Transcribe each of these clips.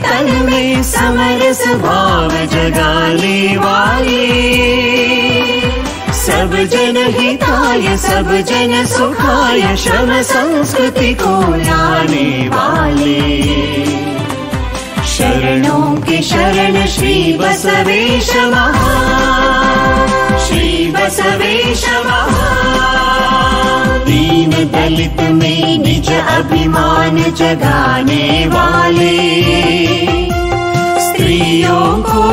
तन में समरस भाव जगाने वाले, सब जन हिताय सब जन सुखाय श्रम संस्कृति को लाने वाले। शरणों के शरण श्री बसवेश महान, श्री बसवेश महान। दीन दलित में निज अभिमान जगाने वाले, स्त्रियों को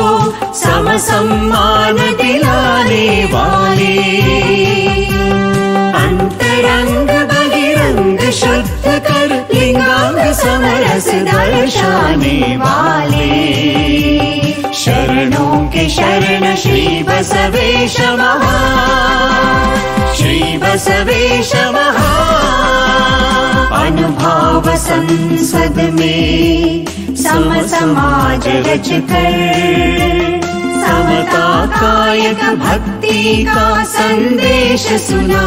सम सम्मान दिलाने वाले, अंतरंग बहिरंग शुद्ध कर लिंगांग समरस दर्शाने वाले। शरणों के शरण श्री बसवेश महान, श्री बसवेश महान। अनुभाव संसद में सम समाज रच कर, समता कायक भक्ति का संदेश सुना।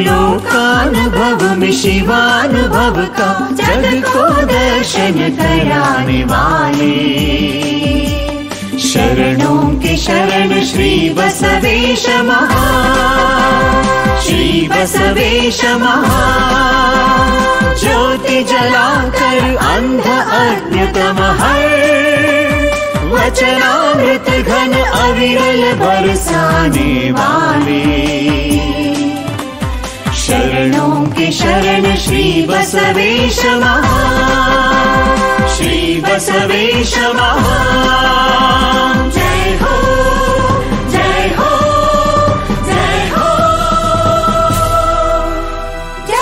लोकानुभव में शिवानुभव का जग को दर्शन कराने वाले। शरणों के शरण श्री बसवेश महान, श्री बसवेश महान। ज्योति जलाकर अंध अज्ञतम हर, वचनामृत घन अविरल बरसाने वाले। शरणों के शरण श्री बसवेश महान, श्री बसवेश महान। जय हो जय हो जय हो जय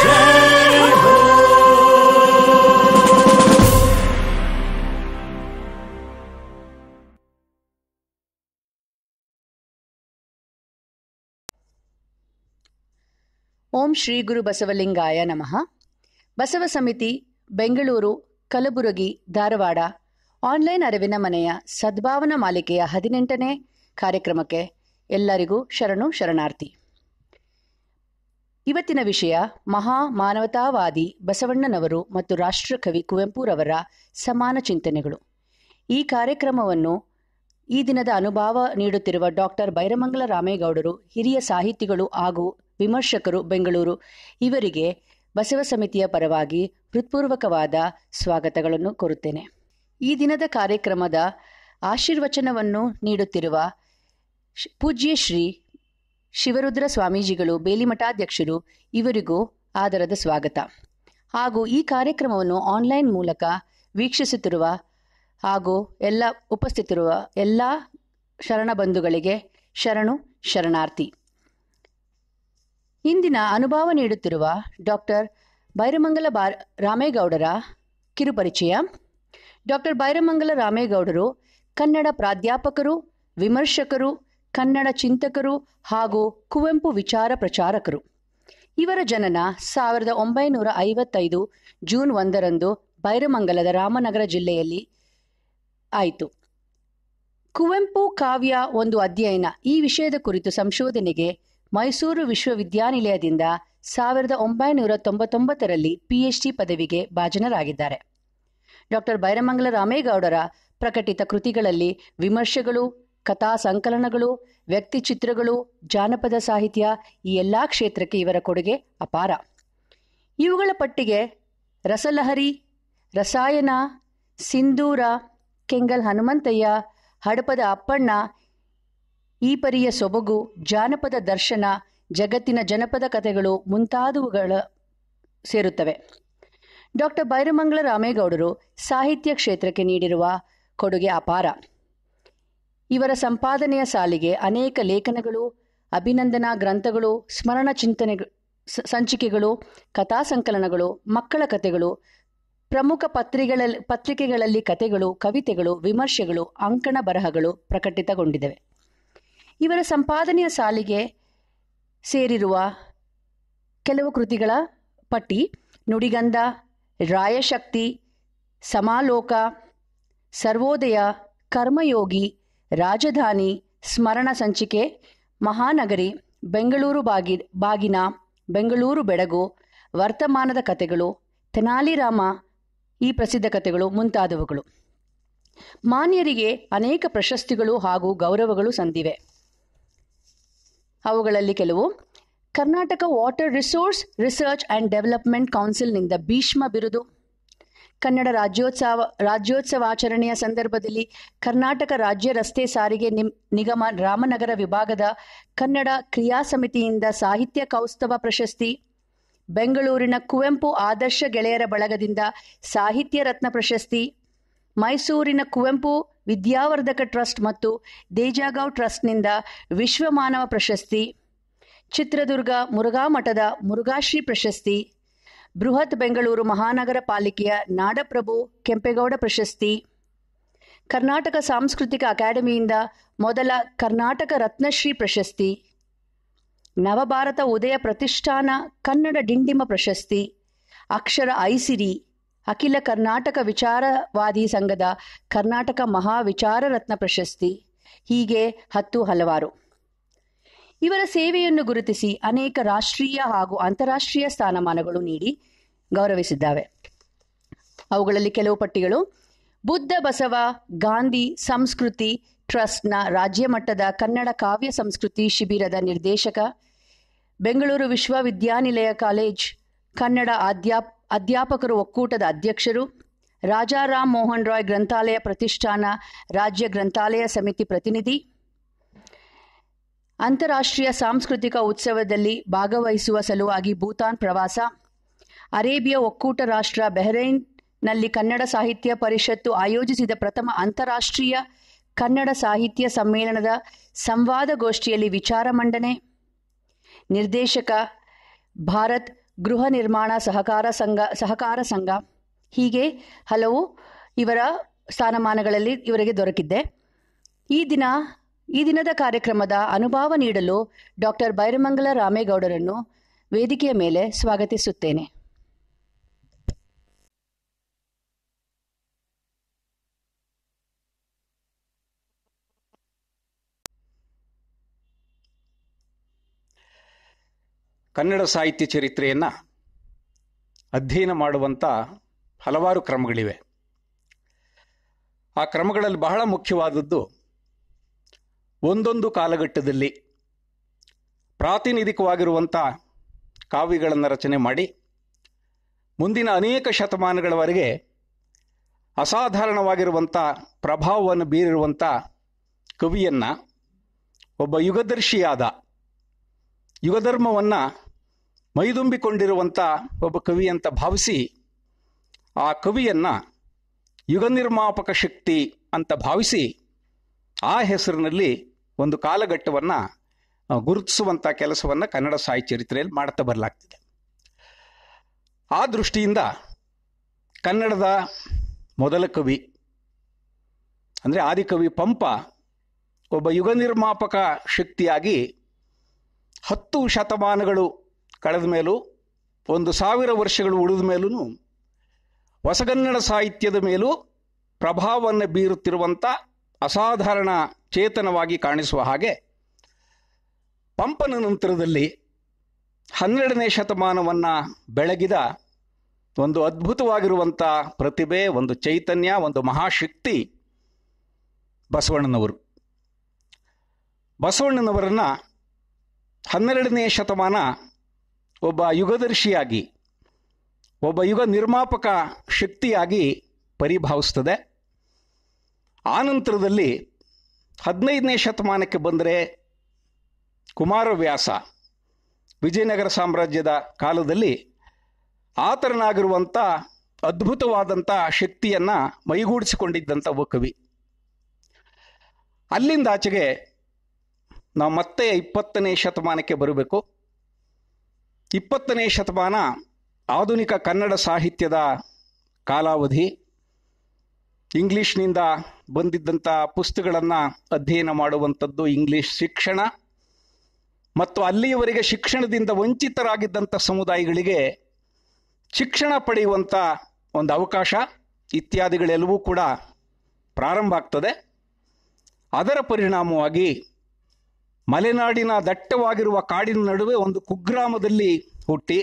हो। ಓಂ ಶ್ರೀ ಗುರು ಬಸವಲಿಂಗಾಯ ನಮಃ. ಬಸವ ಸಮಿತಿ ಬೆಂಗಳೂರು, ಕಲಬುರಗಿ, ಧಾರವಾಡ ಆನ್ಲೈನ್ ಅರಿವಿನ ಮನೆಯ ಸದ್ಭಾವನಾ ಮಾಲಿಕೆಯ 18ನೇ ಕಾರ್ಯಕ್ರಮಕ್ಕೆ ಎಲ್ಲರಿಗೂ ಶರಣು ಶರಣಾರ್ಥಿ. ಇವತ್ತಿನ ವಿಷಯ ಮಹಾ ಮಾನವತಾವಾದಿ ಬಸವಣ್ಣನವರು ಮತ್ತು ರಾಷ್ಟ್ರಕವಿ ಕುವೆಂಪುರವರ ಸಮಾನ ಚಿಂತನೆಗಳು. ಈ ಕಾರ್ಯಕ್ರಮವನ್ನು ಈ ದಿನದ ಅನುಭವ ನೀಡುತ್ತಿರುವ ಡಾಕ್ಟರ್ ಬೈರಮಂಗಲ ರಾಮೇಗೌಡರು, ಹಿರಿಯ ಸಾಹಿತಿಗಳು ಹಾಗೂ ವಿಮರ್ಶಕರು, ಬೆಂಗಳೂರು, ಇವರಿಗೆ ಬಸವ ಸಮಿತಿಯ ಪರವಾಗಿ ಹೃತ್ಪೂರ್ವಕವಾದ ಸ್ವಾಗತಗಳನ್ನು ಕೋರುತ್ತೇನೆ. ಈ ದಿನದ ಕಾರ್ಯಕ್ರಮದ ಆಶೀರ್ವಚನವನ್ನು ನೀಡುತ್ತಿರುವ ಪೂಜ್ಯ ಶ್ರೀ ಶಿವರುದ್ರ ಸ್ವಾಮೀಜಿಗಳು, ಬೇಲಿಮಠಾಧ್ಯಕ್ಷರು, ಇವರಿಗೂ ಆದರದ ಸ್ವಾಗತ. ಹಾಗೂ ಈ ಕಾರ್ಯಕ್ರಮವನ್ನು ಆನ್ಲೈನ್ ಮೂಲಕ ವೀಕ್ಷಿಸುತ್ತಿರುವ ಹಾಗೂ ಉಪಸ್ಥಿತಿರುವ ಎಲ್ಲ ಶರಣ ಬಂಧುಗಳಿಗೆ ಶರಣು ಶರಣಾರ್ಥಿ. ಇಂದಿನ ಅನುಭವ ನೀಡುತ್ತಿರುವ ಡಾಕ್ಟರ್ ಬೈರಮಂಗಲ ರಾಮೇಗೌಡರ ಕಿರುಪರಿಚಯ. ಡಾಕ್ಟರ್ ಬೈರಮಂಗಲ ರಾಮೇಗೌಡರು ಕನ್ನಡ ಪ್ರಾಧ್ಯಾಪಕರು, ವಿಮರ್ಶಕರು, ಕನ್ನಡ ಚಿಂತಕರು ಹಾಗೂ ಕುವೆಂಪು ವಿಚಾರ ಪ್ರಚಾರಕರು. ಇವರ ಜನನ 1955 ಜೂನ್ 1ರಂದು ಬೈರಮಂಗಲದ ರಾಮನಗರ ಜಿಲ್ಲೆಯಲ್ಲಿ ಆಯಿತು. ಕುವೆಂಪು ಕಾವ್ಯ ಒಂದು ಅಧ್ಯಯನ ಈ ವಿಷಯದ ಕುರಿತು ಸಂಶೋಧನೆಗೆ ಮೈಸೂರು ವಿಶ್ವವಿದ್ಯಾನಿಲಯದಿಂದ 1999ರಲ್ಲಿ PhD ಪದವಿಗೆ ಭಾಜನರಾಗಿದ್ದಾರೆ. ಡಾಕ್ಟರ್ ಬೈರಮಂಗಲ ರಾಮೇಗೌಡರ ಪ್ರಕಟಿತ ಕೃತಿಗಳಲ್ಲಿ ವಿಮರ್ಶೆಗಳು, ಕಥಾ ಸಂಕಲನಗಳು, ವ್ಯಕ್ತಿಚಿತ್ರಗಳು, ಜಾನಪದ ಸಾಹಿತ್ಯ, ಈ ಎಲ್ಲ ಕ್ಷೇತ್ರಕ್ಕೆ ಇವರ ಕೊಡುಗೆ ಅಪಾರ. ಇವುಗಳ ಪಟ್ಟಿಗೆ ರಸಲಹರಿ, ರಸಾಯನ, ಸಿಂಧೂರ, ಕೆಂಗಲ್ ಹನುಮಂತಯ್ಯ, ಹಡಪದ ಅಪ್ಪಣ್ಣ, ಈ ಪರಿಯ ಸೊಬಗು, ಜಾನಪದ ದರ್ಶನ, ಜಗತ್ತಿನ ಜನಪದ ಕಥೆಗಳು ಮುಂತಾದವುಗಳ ಸೇರುತ್ತವೆ. ಡಾಕ್ಟರ್ ಬೈರಮಂಗಲ ರಾಮೇಗೌಡರು ಸಾಹಿತ್ಯ ಕ್ಷೇತ್ರಕ್ಕೆ ನೀಡಿರುವ ಕೊಡುಗೆ ಅಪಾರ. ಇವರ ಸಂಪಾದನೆಯ ಸಾಲಿಗೆ ಅನೇಕ ಲೇಖನಗಳು, ಅಭಿನಂದನಾ ಗ್ರಂಥಗಳು, ಸ್ಮರಣ ಸಂಚಿಕೆಗಳು, ಕಥಾ ಸಂಕಲನಗಳು, ಮಕ್ಕಳ ಕಥೆಗಳು, ಪ್ರಮುಖ ಪತ್ರಿಕೆಗಳಲ್ಲಿ ಕಥೆಗಳು, ಕವಿತೆಗಳು, ವಿಮರ್ಶೆಗಳು, ಅಂಕಣ ಬರಹಗಳು ಪ್ರಕಟಿತಗೊಂಡಿವೆ. ಇವರ ಸಂಪಾದನೆಯ ಸಾಲಿಗೆ ಸೇರಿರುವ ಕೆಲವು ಕೃತಿಗಳ ಪಟ್ಟಿ: ನುಡಿಗಂಧ, ರಾಯಶಕ್ತಿ, ಸಮಾಲೋಕ, ಸರ್ವೋದಯ, ಕರ್ಮಯೋಗಿ, ರಾಜಧಾನಿ, ಸ್ಮರಣ ಸಂಚಿಕೆ, ಮಹಾನಗರಿ, ಬೆಂಗಳೂರು ಬಾಗಿನ, ಬೆಂಗಳೂರು ಬೆಡಗು, ವರ್ತಮಾನದ ಕಥೆಗಳು, ತೆನಾಲಿರಾಮ, ಈ ಪ್ರಸಿದ್ಧ ಕಥೆಗಳು ಮುಂತಾದವುಗಳು. ಮಾನ್ಯರಿಗೆ ಅನೇಕ ಪ್ರಶಸ್ತಿಗಳು ಹಾಗೂ ಗೌರವಗಳು ಸಂದಿವೆ. ಅವುಗಳಲ್ಲಿ ಕೆಲವು: Karnataka water resource research and development ಕೌನ್ಸಿಲ್ನಿಂದ ಭೀಷ್ಮ ಬಿರುದು, ಕನ್ನಡ ರಾಜ್ಯೋತ್ಸವಾಚರಣೆಯ ಸಂದರ್ಭದಲ್ಲಿ ಕರ್ನಾಟಕ ರಾಜ್ಯ ರಸ್ತೆ ಸಾರಿಗೆ ನಿಗಮ ರಾಮನಗರ ವಿಭಾಗದ ಕನ್ನಡ ಕ್ರಿಯಾ ಸಮಿತಿಯಿಂದ ಸಾಹಿತ್ಯ ಕೌಸ್ತುಭ ಪ್ರಶಸ್ತಿ, ಬೆಂಗಳೂರಿನ ಕುವೆಂಪು ಆದರ್ಶ ಗೆಳೆಯರ ಬಳಗದಿಂದ ಸಾಹಿತ್ಯ ರತ್ನ ಪ್ರಶಸ್ತಿ, ಮೈಸೂರಿನ ಕುವೆಂಪು ವಿದ್ಯಾವರ್ಧಕ ಟ್ರಸ್ಟ್ ಮತ್ತು ದೇಜಾಗಾಂವ್ ಟ್ರಸ್ಟ್ನಿಂದ ವಿಶ್ವಮಾನವ ಪ್ರಶಸ್ತಿ, ಚಿತ್ರದುರ್ಗ ಮುರುಘಾ ಮಠದ ಮುರುಘಾಶ್ರೀ ಪ್ರಶಸ್ತಿ, ಬೃಹತ್ ಬೆಂಗಳೂರು ಮಹಾನಗರ ಪಾಲಿಕೆಯ ನಾಡಪ್ರಭು ಕೆಂಪೇಗೌಡ ಪ್ರಶಸ್ತಿ, ಕರ್ನಾಟಕ ಸಾಂಸ್ಕೃತಿಕ ಅಕಾಡೆಮಿಯಿಂದ ಮೊದಲ ಕರ್ನಾಟಕ ರತ್ನಶ್ರೀ ಪ್ರಶಸ್ತಿ, ನವಭಾರತ ಉದಯ ಪ್ರತಿಷ್ಠಾನ ಕನ್ನಡ ಡಿಂಡಿಮ ಪ್ರಶಸ್ತಿ, ಅಕ್ಷರ ಐಸಿರಿ, ಅಖಿಲ ಕರ್ನಾಟಕ ವಿಚಾರವಾದಿ ಸಂಘದ ಕರ್ನಾಟಕ ಮಹಾವಿಚಾರ ರತ್ನ ಪ್ರಶಸ್ತಿ, ಹೀಗೆ ಹಲವಾರು. ಇವರ ಸೇವೆಯನ್ನು ಗುರುತಿಸಿ ಅನೇಕ ರಾಷ್ಟ್ರೀಯ ಹಾಗೂ ಅಂತಾರಾಷ್ಟ್ರೀಯ ಸ್ಥಾನಮಾನಗಳು ನೀಡಿ ಗೌರವಿಸಿದ್ದಾವೆ. ಅವುಗಳಲ್ಲಿ ಕೆಲವು ಪಟ್ಟಿಗಳು: ಬುದ್ಧ ಬಸವ ಗಾಂಧಿ ಸಂಸ್ಕೃತಿ ಟ್ರಸ್ಟ್ನ ರಾಜ್ಯ ಮಟ್ಟದ ಕನ್ನಡ ಕಾವ್ಯ ಸಂಸ್ಕೃತಿ ಶಿಬಿರದ ನಿರ್ದೇಶಕ, ಬೆಂಗಳೂರು ವಿಶ್ವವಿದ್ಯಾನಿಲಯ ಕಾಲೇಜ್ ಕನ್ನಡ ಅಧ್ಯಾಪಕರು ಒಕ್ಕೂಟದ ಅಧ್ಯಕ್ಷರು, ರಾಜಾರಾಮ್ ಮೋಹನ್ ರಾಯ್ ಗ್ರಂಥಾಲಯ ಪ್ರತಿಷ್ಠಾನ ರಾಜ್ಯ ಗ್ರಂಥಾಲಯ ಸಮಿತಿ ಪ್ರತಿನಿಧಿ, ಅಂತಾರಾಷ್ಟ್ರೀಯ ಸಾಂಸ್ಕೃತಿಕ ಉತ್ಸವದಲ್ಲಿ ಭಾಗವಹಿಸುವ ಸಲುವಾಗಿ ಭೂತಾನ್ ಪ್ರವಾಸ, ಅರೇಬಿಯಾ ಒಕ್ಕೂಟ ರಾಷ್ಟ್ರ ಬಹ್ರೈನ್ನಲ್ಲಿ ಕನ್ನಡ ಸಾಹಿತ್ಯ ಪರಿಷತ್ತು ಆಯೋಜಿಸಿದ ಪ್ರಥಮ ಅಂತಾರಾಷ್ಟ್ರೀಯ ಕನ್ನಡ ಸಾಹಿತ್ಯ ಸಮ್ಮೇಳನದ ಸಂವಾದಗೋಷ್ಠಿಯಲ್ಲಿ ವಿಚಾರ ಮಂಡನೆ, ನಿರ್ದೇಶಕ, ಭಾರತ್ ಗೃಹ ನಿರ್ಮಾಣ ಸಹಕಾರ ಸಂಘ, ಹೀಗೆ ಹಲವು ಇವರ ಸ್ಥಾನಮಾನಗಳಲ್ಲಿ ಇವರಿಗೆ ದೊರಕಿದ್ದೆ. ಈ ದಿನದ ಕಾರ್ಯಕ್ರಮದ ಅನುಭವ ನೀಡಲು ಡಾಕ್ಟರ್ ಬೈರಮಂಗಲ ರಾಮೇಗೌಡರನ್ನು ವೇದಿಕೆಯ ಮೇಲೆ ಸ್ವಾಗತಿಸುತ್ತೇನೆ. ಕನ್ನಡ ಸಾಹಿತ್ಯ ಚರಿತ್ರೆಯನ್ನು ಅಧ್ಯಯನ ಮಾಡುವಂಥ ಹಲವಾರು ಕ್ರಮಗಳಿವೆ. ಆ ಕ್ರಮಗಳಲ್ಲಿ ಬಹಳ ಮುಖ್ಯವಾದದ್ದು ಒಂದೊಂದು ಕಾಲಘಟ್ಟದಲ್ಲಿ ಪ್ರಾತಿನಿಧಿಕವಾಗಿರುವಂಥ ಕಾವ್ಯಗಳನ್ನು ರಚನೆ ಮಾಡಿ ಮುಂದಿನ ಅನೇಕ ಶತಮಾನಗಳವರೆಗೆ ಅಸಾಧಾರಣವಾಗಿರುವಂಥ ಪ್ರಭಾವವನ್ನು ಬೀರಿರುವಂಥ ಕವಿಯನ್ನು ಒಬ್ಬ ಯುಗದರ್ಶಿಯಾದ ಯುಗಧರ್ಮವನ್ನು ಮೈದುಂಬಿಕೊಂಡಿರುವಂಥ ಒಬ್ಬ ಕವಿ ಅಂತ ಭಾವಿಸಿ ಆ ಕವಿಯನ್ನು ಯುಗ ನಿರ್ಮಾಪಕ ಶಕ್ತಿ ಅಂತ ಭಾವಿಸಿ ಆ ಹೆಸರಿನಲ್ಲಿ ಒಂದು ಕಾಲಘಟ್ಟವನ್ನು ಗುರುತಿಸುವಂಥ ಕೆಲಸವನ್ನು ಕನ್ನಡ ಸಾಹಿತ್ಯ ಚರಿತ್ರೆಯಲ್ಲಿ ಮಾಡ್ತಾ ಬರಲಾಗ್ತಿದೆ. ಆ ದೃಷ್ಟಿಯಿಂದ ಕನ್ನಡದ ಮೊದಲ ಕವಿ ಅಂದರೆ ಆದಿಕವಿ ಪಂಪ ಒಬ್ಬ ಯುಗ ನಿರ್ಮಾಪಕ ಶಕ್ತಿಯಾಗಿ 10 ಶತಮಾನಗಳು ಕಳೆದ ಮೇಲೂ 1000 ವರ್ಷಗಳು ಉಳಿದ ಮೇಲೂ ಹೊಸಗನ್ನಡ ಸಾಹಿತ್ಯದ ಮೇಲೂ ಪ್ರಭಾವವನ್ನು ಬೀರುತ್ತಿರುವಂಥ ಅಸಾಧಾರಣ ಚೇತನವಾಗಿ ಕಾಣಿಸುವ ಹಾಗೆ ಪಂಪನ ನಂತರದಲ್ಲಿ 12ನೇ ಶತಮಾನವನ್ನು ಬೆಳಗಿದ ಒಂದು ಅದ್ಭುತವಾಗಿರುವಂಥ ಪ್ರತಿಭೆ, ಒಂದು ಚೈತನ್ಯ, ಒಂದು ಮಹಾಶಕ್ತಿ ಬಸವಣ್ಣನವರು. ಬಸವಣ್ಣನವರನ್ನು 12ನೇ ಶತಮಾನ ಒಬ್ಬ ಯುಗದರ್ಶಿಯಾಗಿ, ಒಬ್ಬ ಯುಗ ನಿರ್ಮಾಪಕ ಶಕ್ತಿಯಾಗಿ ಪರಿಭಾವಿಸ್ತದೆ. ಆನಂತರದಲ್ಲಿ 15ನೇ ಶತಮಾನಕ್ಕೆ ಬಂದರೆ ಕುಮಾರವ್ಯಾಸ ವಿಜಯನಗರ ಸಾಮ್ರಾಜ್ಯದ ಕಾಲದಲ್ಲಿ ಆತರನಾಗಿರುವಂಥ ಅದ್ಭುತವಾದಂಥ ಶಕ್ತಿಯನ್ನು ಮೈಗೂಡಿಸಿಕೊಂಡಿದ್ದಂಥ ಒಬ್ಬ ಕವಿ. ಅಲ್ಲಿಂದ ಆಚೆಗೆ ನಾವು ಮತ್ತೆ 20ನೇ ಶತಮಾನಕ್ಕೆ ಬರಬೇಕು. 20ನೇ ಶತಮಾನ ಆಧುನಿಕ ಕನ್ನಡ ಸಾಹಿತ್ಯದ ಕಾಲಾವಧಿ. ಇಂಗ್ಲಿಷ್ನಿಂದ ಬಂದಿದ್ದಂಥ ಪುಸ್ತಕಗಳನ್ನು ಅಧ್ಯಯನ ಮಾಡುವಂಥದ್ದು, ಇಂಗ್ಲಿಷ್ ಶಿಕ್ಷಣ ಮತ್ತು ಅಲ್ಲಿಯವರೆಗೆ ಶಿಕ್ಷಣದಿಂದ ವಂಚಿತರಾಗಿದ್ದಂಥ ಸಮುದಾಯಗಳಿಗೆ ಶಿಕ್ಷಣ ಪಡೆಯುವಂಥ ಒಂದು ಅವಕಾಶ ಇತ್ಯಾದಿಗಳೆಲ್ಲವೂ ಕೂಡ ಪ್ರಾರಂಭ ಆಗ್ತದೆ. ಅದರ ಪರಿಣಾಮವಾಗಿ ಮಲೆನಾಡಿನ ದಟ್ಟವಾಗಿರುವ ಕಾಡಿನ ನಡುವೆ ಒಂದು ಕುಗ್ರಾಮದಲ್ಲಿ ಹುಟ್ಟಿ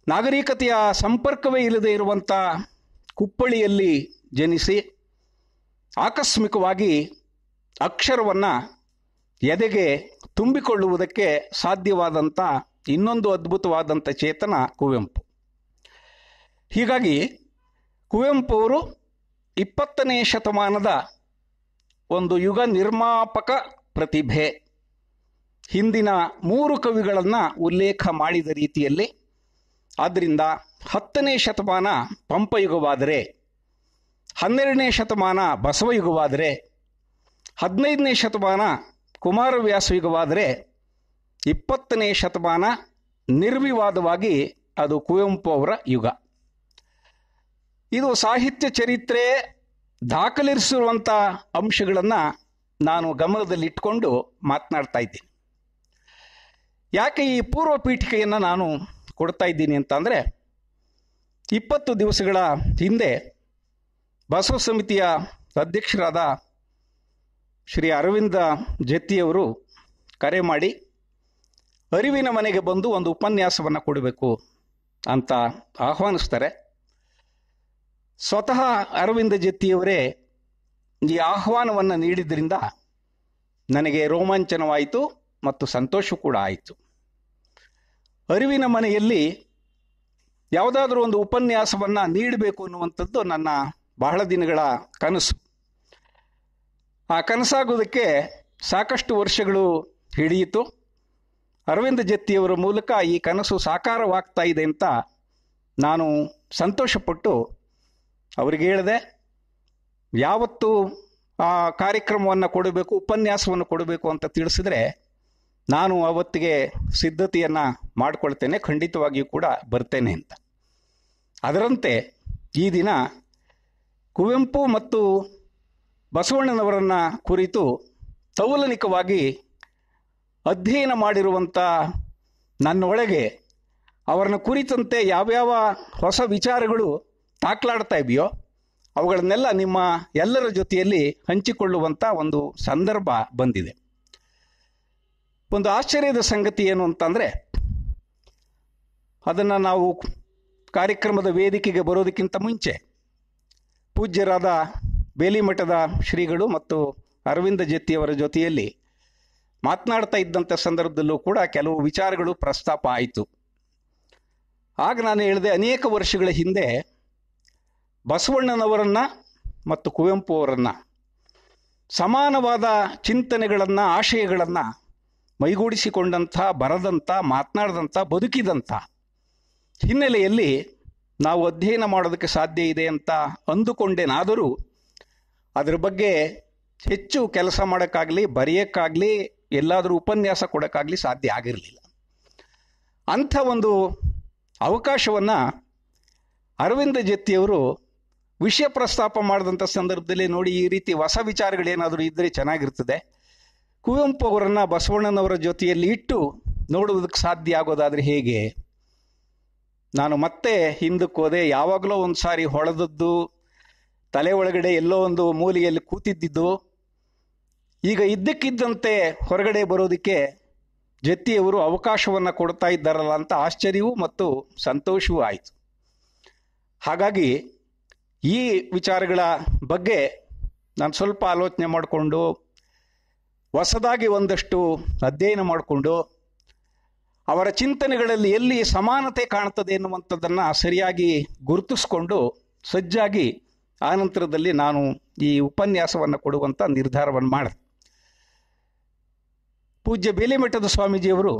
ನಾಗರಿಕತೆಯ ಸಂಪರ್ಕವೇ ಇಲ್ಲದೆ ಇರುವಂಥ ಕುಪ್ಪಳಿಯಲ್ಲಿ ಜನಿಸಿ ಆಕಸ್ಮಿಕವಾಗಿ ಅಕ್ಷರವನ್ನು ಎದೆಗೆ ತುಂಬಿಕೊಳ್ಳುವುದಕ್ಕೆ ಸಾಧ್ಯವಾದಂಥ ಇನ್ನೊಂದು ಅದ್ಭುತವಾದಂಥ ಚೇತನ ಕುವೆಂಪು. ಹೀಗಾಗಿ ಕುವೆಂಪು ಅವರು 20ನೇ ಶತಮಾನದ ಒಂದು ಯುಗ ನಿರ್ಮಾಪಕ ಪ್ರತಿಭೆ. ಹಿಂದಿನ 3 ಕವಿಗಳನ್ನು ಉಲ್ಲೇಖ ಮಾಡಿದ ರೀತಿಯಲ್ಲಿ, ಆದ್ದರಿಂದ 10ನೇ ಶತಮಾನ ಪಂಪಯುಗವಾದರೆ, 12ನೇ ಶತಮಾನ ಬಸವಯುಗವಾದರೆ, 15ನೇ ಶತಮಾನ ಕುಮಾರವ್ಯಾಸ ಯುಗವಾದರೆ, 20ನೇ ಶತಮಾನ ನಿರ್ವಿವಾದವಾಗಿ ಅದು ಕುವೆಂಪು ಅವರ ಯುಗ. ಇದು ಸಾಹಿತ್ಯ ಚರಿತ್ರೆ ದಾಖಲಿಸಿರುವಂಥ ಅಂಶಗಳನ್ನು ನಾನು ಗಮನದಲ್ಲಿಟ್ಕೊಂಡು ಮಾತನಾಡ್ತಾ ಇದ್ದೀನಿ. ಯಾಕೆ ಈ ಪೂರ್ವ ಪೀಠಿಕೆಯನ್ನು ನಾನು ಕೊಡ್ತಾ ಇದ್ದೀನಿ ಅಂತಂದರೆ, 20 ದಿವಸಗಳ ಹಿಂದೆ ಬಸವ ಸಮಿತಿಯ ಅಧ್ಯಕ್ಷರಾದ ಶ್ರೀ ಅರವಿಂದ ಜತ್ತಿಯವರು ಕರೆ ಮಾಡಿ ಅರಿವಿನ ಮನೆಗೆ ಬಂದು ಒಂದು ಉಪನ್ಯಾಸವನ್ನು ಕೊಡಬೇಕು ಅಂತ ಆಹ್ವಾನಿಸ್ತಾರೆ. ಸ್ವತಃ ಅರವಿಂದ ಜತ್ತಿಯವರೇ ಈ ಆಹ್ವಾನವನ್ನು ನೀಡಿದ್ರಿಂದ ನನಗೆ ರೋಮಾಂಚನವಾಯಿತು ಮತ್ತು ಸಂತೋಷ ಕೂಡ ಆಯಿತು. ಅರಿವಿನ ಮನೆಯಲ್ಲಿ ಯಾವುದಾದ್ರೂ ಒಂದು ಉಪನ್ಯಾಸವನ್ನು ನೀಡಬೇಕು ಅನ್ನುವಂಥದ್ದು ನನ್ನ ಬಹಳ ದಿನಗಳ ಕನಸು. ಆ ಕನಸಾಗೋದಕ್ಕೆ ಸಾಕಷ್ಟು ವರ್ಷಗಳು ಹಿಡಿಯಿತು. ಅರವಿಂದ ಜತ್ತಿಯವರ ಮೂಲಕ ಈ ಕನಸು ಸಾಕಾರವಾಗ್ತಾ ಇದೆ ಅಂತ ನಾನು ಸಂತೋಷಪಟ್ಟು ಅವರಿಗೆ ಹೇಳಿದೆ. ಯಾವತ್ತು ಆ ಕಾರ್ಯಕ್ರಮವನ್ನು ಕೊಡಬೇಕು, ಉಪನ್ಯಾಸವನ್ನು ಕೊಡಬೇಕು ಅಂತ ತಿಳಿಸಿದ್ರೆ ನಾನು ಅವತ್ತಿಗೆ ಸಿದ್ಧತೆಯನ್ನು ಮಾಡಿಕೊಳ್ತೇನೆ, ಖಂಡಿತವಾಗಿಯೂ ಕೂಡ ಬರ್ತೇನೆ ಅಂತ. ಅದರಂತೆ ಈ ದಿನ ಕುವೆಂಪು ಮತ್ತು ಬಸವಣ್ಣನವರನ್ನು ಕುರಿತು ತೌಲನಿಕವಾಗಿ ಅಧ್ಯಯನ ಮಾಡಿರುವಂಥ ನನ್ನೊಳಗೆ ಅವರನ್ನು ಕುರಿತಂತೆ ಯಾವ್ಯಾವ ಹೊಸ ವಿಚಾರಗಳು ತಾಕ್ಲಾಡ್ತಾ ಇದೆಯೋ ಅವುಗಳನ್ನೆಲ್ಲ ನಿಮ್ಮ ಎಲ್ಲರ ಜೊತೆಯಲ್ಲಿ ಹಂಚಿಕೊಳ್ಳುವಂಥ ಒಂದು ಸಂದರ್ಭ ಬಂದಿದೆ. ಒಂದು ಆಶ್ಚರ್ಯದ ಸಂಗತಿ ಏನು ಅಂತಂದರೆ, ಅದನ್ನು ನಾವು ಕಾರ್ಯಕ್ರಮದ ವೇದಿಕೆಗೆ ಬರೋದಕ್ಕಿಂತ ಮುಂಚೆ ಪೂಜ್ಯರಾದ ಬೇಲಿಮಠದ ಶ್ರೀಗಳು ಮತ್ತು ಅರವಿಂದ ಜತ್ತಿಯವರ ಜೊತೆಯಲ್ಲಿ ಮಾತನಾಡ್ತಾ ಇದ್ದಂಥ ಸಂದರ್ಭದಲ್ಲೂ ಕೂಡ ಕೆಲವು ವಿಚಾರಗಳು ಪ್ರಸ್ತಾಪ ಆಯಿತು. ಆಗ ನಾನು ಹೇಳಿದೆ, ಅನೇಕ ವರ್ಷಗಳ ಹಿಂದೆ ಬಸವಣ್ಣನವರನ್ನು ಮತ್ತು ಕುವೆಂಪು ಅವರನ್ನು ಸಮಾನವಾದ ಚಿಂತನೆಗಳನ್ನು, ಆಶಯಗಳನ್ನು ಮೈಗೂಡಿಸಿಕೊಂಡಂಥ, ಬರೆದಂಥ, ಮಾತನಾಡಿದಂಥ, ಬದುಕಿದಂಥ ಹಿನ್ನೆಲೆಯಲ್ಲಿ ನಾವು ಅಧ್ಯಯನ ಮಾಡೋದಕ್ಕೆ ಸಾಧ್ಯ ಇದೆ ಅಂತ ಅಂದುಕೊಂಡೇನಾದರೂ ಅದರ ಬಗ್ಗೆ ಹೆಚ್ಚು ಕೆಲಸ ಮಾಡೋಕ್ಕಾಗಲಿ, ಬರೆಯೋಕ್ಕಾಗಲಿ, ಎಲ್ಲಾದರೂ ಉಪನ್ಯಾಸ ಕೊಡೋಕ್ಕಾಗಲಿ ಸಾಧ್ಯ ಆಗಿರಲಿಲ್ಲ. ಅಂಥ ಒಂದು ಅವಕಾಶವನ್ನು ಅರವಿಂದ ಜತ್ತಿಯವರು ವಿಷಯ ಪ್ರಸ್ತಾಪ ಮಾಡಿದಂಥ ಸಂದರ್ಭದಲ್ಲಿ, ನೋಡಿ ಈ ರೀತಿ ಹೊಸ ವಿಚಾರಗಳೇನಾದರೂ ಇದ್ದರೆ ಚೆನ್ನಾಗಿರ್ತದೆ, ಕುವೆಂಪು ಅವರನ್ನು ಬಸವಣ್ಣನವರ ಜೊತೆಯಲ್ಲಿ ಇಟ್ಟು ನೋಡುವುದಕ್ಕೆ ಸಾಧ್ಯ ಆಗೋದಾದರೆ ಹೇಗೆ? ನಾನು ಮತ್ತೆ ಹಿಂದಕ್ಕೆ ಹೋದೆ. ಯಾವಾಗಲೂ ಒಂದು ಸಾರಿ ಹೊಳೆದದ್ದು, ತಲೆ ಒಳಗಡೆ ಎಲ್ಲೋ ಒಂದು ಮೂಲೆಯಲ್ಲಿ ಕೂತಿದ್ದಿದ್ದು, ಈಗ ಇದ್ದಕ್ಕಿದ್ದಂತೆ ಹೊರಗಡೆ ಬರೋದಕ್ಕೆ ಜತ್ತಿಯವರು ಅವಕಾಶವನ್ನು ಕೊಡ್ತಾ ಇದ್ದಾರಲ್ಲ ಅಂತ ಆಶ್ಚರ್ಯವೂ ಮತ್ತು ಸಂತೋಷವೂ ಆಯಿತು. ಹಾಗಾಗಿ ಈ ವಿಚಾರಗಳ ಬಗ್ಗೆ ನಾನು ಸ್ವಲ್ಪ ಆಲೋಚನೆ ಮಾಡಿಕೊಂಡು, ಹೊಸದಾಗಿ ಒಂದಷ್ಟು ಅಧ್ಯಯನ ಮಾಡಿಕೊಂಡು, ಅವರ ಚಿಂತನೆಗಳಲ್ಲಿ ಎಲ್ಲಿ ಸಮಾನತೆ ಕಾಣ್ತದೆ ಎನ್ನುವಂಥದ್ದನ್ನು ಸರಿಯಾಗಿ ಗುರುತಿಸ್ಕೊಂಡು ಸಜ್ಜಾಗಿ ಆನಂತರದಲ್ಲಿ ನಾನು ಈ ಉಪನ್ಯಾಸವನ್ನು ಕೊಡುವಂಥ ನಿರ್ಧಾರವನ್ನು ಮಾಡಿದೆ. ಪೂಜ್ಯ ಬೇಲಿಮಠದ ಸ್ವಾಮೀಜಿಯವರು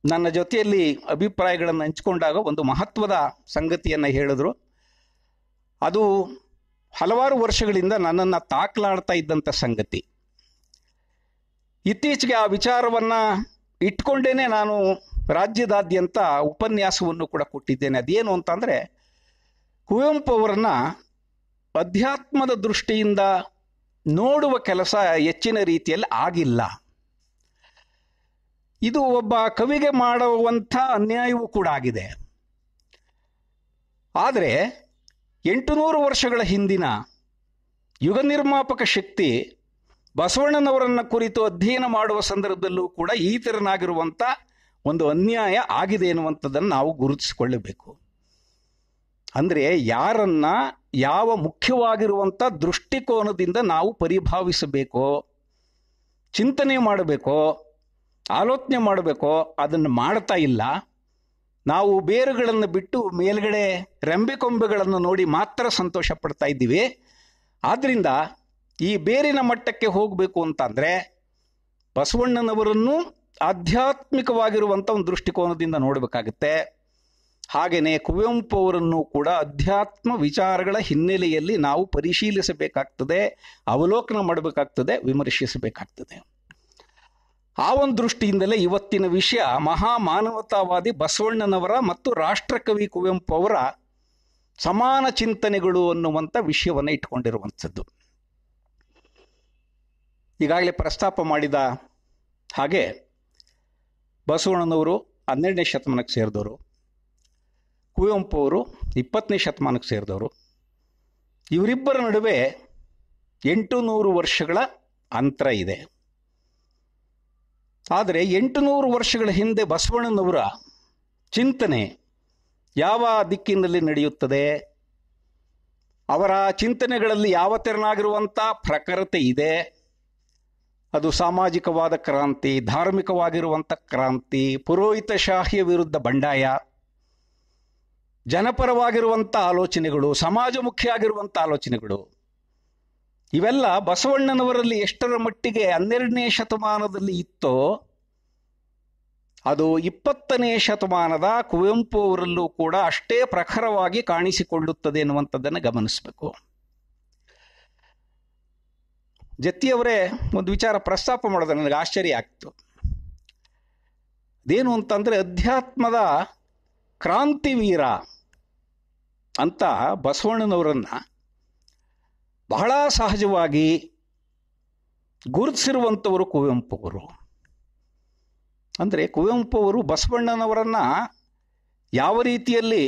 ನನ್ನ ಜೊತೆಯಲ್ಲಿ ಅಭಿಪ್ರಾಯಗಳನ್ನು ಹಂಚಿಕೊಂಡಾಗ ಒಂದು ಮಹತ್ವದ ಸಂಗತಿಯನ್ನು ಹೇಳಿದ್ರು. ಅದು ಹಲವಾರು ವರ್ಷಗಳಿಂದ ನನ್ನನ್ನು ತಾಕ್ಲಾಡ್ತಾ ಇದ್ದಂಥ ಸಂಗತಿ. ಇತ್ತೀಚೆಗೆ ಆ ವಿಚಾರವನ್ನು ಇಟ್ಕೊಂಡೇನೆ ನಾನು ರಾಜ್ಯದಾದ್ಯಂತ ಉಪನ್ಯಾಸವನ್ನು ಕೂಡ ಕೊಟ್ಟಿದ್ದೇನೆ. ಅದೇನು ಅಂತಂದರೆ, ಕುವೆಂಪು ಅವರನ್ನು ಅಧ್ಯಾತ್ಮದ ದೃಷ್ಟಿಯಿಂದ ನೋಡುವ ಕೆಲಸ ಹೆಚ್ಚಿನ ರೀತಿಯಲ್ಲಿ ಆಗಿಲ್ಲ. ಇದು ಒಬ್ಬ ಕವಿಗೆ ಮಾಡುವಂಥ ಅನ್ಯಾಯವೂ ಕೂಡ ಆಗಿದೆ. ಆದರೆ 800 ವರ್ಷಗಳ ಹಿಂದಿನ ಯುಗ ನಿರ್ಮಾಪಕ ಶಕ್ತಿ ಬಸವಣ್ಣನವರನ್ನು ಕುರಿತು ಅಧ್ಯಯನ ಮಾಡುವ ಸಂದರ್ಭದಲ್ಲೂ ಕೂಡ ಈ ತೆರನಾಗಿರುವಂಥ ಒಂದು ಅನ್ಯಾಯ ಆಗಿದೆ ಎನ್ನುವಂಥದ್ದನ್ನು ನಾವು ಗುರುತಿಸಿಕೊಳ್ಳಬೇಕು. ಅಂದರೆ ಯಾರನ್ನ ಯಾವ ಮುಖ್ಯವಾಗಿರುವಂಥ ದೃಷ್ಟಿಕೋನದಿಂದ ನಾವು ಪರಿಭಾವಿಸಬೇಕೋ, ಚಿಂತನೆ ಮಾಡಬೇಕೋ, ಆಲೋಚನೆ ಮಾಡಬೇಕೋ ಅದನ್ನು ಮಾಡ್ತಾ ಇಲ್ಲ. ನಾವು ಬೇರುಗಳನ್ನು ಬಿಟ್ಟು ಮೇಲ್ಗಡೆ ರೆಂಬೆ ಕೊಂಬೆಗಳನ್ನು ನೋಡಿ ಮಾತ್ರ ಸಂತೋಷ ಪಡ್ತಾ ಇದ್ದೀವಿ. ಆದ್ದರಿಂದ ಈ ಬೇರಿನ ಮಟ್ಟಕ್ಕೆ ಹೋಗಬೇಕು ಅಂತಂದರೆ ಬಸವಣ್ಣನವರನ್ನು ಆಧ್ಯಾತ್ಮಿಕವಾಗಿರುವಂಥ ಒಂದು ದೃಷ್ಟಿಕೋನದಿಂದ ನೋಡಬೇಕಾಗುತ್ತೆ. ಹಾಗೆಯೇ ಕುವೆಂಪು ಅವರನ್ನು ಕೂಡ ಅಧ್ಯಾತ್ಮ ವಿಚಾರಗಳ ಹಿನ್ನೆಲೆಯಲ್ಲಿ ನಾವು ಪರಿಶೀಲಿಸಬೇಕಾಗ್ತದೆ, ಅವಲೋಕನ ಮಾಡಬೇಕಾಗ್ತದೆ, ವಿಮರ್ಶಿಸಬೇಕಾಗ್ತದೆ. ಆ ಒಂದು ದೃಷ್ಟಿಯಿಂದಲೇ ಇವತ್ತಿನ ವಿಷಯ ಮಹಾ ಮಾನವತಾವಾದಿ ಬಸವಣ್ಣನವರ ಮತ್ತು ರಾಷ್ಟ್ರಕವಿ ಕುವೆಂಪು ಅವರ ಸಮಾನ ಚಿಂತನೆಗಳು ಅನ್ನುವಂಥ ವಿಷಯವನ್ನು ಇಟ್ಕೊಂಡಿರುವಂಥದ್ದು. ಈಗಾಗಲೇ ಪ್ರಸ್ತಾಪ ಮಾಡಿದ ಹಾಗೆ ಬಸವಣ್ಣನವರು 12ನೇ ಶತಮಾನಕ್ಕೆ ಸೇರಿದವರು, ಕುವೆಂಪು ಅವರು 20ನೇ ಶತಮಾನಕ್ಕೆ ಸೇರಿದವರು. ಇವರಿಬ್ಬರ ನಡುವೆ 800 ವರ್ಷಗಳ ಅಂತರ ಇದೆ. ಆದರೆ 800 ವರ್ಷಗಳ ಹಿಂದೆ ಬಸವಣ್ಣನವರ ಚಿಂತನೆ ಯಾವ ದಿಕ್ಕಿನಲ್ಲಿ ನಡೆಯುತ್ತದೆ, ಅವರ ಚಿಂತನೆಗಳಲ್ಲಿ ಯಾವ ತೆರನಾಗಿರುವಂಥ ಪ್ರಖರತೆ ಇದೆ, ಅದು ಸಾಮಾಜಿಕವಾದ ಕ್ರಾಂತಿ, ಧಾರ್ಮಿಕವಾಗಿರುವಂಥ ಕ್ರಾಂತಿ, ಪುರೋಹಿತಶಾಹಿಯ ವಿರುದ್ಧ ಬಂಡಾಯ, ಜನಪರವಾಗಿರುವಂಥ ಆಲೋಚನೆಗಳು, ಸಮಾಜಮುಖಿಯಾಗಿರುವಂಥ ಆಲೋಚನೆಗಳು, ಇವೆಲ್ಲ ಬಸವಣ್ಣನವರಲ್ಲಿ ಎಷ್ಟರ ಮಟ್ಟಿಗೆ 12ನೇ ಶತಮಾನದಲ್ಲಿ ಇತ್ತೋ ಅದು 20ನೇ ಶತಮಾನದ ಕುವೆಂಪು ಅವರಲ್ಲೂ ಕೂಡ ಅಷ್ಟೇ ಪ್ರಖರವಾಗಿ ಕಾಣಿಸಿಕೊಳ್ಳುತ್ತದೆ ಎನ್ನುವಂಥದ್ದನ್ನು ಗಮನಿಸಬೇಕು. ಜತ್ತಿಯವರೇ ಒಂದು ವಿಚಾರ ಪ್ರಸ್ತಾಪ ಮಾಡೋದು ನನಗೆ ಆಶ್ಚರ್ಯ ಆಗ್ತು. ಅದೇನು ಅಂತಂದರೆ ಅಧ್ಯಾತ್ಮದ ಕ್ರಾಂತಿವೀರ ಅಂತ ಬಸವಣ್ಣನವರನ್ನು ಬಹಳ ಸಹಜವಾಗಿ ಗುರುತಿಸಿರುವಂಥವರು ಕುವೆಂಪು ಅವರು. ಅಂದರೆ ಕುವೆಂಪು ಅವರು ಬಸವಣ್ಣನವರನ್ನು ಯಾವ ರೀತಿಯಲ್ಲಿ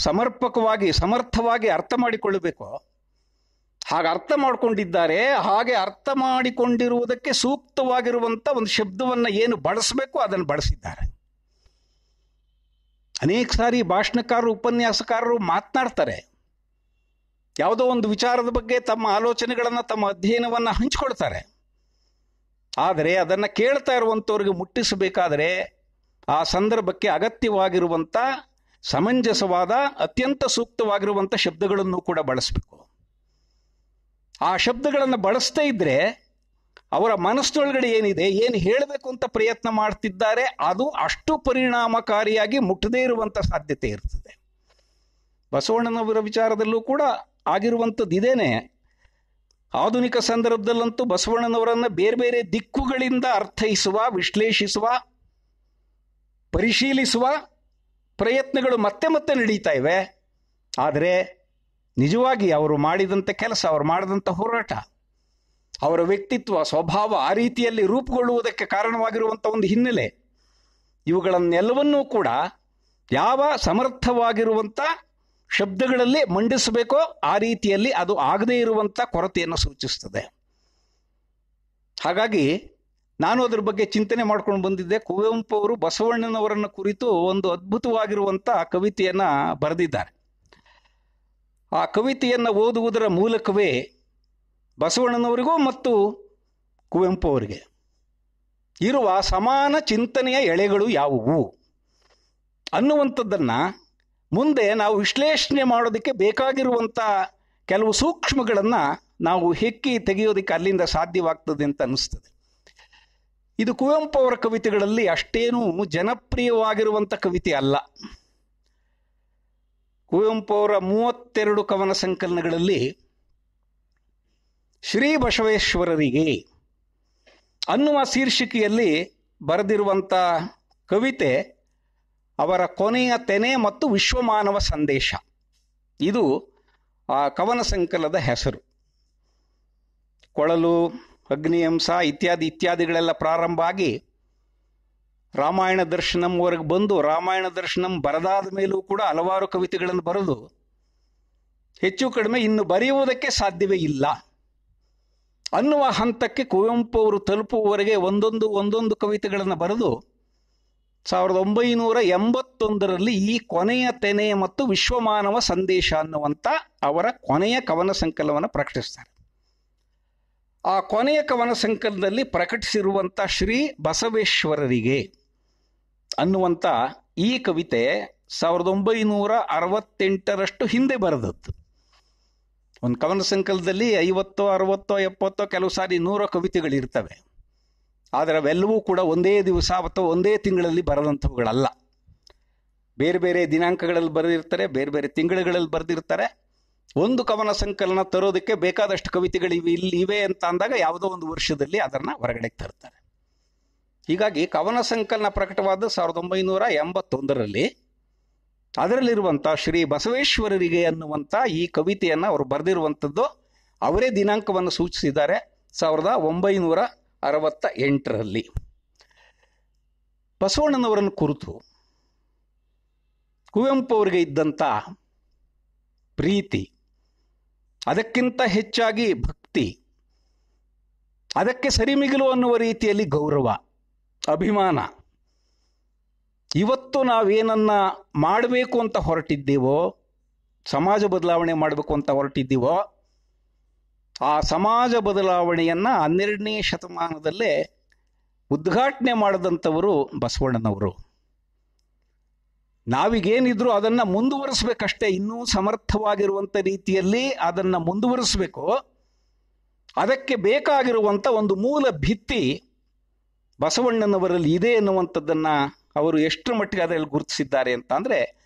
ಸಮರ್ಪಕವಾಗಿ ಸಮರ್ಥವಾಗಿ ಅರ್ಥ ಮಾಡಿಕೊಳ್ಳಬೇಕೋ ಹಾಗೆ ಅರ್ಥ ಮಾಡಿಕೊಂಡಿದ್ದಾರೆ. ಹಾಗೆ ಅರ್ಥ ಮಾಡಿಕೊಂಡಿರುವುದಕ್ಕೆ ಸೂಕ್ತವಾಗಿರುವಂಥ ಒಂದು ಶಬ್ದವನ್ನು ಏನು ಬಳಸಬೇಕು ಅದನ್ನು ಬಳಸಿದ್ದಾರೆ. ಅನೇಕ ಸಾರಿ ಭಾಷಣಕಾರರು, ಉಪನ್ಯಾಸಕಾರರು ಮಾತನಾಡ್ತಾರೆ, ಯಾವುದೋ ಒಂದು ವಿಚಾರದ ಬಗ್ಗೆ ತಮ್ಮ ಆಲೋಚನೆಗಳನ್ನು, ತಮ್ಮ ಅಧ್ಯಯನವನ್ನು ಹಂಚಿಕೊಳ್ತಾರೆ. ಆದರೆ ಅದನ್ನು ಕೇಳ್ತಾ ಇರುವಂಥವ್ರಿಗೆ ಮುಟ್ಟಿಸಬೇಕಾದರೆ ಆ ಸಂದರ್ಭಕ್ಕೆ ಅಗತ್ಯವಾಗಿರುವಂಥ ಸಮಂಜಸವಾದ ಅತ್ಯಂತ ಸೂಕ್ತವಾಗಿರುವಂಥ ಶಬ್ದಗಳನ್ನು ಕೂಡ ಬಳಸಬೇಕು. ಆ ಶಬ್ದಗಳನ್ನು ಬಳಸ್ತಾ ಇದ್ದರೆ ಅವರ ಮನಸ್ಸಿನೊಳಗಡೆ ಏನಿದೆ, ಏನು ಹೇಳಬೇಕು ಅಂತ ಪ್ರಯತ್ನ ಮಾಡ್ತಿದ್ದಾರೆ, ಅದು ಅಷ್ಟು ಪರಿಣಾಮಕಾರಿಯಾಗಿ ಮುಟ್ಟದೇ ಇರುವಂಥ ಸಾಧ್ಯತೆ ಇರ್ತದೆ. ಬಸವಣ್ಣನವರ ವಿಚಾರದಲ್ಲೂ ಕೂಡ ಆಗಿರುವಂಥದ್ದು ಇದೇನೆ. ಆಧುನಿಕ ಸಂದರ್ಭದಲ್ಲಂತೂ ಬಸವಣ್ಣನವರನ್ನು ಬೇರೆ ಬೇರೆ ದಿಕ್ಕುಗಳಿಂದ ಅರ್ಥೈಸುವ, ವಿಶ್ಲೇಷಿಸುವ, ಪರಿಶೀಲಿಸುವ ಪ್ರಯತ್ನಗಳು ಮತ್ತೆ ಮತ್ತೆ ನಡೀತಾ ಇವೆ. ಆದರೆ ನಿಜವಾಗಿ ಅವರು ಮಾಡಿದಂಥ ಕೆಲಸ, ಅವರು ಮಾಡಿದಂಥ ಹೋರಾಟ, ಅವರ ವ್ಯಕ್ತಿತ್ವ, ಸ್ವಭಾವ ಆ ರೀತಿಯಲ್ಲಿ ರೂಪುಗೊಳ್ಳುವುದಕ್ಕೆ ಕಾರಣವಾಗಿರುವಂಥ ಒಂದು ಹಿನ್ನೆಲೆ, ಇವುಗಳನ್ನೆಲ್ಲವನ್ನೂ ಕೂಡ ಯಾವ ಸಮರ್ಥವಾಗಿರುವಂಥ ಶಬ್ದಗಳಲ್ಲಿ ಮಂಡಿಸಬೇಕೋ ಆ ರೀತಿಯಲ್ಲಿ ಅದು ಆಗದೇ ಇರುವಂಥ ಕೊರತೆಯನ್ನು ಸೂಚಿಸ್ತದೆ. ಹಾಗಾಗಿ ನಾನು ಅದರ ಬಗ್ಗೆ ಚಿಂತನೆ ಮಾಡ್ಕೊಂಡು ಬಂದಿದ್ದೆ. ಕುವೆಂಪು ಅವರು ಬಸವಣ್ಣನವರನ್ನು ಕುರಿತು ಒಂದು ಅದ್ಭುತವಾಗಿರುವಂಥ ಕವಿತೆಯನ್ನು ಬರೆದಿದ್ದಾರೆ. ಆ ಕವಿತೆಯನ್ನು ಓದುವುದರ ಮೂಲಕವೇ ಬಸವಣ್ಣನವರಿಗೂ ಮತ್ತು ಕುವೆಂಪು ಅವರಿಗೆ ಇರುವ ಸಮಾನ ಚಿಂತನೆಯ ಎಳೆಗಳು ಯಾವುವು ಅನ್ನುವಂಥದ್ದನ್ನು ಮುಂದೆ ನಾವು ವಿಶ್ಲೇಷಣೆ ಮಾಡೋದಕ್ಕೆ ಬೇಕಾಗಿರುವಂಥ ಕೆಲವು ಸೂಕ್ಷ್ಮಗಳನ್ನು ನಾವು ಹೆಕ್ಕಿ ತೆಗೆಯೋದಕ್ಕೆ ಅಲ್ಲಿಂದ ಸಾಧ್ಯವಾಗ್ತದೆ ಅಂತ ಅನ್ನಿಸ್ತದೆ. ಇದು ಕುವೆಂಪು ಅವರ ಕವಿತೆಗಳಲ್ಲಿ ಅಷ್ಟೇನೂ ಜನಪ್ರಿಯವಾಗಿರುವಂಥ ಕವಿತೆ ಅಲ್ಲ. ಕುವೆಂಪು ಅವರ 32 ಕವನ ಸಂಕಲನಗಳಲ್ಲಿ ಶ್ರೀ ಬಸವೇಶ್ವರರಿಗೆ ಅನ್ನುವ ಶೀರ್ಷಿಕೆಯಲ್ಲಿ ಬರೆದಿರುವಂಥ ಕವಿತೆ ಅವರ ಕೊನೆಯ ತೆನೆ ಮತ್ತು ವಿಶ್ವಮಾನವ ಸಂದೇಶ, ಇದು ಆ ಕವನ ಸಂಕಲನದ ಹೆಸರು. ಕೊಳಲು, ಅಗ್ನಿಹಂಸ ಇತ್ಯಾದಿಗಳೆಲ್ಲ ಪ್ರಾರಂಭ ಆಗಿ ರಾಮಾಯಣ ದರ್ಶನಂವರೆಗೆ ಬಂದು, ರಾಮಾಯಣ ದರ್ಶನಂ ಬರೆದಾದ ಮೇಲೂ ಕೂಡ ಹಲವಾರು ಕವಿತೆಗಳನ್ನು ಬರೆದು ಹೆಚ್ಚು ಕಡಿಮೆ ಇನ್ನು ಬರೆಯುವುದಕ್ಕೆ ಸಾಧ್ಯವೇ ಇಲ್ಲ ಅನ್ನುವ ಹಂತಕ್ಕೆ ಕುವೆಂಪು ಅವರು ತಲುಪುವವರೆಗೆ ಒಂದೊಂದು ಕವಿತೆಗಳನ್ನು ಬರೆದು 1981ರಲ್ಲಿ ಈ ಕೊನೆಯ ತೆನೆ ಮತ್ತು ವಿಶ್ವಮಾನವ ಸಂದೇಶ ಅನ್ನುವಂಥ ಅವರ ಕೊನೆಯ ಕವನ ಸಂಕಲನವನ್ನು ಪ್ರಕಟಿಸ್ತಾರೆ. ಆ ಕೊನೆಯ ಕವನ ಸಂಕಲನದಲ್ಲಿ ಪ್ರಕಟಿಸಿರುವಂಥ ಶ್ರೀ ಬಸವೇಶ್ವರರಿಗೆ ಅನ್ನುವಂಥ ಈ ಕವಿತೆ 1968ರಷ್ಟು ಹಿಂದೆ ಬರೆದದ್ದು. ಒಂದು ಕವನ ಸಂಕಲನದಲ್ಲಿ 50, 60, 70 ಕೆಲವು ಸಾರಿ 100 ಕವಿತೆಗಳಿರ್ತವೆ. ಆದರೆ ಅವೆಲ್ಲವೂ ಕೂಡ ಒಂದೇ ದಿವಸ ಅಥವಾ ಒಂದೇ ತಿಂಗಳಲ್ಲಿ ಬರೆದಂಥವುಗಳಲ್ಲ. ಬೇರೆ ಬೇರೆ ದಿನಾಂಕಗಳಲ್ಲಿ ಬರೆದಿರ್ತಾರೆ, ಬೇರೆ ಬೇರೆ ತಿಂಗಳುಗಳಲ್ಲಿ ಬರೆದಿರ್ತಾರೆ. ಒಂದು ಕವನ ಸಂಕಲನ ತರೋದಕ್ಕೆ ಬೇಕಾದಷ್ಟು ಕವಿತೆಗಳು ಇವೆ ಅಂತ ಅಂದಾಗ ಯಾವುದೋ ಒಂದು ವರ್ಷದಲ್ಲಿ ಅದನ್ನು ಹೊರಗಡೆ ತರ್ತಾರೆ. ಹೀಗಾಗಿ ಕವನ ಸಂಕಲನ ಪ್ರಕಟವಾದ 1981ರಲ್ಲಿ ಅದರಲ್ಲಿರುವಂಥ ಶ್ರೀ ಬಸವೇಶ್ವರರಿಗೆ ಅನ್ನುವಂಥ ಈ ಕವಿತೆಯನ್ನು ಅವರು ಬರೆದಿರುವಂಥದ್ದು ಅವರೇ ದಿನಾಂಕವನ್ನು ಸೂಚಿಸಿದ್ದಾರೆ 1968ರಲ್ಲಿ. ಬಸವಣ್ಣನವರನ್ನು ಕುರಿತು ಕುವೆಂಪು ಅವರಿಗೆ ಇದ್ದಂಥ ಪ್ರೀತಿ, ಅದಕ್ಕಿಂತ ಹೆಚ್ಚಾಗಿ ಭಕ್ತಿ, ಅದಕ್ಕೆ ಸರಿಮಿಗಿಲು ಅನ್ನುವ ರೀತಿಯಲ್ಲಿ ಗೌರವ, ಅಭಿಮಾನ, ಇವತ್ತು ನಾವೇನನ್ನ ಮಾಡಬೇಕು ಅಂತ ಹೊರಟಿದ್ದೀವೋ, ಸಮಾಜ ಬದಲಾವಣೆ ಮಾಡಬೇಕು ಅಂತ ಹೊರಟಿದ್ದೀವೋ, ಆ ಸಮಾಜ ಬದಲಾವಣೆಯನ್ನು 12ನೇ ಶತಮಾನದಲ್ಲೇ ಉದ್ಘಾಟನೆ ಮಾಡಿದಂಥವರು ಬಸವಣ್ಣನವರು. ನಾವೀಗೇನಿದ್ರು ಅದನ್ನು ಮುಂದುವರಿಸಬೇಕಷ್ಟೇ, ಇನ್ನೂ ಸಮರ್ಥವಾಗಿರುವಂಥ ರೀತಿಯಲ್ಲಿ ಅದನ್ನು ಮುಂದುವರಿಸಬೇಕು. ಅದಕ್ಕೆ ಬೇಕಾಗಿರುವಂಥ ಒಂದು ಮೂಲ ಭಿತ್ತಿ ಬಸವಣ್ಣನವರಲ್ಲಿ ಇದೆ ಎನ್ನುವಂಥದ್ದನ್ನು ಅವರು ಎಷ್ಟರ ಮಟ್ಟಿಗೆ ಅದರಲ್ಲಿ ಗುರುತಿಸಿದ್ದಾರೆ ಅಂತ ಅಂದರೆ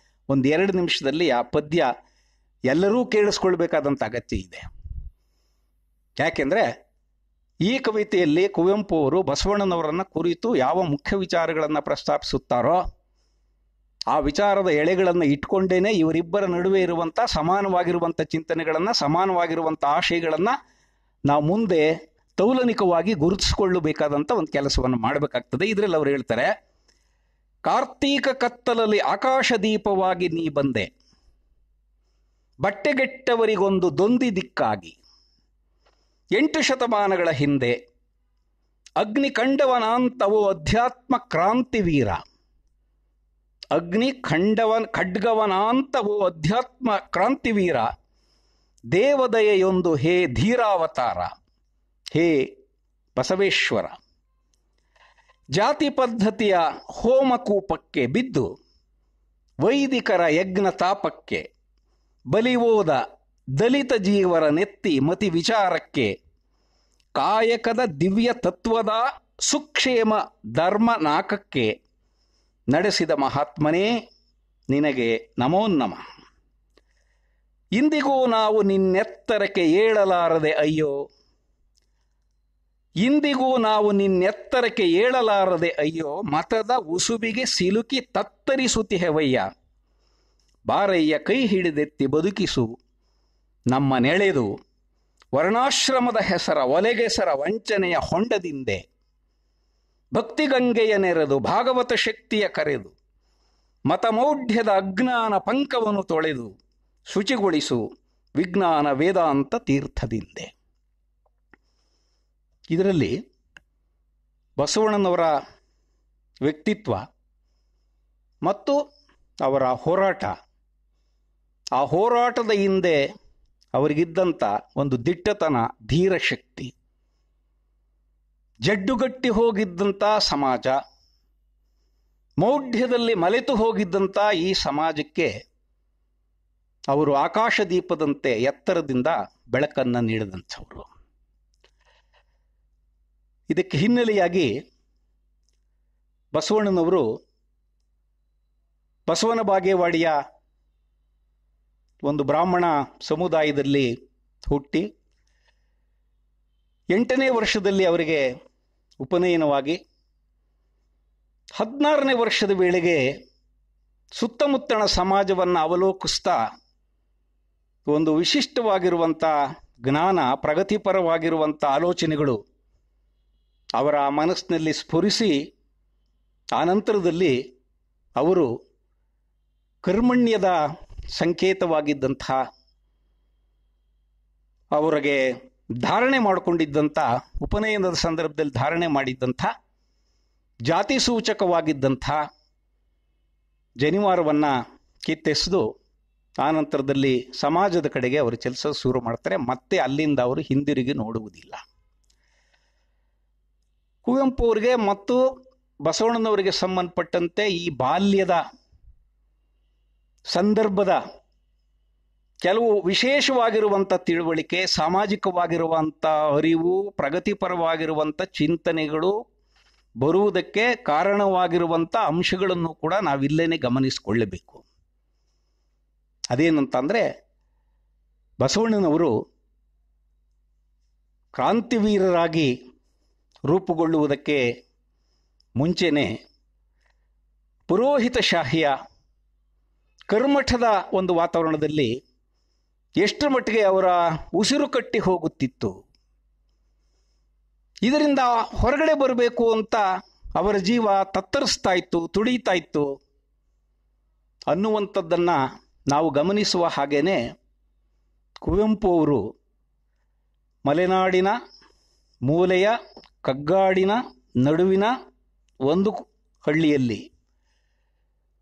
1-2 ನಿಮಿಷದಲ್ಲಿ ಆ ಪದ್ಯ ಎಲ್ಲರೂ ಕೇಳಿಸ್ಕೊಳ್ಬೇಕಾದಂಥ ಅಗತ್ಯ ಇದೆ. ಯಾಕೆಂದರೆ ಈ ಕವಿತೆಯಲ್ಲಿ ಕುವೆಂಪು ಅವರು ಬಸವಣ್ಣನವರನ್ನು ಕುರಿತು ಯಾವ ಮುಖ್ಯ ವಿಚಾರಗಳನ್ನು ಪ್ರಸ್ತಾಪಿಸುತ್ತಾರೋ ಆ ವಿಚಾರದ ಎಳೆಗಳನ್ನು ಇಟ್ಕೊಂಡೇನೆ ಇವರಿಬ್ಬರ ನಡುವೆ ಇರುವಂಥ ಸಮಾನವಾಗಿರುವಂಥ ಚಿಂತನೆಗಳನ್ನು, ಸಮಾನವಾಗಿರುವಂಥ ಆಶಯಗಳನ್ನು ನಾವು ಮುಂದೆ ತೌಲನಿಕವಾಗಿ ಗುರುತಿಸಿಕೊಳ್ಳಬೇಕಾದಂಥ ಒಂದು ಕೆಲಸವನ್ನು ಮಾಡಬೇಕಾಗ್ತದೆ. ಇದರಲ್ಲಿ ಅವರು ಹೇಳ್ತಾರೆ, ಕಾರ್ತೀಕ ಕತ್ತಲಲ್ಲಿ ಆಕಾಶ ದೀಪವಾಗಿ ನೀ ಬಂದೆ, ಬಟ್ಟೆಗೆಟ್ಟವರಿಗೊಂದು ದೊಂದಿ ದಿಕ್ಕಾಗಿ, 8 ಶತಮಾನಗಳ ಹಿಂದೆ ಅಗ್ನಿ ಖಂಡವನಾಂತವೋ ಅಧ್ಯಾತ್ಮ ಕ್ರಾಂತಿವೀರ, ಅಗ್ನಿ ಖಡ್ಗವನಾಂತವೋ ಅಧ್ಯಾತ್ಮ ಕ್ರಾಂತಿವೀರ, ದೇವದಯೆಯೊಂದು ಹೇ ಧೀರಾವತಾರ, ಹೇ ಬಸವೇಶ್ವರ. ಜಾತಿ ಪದ್ಧತಿಯ ಹೋಮಕೂಪಕ್ಕೆ ಬಿದ್ದು ವೈದಿಕರ ಯಜ್ಞ ತಾಪಕ್ಕೆ ಬಲಿವೋದ ದಲಿತ ಜೀವರ ನೆತ್ತಿ ಮತಿ ವಿಚಾರಕ್ಕೆ, ಕಾಯಕದ ದಿವ್ಯ ತತ್ವದ ಸುಕ್ಷೇಮ ಧರ್ಮ ನಾಕಕ್ಕೆ ನಡೆಸಿದ ಮಹಾತ್ಮನೇ ನಿನಗೆ ನಮೋ ನಮಃ. ಇಂದಿಗೂ ನಾವು ನಿನ್ನೆತ್ತರಕ್ಕೆ ಏಳಲಾರದೆ ಅಯ್ಯೋ, ಇಂದಿಗೂ ನಾವು ನಿನ್ನೆತ್ತರಕ್ಕೆ ಏಳಲಾರದೆ ಅಯ್ಯೋ, ಮತದ ಉಸುಬಿಗೆ ಸಿಲುಕಿ ತತ್ತರಿಸುತ್ತಿಹೆವಯ್ಯ, ಬಾರಯ್ಯ ಕೈ ಹಿಡಿದೆತ್ತಿ ಬದುಕಿಸು ನಮ್ಮ ನೆಳೆದು, ವರ್ಣಾಶ್ರಮದ ಹೆಸರ ಒಲೆಗೆಸರ ವಂಚನೆಯ ಹೊಂಡದಿಂದೆ, ಭಕ್ತಿಗಂಗೆಯ ನೆರೆದು ಭಾಗವತ ಶಕ್ತಿಯ ಕರೆದು, ಮತಮೌಢ್ಯದ ಅಜ್ಞಾನ ಪಂಕವನ್ನು ತೊಳೆದು ಶುಚಿಗೊಳಿಸು ವಿಜ್ಞಾನ ವೇದಾಂತ ತೀರ್ಥದಿಂದೆ. ಇದರಲ್ಲಿ ಬಸವಣ್ಣನವರ ವ್ಯಕ್ತಿತ್ವ ಮತ್ತು ಅವರ ಹೋರಾಟ, ಆ ಹೋರಾಟದ ಹಿಂದೆ ಅವರಿಗಿದ್ದಂಥ ಒಂದು ದಿಟ್ಟತನ, ಧೀರಶಕ್ತಿ, ಜಡ್ಡುಗಟ್ಟಿ ಹೋಗಿದ್ದಂಥ ಸಮಾಜ, ಮೌಢ್ಯದಲ್ಲಿ ಮಲೆತು ಹೋಗಿದ್ದಂಥ ಈ ಸಮಾಜಕ್ಕೆ ಅವರು ಆಕಾಶದೀಪದಂತೆ ಎತ್ತರದಿಂದ ಬೆಳಕನ್ನು ನೀಡಿದಂಥವರು. ಇದಕ್ಕೆ ಹಿನ್ನೆಲೆಯಾಗಿ ಬಸವಣ್ಣನವರು ಬಸವನ ಬಾಗೇವಾಡಿಯ ಒಂದು ಬ್ರಾಹ್ಮಣ ಸಮುದಾಯದಲ್ಲಿ ಹುಟ್ಟಿ 8ನೇ ವರ್ಷದಲ್ಲಿ ಅವರಿಗೆ ಉಪನಯನವಾಗಿ 16ನೇ ವರ್ಷದ ವೇಳೆಗೆ ಸುತ್ತಮುತ್ತಣ ಸಮಾಜವನ್ನು ಅವಲೋಕಿಸ್ತಾ ಒಂದು ವಿಶಿಷ್ಟವಾಗಿರುವಂಥ ಜ್ಞಾನ, ಪ್ರಗತಿಪರವಾಗಿರುವಂಥ ಆಲೋಚನೆಗಳು ಅವರ ಮನಸ್ಸಿನಲ್ಲಿ ಸ್ಫುರಿಸಿ, ಆನಂತರದಲ್ಲಿ ಅವರು ಕರ್ಮಣ್ಯದ ಸಂಕೇತವಾಗಿದ್ದಂಥ, ಅವರಿಗೆ ಧಾರಣೆ ಮಾಡಿಕೊಂಡಿದ್ದಂಥ, ಉಪನಯನದ ಸಂದರ್ಭದಲ್ಲಿ ಧಾರಣೆ ಮಾಡಿದ್ದಂಥ, ಜಾತಿ ಸೂಚಕವಾಗಿದ್ದಂಥ ಜನಿವಾರವನ್ನು ಕಿತ್ತೆಸೆದು ಆನಂತರದಲ್ಲಿ ಸಮಾಜದ ಕಡೆಗೆ ಅವರು ಕೆಲಸ ಶುರು ಮಾಡ್ತಾರೆ. ಮತ್ತೆ ಅಲ್ಲಿಂದ ಅವರು ಹಿಂದಿರುಗಿ ನೋಡುವುದಿಲ್ಲ. ಕುವೆಂಪು ಅವರಿಗೆ ಮತ್ತು ಬಸವಣ್ಣನವರಿಗೆ ಸಂಬಂಧಪಟ್ಟಂತೆ ಈ ಬಾಲ್ಯದ ಸಂದರ್ಭದ ಕೆಲವು ವಿಶೇಷವಾಗಿರುವಂಥ ತಿಳುವಳಿಕೆ, ಸಾಮಾಜಿಕವಾಗಿರುವಂಥ ಅರಿವು, ಪ್ರಗತಿಪರವಾಗಿರುವಂಥ ಚಿಂತನೆಗಳು ಬರುವುದಕ್ಕೆ ಕಾರಣವಾಗಿರುವಂಥ ಅಂಶಗಳನ್ನು ಕೂಡ ನಾವಿಲ್ಲೇನೆ ಗಮನಿಸಿಕೊಳ್ಳಬೇಕು. ಅದೇನಂತಂದರೆ, ಬಸವಣ್ಣನವರು ಕ್ರಾಂತಿವೀರರಾಗಿ ರೂಪುಗೊಳ್ಳುವುದಕ್ಕೆ ಮುಂಚೆನೇ ಪುರೋಹಿತಶಾಹಿಯ ಕರ್ಮಠದ ಒಂದು ವಾತಾವರಣದಲ್ಲಿ ಎಷ್ಟರ ಮಟ್ಟಿಗೆ ಅವರ ಉಸಿರು ಕಟ್ಟಿ ಹೋಗುತ್ತಿತ್ತು. ಇದರಿಂದ ಹೊರಗಡೆ ಬರಬೇಕು ಅಂತ ಅವರ ಜೀವ ತತ್ತರಿಸ್ತಾ ಇತ್ತು, ತುಡಿತಾ ಇತ್ತು ಅನ್ನುವಂಥದ್ದನ್ನು ನಾವು ಗಮನಿಸುವ ಹಾಗೇನೆ ಕುವೆಂಪು ಅವರು ಮಲೆನಾಡಿನ ಮೂಲೆಯ ಕಗ್ಗಾಡಿನ ನಡುವಿನ ಒಂದು ಹಳ್ಳಿಯಲ್ಲಿ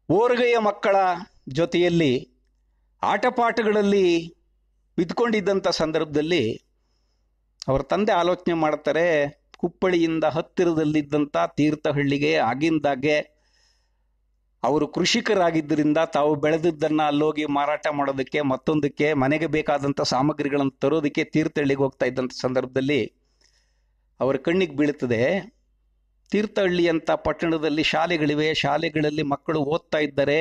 ಓರಗೆಯ ಮಕ್ಕಳ ಜೊತೆಯಲ್ಲಿ ಆಟಪಾಠಗಳಲ್ಲಿ ಬಿದ್ದುಕೊಂಡಿದ್ದಂಥ ಸಂದರ್ಭದಲ್ಲಿ ಅವರ ತಂದೆ ಆಲೋಚನೆ ಮಾಡ್ತಾರೆ, ಕುಪ್ಪಳಿಯಿಂದ ಹತ್ತಿರದಲ್ಲಿದ್ದಂಥ ತೀರ್ಥಹಳ್ಳಿಗೆ ಆಗಿಂದಾಗೆ ಅವರು ಕೃಷಿಕರಾಗಿದ್ದರಿಂದ ತಾವು ಬೆಳೆದಿದ್ದನ್ನು ಅಲ್ಲೋಗಿ ಮಾರಾಟ ಮಾಡೋದಕ್ಕೆ, ಮತ್ತೊಂದಕ್ಕೆ ಮನೆಗೆ ಬೇಕಾದಂಥ ಸಾಮಗ್ರಿಗಳನ್ನು ತರೋದಕ್ಕೆ ತೀರ್ಥಹಳ್ಳಿಗೆ ಹೋಗ್ತಾ ಇದ್ದಂಥ ಸಂದರ್ಭದಲ್ಲಿ ಅವರ ಕಣ್ಣಿಗೆ ಬೀಳುತ್ತದೆ, ತೀರ್ಥಹಳ್ಳಿ ಅಂತ ಪಟ್ಟಣದಲ್ಲಿ ಶಾಲೆಗಳಿವೆ, ಶಾಲೆಗಳಲ್ಲಿ ಮಕ್ಕಳು ಓದ್ತಾ ಇದ್ದಾರೆ.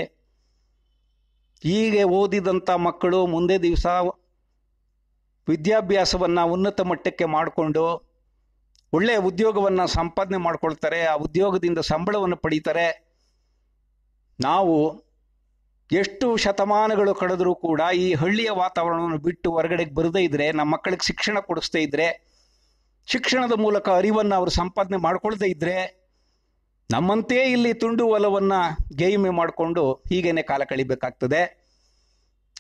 ಹೀಗೆ ಓದಿದಂಥ ಮಕ್ಕಳು ಮುಂದೆ ದಿವಸ ವಿದ್ಯಾಭ್ಯಾಸವನ್ನು ಉನ್ನತ ಮಟ್ಟಕ್ಕೆ ಮಾಡಿಕೊಂಡು ಒಳ್ಳೆಯ ಉದ್ಯೋಗವನ್ನು ಸಂಪಾದನೆ ಮಾಡ್ಕೊಳ್ತಾರೆ, ಆ ಉದ್ಯೋಗದಿಂದ ಸಂಬಳವನ್ನು ಪಡೀತಾರೆ. ನಾವು ಎಷ್ಟು ಶತಮಾನಗಳು ಕಳೆದರೂ ಕೂಡ ಈ ಹಳ್ಳಿಯ ವಾತಾವರಣವನ್ನು ಬಿಟ್ಟು ಹೊರಗಡೆಗೆ ಬರದೇ ಇದ್ದರೆ, ನಮ್ಮ ಮಕ್ಕಳಿಗೆ ಶಿಕ್ಷಣ ಕೊಡಿಸ್ದೇ ಇದ್ದರೆ, ಶಿಕ್ಷಣದ ಮೂಲಕ ಅರಿವನ್ನು ಅವರು ಸಂಪಾದನೆ ಮಾಡ್ಕೊಳ್ದೇ ಇದ್ದರೆ, ನಮ್ಮಂತೆ ಇಲ್ಲಿ ತುಂಡು ಹೊಲವನ್ನು ಗೇಯ್ಮೆ ಮಾಡಿಕೊಂಡು ಹೀಗೇನೆ ಕಾಲ ಕಳಿಬೇಕಾಗ್ತದೆ.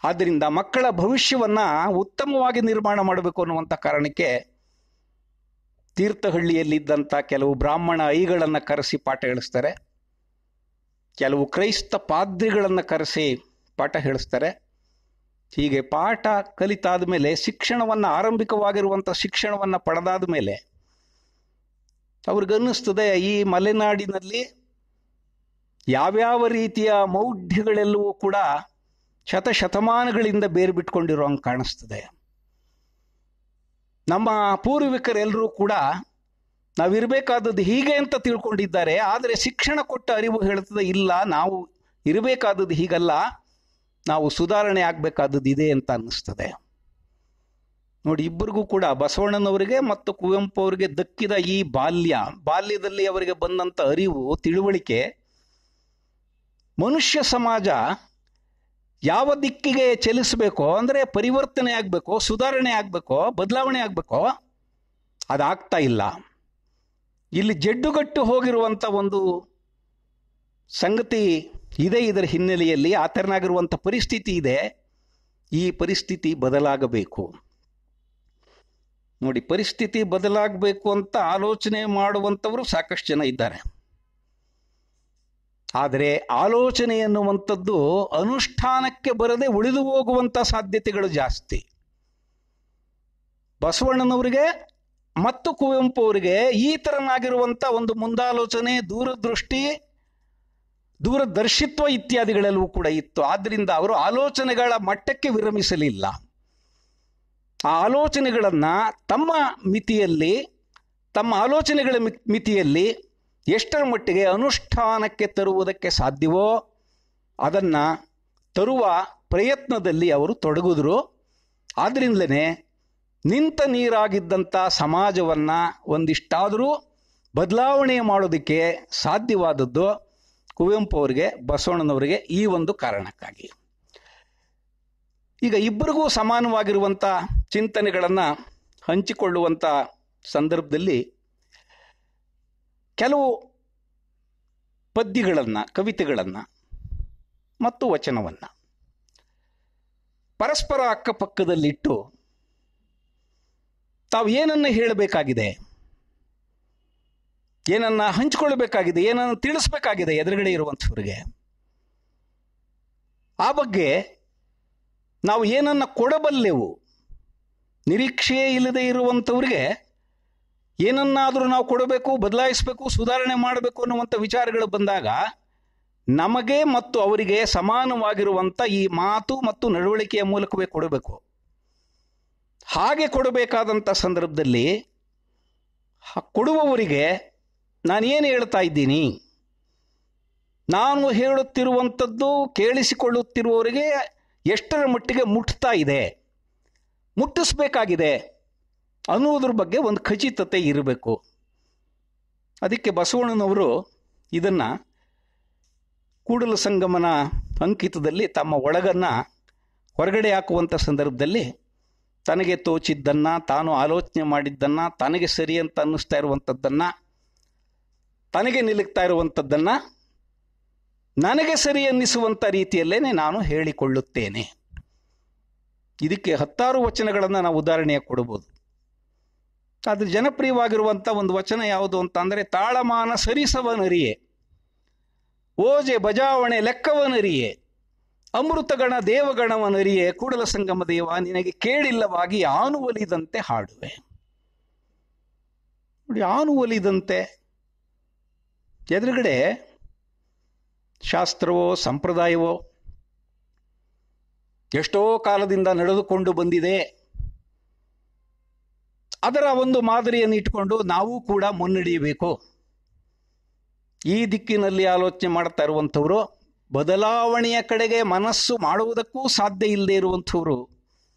ಆದ್ದರಿಂದ ಮಕ್ಕಳ ಭವಿಷ್ಯವನ್ನು ಉತ್ತಮವಾಗಿ ನಿರ್ಮಾಣ ಮಾಡಬೇಕು ಅನ್ನುವಂಥ ಕಾರಣಕ್ಕೆ ತೀರ್ಥಹಳ್ಳಿಯಲ್ಲಿದ್ದಂಥ ಕೆಲವು ಬ್ರಾಹ್ಮಣ ಐಗಳನ್ನು ಕರೆಸಿ ಪಾಠ ಹೇಳಿಸ್ತಾರೆ, ಕೆಲವು ಕ್ರೈಸ್ತ ಪಾದ್ರಿಗಳನ್ನು ಕರೆಸಿ ಪಾಠ ಹೇಳಿಸ್ತಾರೆ. ಹೀಗೆ ಪಾಠ ಕಲಿತಾದ ಮೇಲೆ ಶಿಕ್ಷಣವನ್ನು, ಆರಂಭಿಕವಾಗಿರುವಂಥ ಶಿಕ್ಷಣವನ್ನು ಪಡೆದಾದ ಮೇಲೆ ಅವ್ರಿಗನ್ನಿಸ್ತದೆ ಈ ಮಲೆನಾಡಿನಲ್ಲಿ ಯಾವ್ಯಾವ ರೀತಿಯ ಮೌಢ್ಯಗಳೆಲ್ಲವೂ ಕೂಡ ಶತಶತಮಾನಗಳಿಂದ ಬೇರು ಬಿಟ್ಕೊಂಡಿರೋ ಹಂಗೆ ಕಾಣಿಸ್ತದೆ. ನಮ್ಮ ಪೂರ್ವಿಕರೆಲ್ಲರೂ ಕೂಡ ನಾವಿರಬೇಕಾದದ್ದು ಹೀಗೆ ಅಂತ ತಿಳ್ಕೊಂಡಿದ್ದಾರೆ, ಆದರೆ ಶಿಕ್ಷಣ ಕೊಟ್ಟ ಅರಿವು ಹೇಳ್ತದೆ ಇಲ್ಲ, ನಾವು ಇರಬೇಕಾದದ್ದು ಹೀಗಲ್ಲ, ನಾವು ಸುಧಾರಣೆ ಆಗಬೇಕಾದದ್ದು ಇದೆ ಅಂತ ಅನ್ನಿಸ್ತದೆ. ನೋಡಿ, ಇಬ್ಬರಿಗೂ ಕೂಡ ಬಸವಣ್ಣನವರಿಗೆ ಮತ್ತು ಕುವೆಂಪು ಅವರಿಗೆ ದಕ್ಕಿದ ಈ ಬಾಲ್ಯದಲ್ಲಿ ಅವರಿಗೆ ಬಂದಂಥ ಅರಿವು, ತಿಳುವಳಿಕೆ, ಮನುಷ್ಯ ಸಮಾಜ ಯಾವ ದಿಕ್ಕಿಗೆ ಚಲಿಸಬೇಕೋ, ಅಂದರೆ ಪರಿವರ್ತನೆ ಆಗಬೇಕೋ, ಸುಧಾರಣೆ ಆಗಬೇಕೋ, ಬದಲಾವಣೆ ಆಗಬೇಕೋ, ಅದಾಗ್ತಾ ಇಲ್ಲ. ಇಲ್ಲಿ ಜಡ್ಡುಗಟ್ಟು ಹೋಗಿರುವಂಥ ಒಂದು ಸಂಗತಿ ಇದೆ. ಇದರ ಹಿನ್ನೆಲೆಯಲ್ಲಿ ಆ ಥರನಾಗಿರುವಂಥ ಪರಿಸ್ಥಿತಿ ಇದೆ. ಈ ಪರಿಸ್ಥಿತಿ ಬದಲಾಗಬೇಕು. ನೋಡಿ, ಪರಿಸ್ಥಿತಿ ಬದಲಾಗಬೇಕು ಅಂತ ಆಲೋಚನೆ ಮಾಡುವಂಥವರು ಸಾಕಷ್ಟು ಜನ ಇದ್ದಾರೆ. ಆದರೆ ಆಲೋಚನೆ ಎನ್ನುವಂಥದ್ದು ಅನುಷ್ಠಾನಕ್ಕೆ ಬರದೆ ಉಳಿದು ಹೋಗುವಂಥ ಸಾಧ್ಯತೆಗಳು ಜಾಸ್ತಿ. ಬಸವಣ್ಣನವರಿಗೆ ಮತ್ತು ಕುವೆಂಪು ಅವರಿಗೆ ಈ ಥರನಾಗಿರುವಂಥ ಒಂದು ಮುಂದಾಲೋಚನೆ, ದೂರದೃಷ್ಟಿ, ದೂರದರ್ಶಿತ್ವ ಇತ್ಯಾದಿಗಳೆಲ್ಲವೂ ಕೂಡ ಇತ್ತು. ಆದ್ದರಿಂದ ಅವರು ಆಲೋಚನೆಗಳ ಮಟ್ಟಕ್ಕೆ ವಿರಮಿಸಲಿಲ್ಲ. ಆ ಆಲೋಚನೆಗಳನ್ನು ತಮ್ಮ ಮಿತಿಯಲ್ಲಿ, ತಮ್ಮ ಆಲೋಚನೆಗಳ ಮಿತಿಯಲ್ಲಿ ಎಷ್ಟರ ಮಟ್ಟಿಗೆ ಅನುಷ್ಠಾನಕ್ಕೆ ತರುವುದಕ್ಕೆ ಸಾಧ್ಯವೋ ಅದನ್ನು ತರುವ ಪ್ರಯತ್ನದಲ್ಲಿ ಅವರು ತೊಡಗಿದ್ರು. ಆದ್ದರಿಂದಲೇ ನಿಂತ ನೀರಾಗಿದ್ದಂಥ ಸಮಾಜವನ್ನು ಒಂದಿಷ್ಟಾದರೂ ಬದಲಾವಣೆ ಮಾಡೋದಕ್ಕೆ ಸಾಧ್ಯವಾದದ್ದು ಕುವೆಂಪು ಅವರಿಗೆ, ಬಸವಣ್ಣನವರಿಗೆ ಈ ಒಂದು ಕಾರಣಕ್ಕಾಗಿ. ಈಗ ಇಬ್ಬರಿಗೂ ಸಮಾನವಾಗಿರುವಂಥ ಚಿಂತನೆಗಳನ್ನು ಹಂಚಿಕೊಳ್ಳುವಂಥ ಸಂದರ್ಭದಲ್ಲಿ ಕೆಲವು ಪದ್ಯಗಳನ್ನು, ಕವಿತೆಗಳನ್ನು ಮತ್ತು ವಚನವನ್ನು ಪರಸ್ಪರ ಅಕ್ಕಪಕ್ಕದಲ್ಲಿಟ್ಟು ತಾವು ಏನನ್ನು ಹೇಳಬೇಕಾಗಿದೆ, ಏನನ್ನು ಹಂಚಿಕೊಳ್ಳಬೇಕಾಗಿದೆ, ಏನನ್ನು ತಿಳಿಸ್ಬೇಕಾಗಿದೆ ಎದುರುಗಡೆ ಇರುವಂಥವ್ರಿಗೆ, ಆ ಬಗ್ಗೆ ನಾವು ಏನನ್ನ ಕೊಡಬಲ್ಲೆವು, ನಿರೀಕ್ಷೆಯೇ ಇಲ್ಲದೆ ಇರುವಂಥವ್ರಿಗೆ ಏನನ್ನಾದರೂ ನಾವು ಕೊಡಬೇಕು, ಬದಲಾಯಿಸಬೇಕು, ಸುಧಾರಣೆ ಮಾಡಬೇಕು ಅನ್ನುವಂಥ ವಿಚಾರಗಳು ಬಂದಾಗ ನಮಗೆ ಮತ್ತು ಅವರಿಗೆ ಸಮಾನವಾಗಿರುವಂಥ ಈ ಮಾತು ಮತ್ತು ನಡವಳಿಕೆಯ ಮೂಲಕವೇ ಕೊಡಬೇಕು. ಹಾಗೆ ಕೊಡಬೇಕಾದಂಥ ಸಂದರ್ಭದಲ್ಲಿ ಕೊಡುವವರಿಗೆ ನಾನೇನು ಹೇಳ್ತಾ ಇದ್ದೀನಿ, ನಾನು ಹೇಳುತ್ತಿರುವಂಥದ್ದು ಕೇಳಿಸಿಕೊಳ್ಳುತ್ತಿರುವವರಿಗೆ ಎಷ್ಟರ ಮಟ್ಟಿಗೆ ಮುಟ್ತಾ ಇದೆ, ಮುಟ್ಟಿಸ್ಬೇಕಾಗಿದೆ ಅನ್ನುವುದ್ರ ಬಗ್ಗೆ ಒಂದು ಖಚಿತತೆ ಇರಬೇಕು. ಅದಕ್ಕೆ ಬಸವಣ್ಣನವರು ಇದನ್ನು ಕೂಡಲ ಸಂಗಮನ ಅಂಕಿತದಲ್ಲಿ ತಮ್ಮ ಒಳಗನ್ನು ಹೊರಗಡೆ ಹಾಕುವಂಥ ಸಂದರ್ಭದಲ್ಲಿ ತನಗೆ ತೋಚಿದ್ದನ್ನು, ತಾನು ಆಲೋಚನೆ ಮಾಡಿದ್ದನ್ನು, ತನಗೆ ಸರಿ ಅಂತ ಅನ್ನಿಸ್ತಾ ಇರುವಂಥದ್ದನ್ನು, ತನಗೆ ನಿಲುಕ್ತಾ ಇರುವಂಥದ್ದನ್ನು ನನಗೆ ಸರಿ ಅನ್ನಿಸುವಂಥ ರೀತಿಯಲ್ಲೇ ನಾನು ಹೇಳಿಕೊಳ್ಳುತ್ತೇನೆ. ಇದಕ್ಕೆ 10 ವಚನಗಳನ್ನು ನಾವು ಉದಾಹರಣೆಯಾಗಿ ಕೊಡ್ಬೋದು. ಅದು ಜನಪ್ರಿಯವಾಗಿರುವಂಥ ಒಂದು ವಚನ ಯಾವುದು ಅಂತ ಅಂದರೆ, ತಾಳಮಾನ ಸರಿಸವನರಿಯೇ, ಓಜೆ ಬಜಾವಣೆ ಲೆಕ್ಕವನರಿಯೇ, ಅಮೃತಗಣ ದೇವಗಣವನರಿಯೇ, ಕೂಡಲ ಸಂಗಮ ದೇವ ನಿನಗೆ ಕೇಳಿಲ್ಲವಾಗಿ ಆನುವಲಿದಂತೆ ಹಾಡುವೆ. ನೋಡಿ, ಆನುವಲಿದಂತೆ ಎದುರುಗಡೆ ಶಾಸ್ತ್ರವೋ ಸಂಪ್ರದಾಯವೋ ಎಷ್ಟೋ ಕಾಲದಿಂದ ನಡೆದುಕೊಂಡು ಬಂದಿದೆ, ಅದರ ಒಂದು ಮಾದರಿಯನ್ನು ಇಟ್ಟುಕೊಂಡು ನಾವು ಕೂಡ ಮುನ್ನಡೆಯಬೇಕು. ಈ ದಿಕ್ಕಿನಲ್ಲಿ ಆಲೋಚನೆ ಮಾಡ್ತಾ ಇರುವಂಥವರು, ಬದಲಾವಣೆಯ ಕಡೆಗೆ ಮನಸ್ಸು ಮಾಡುವುದಕ್ಕೂ ಸಾಧ್ಯ ಇಲ್ಲದೆ ಇರುವಂಥವರು,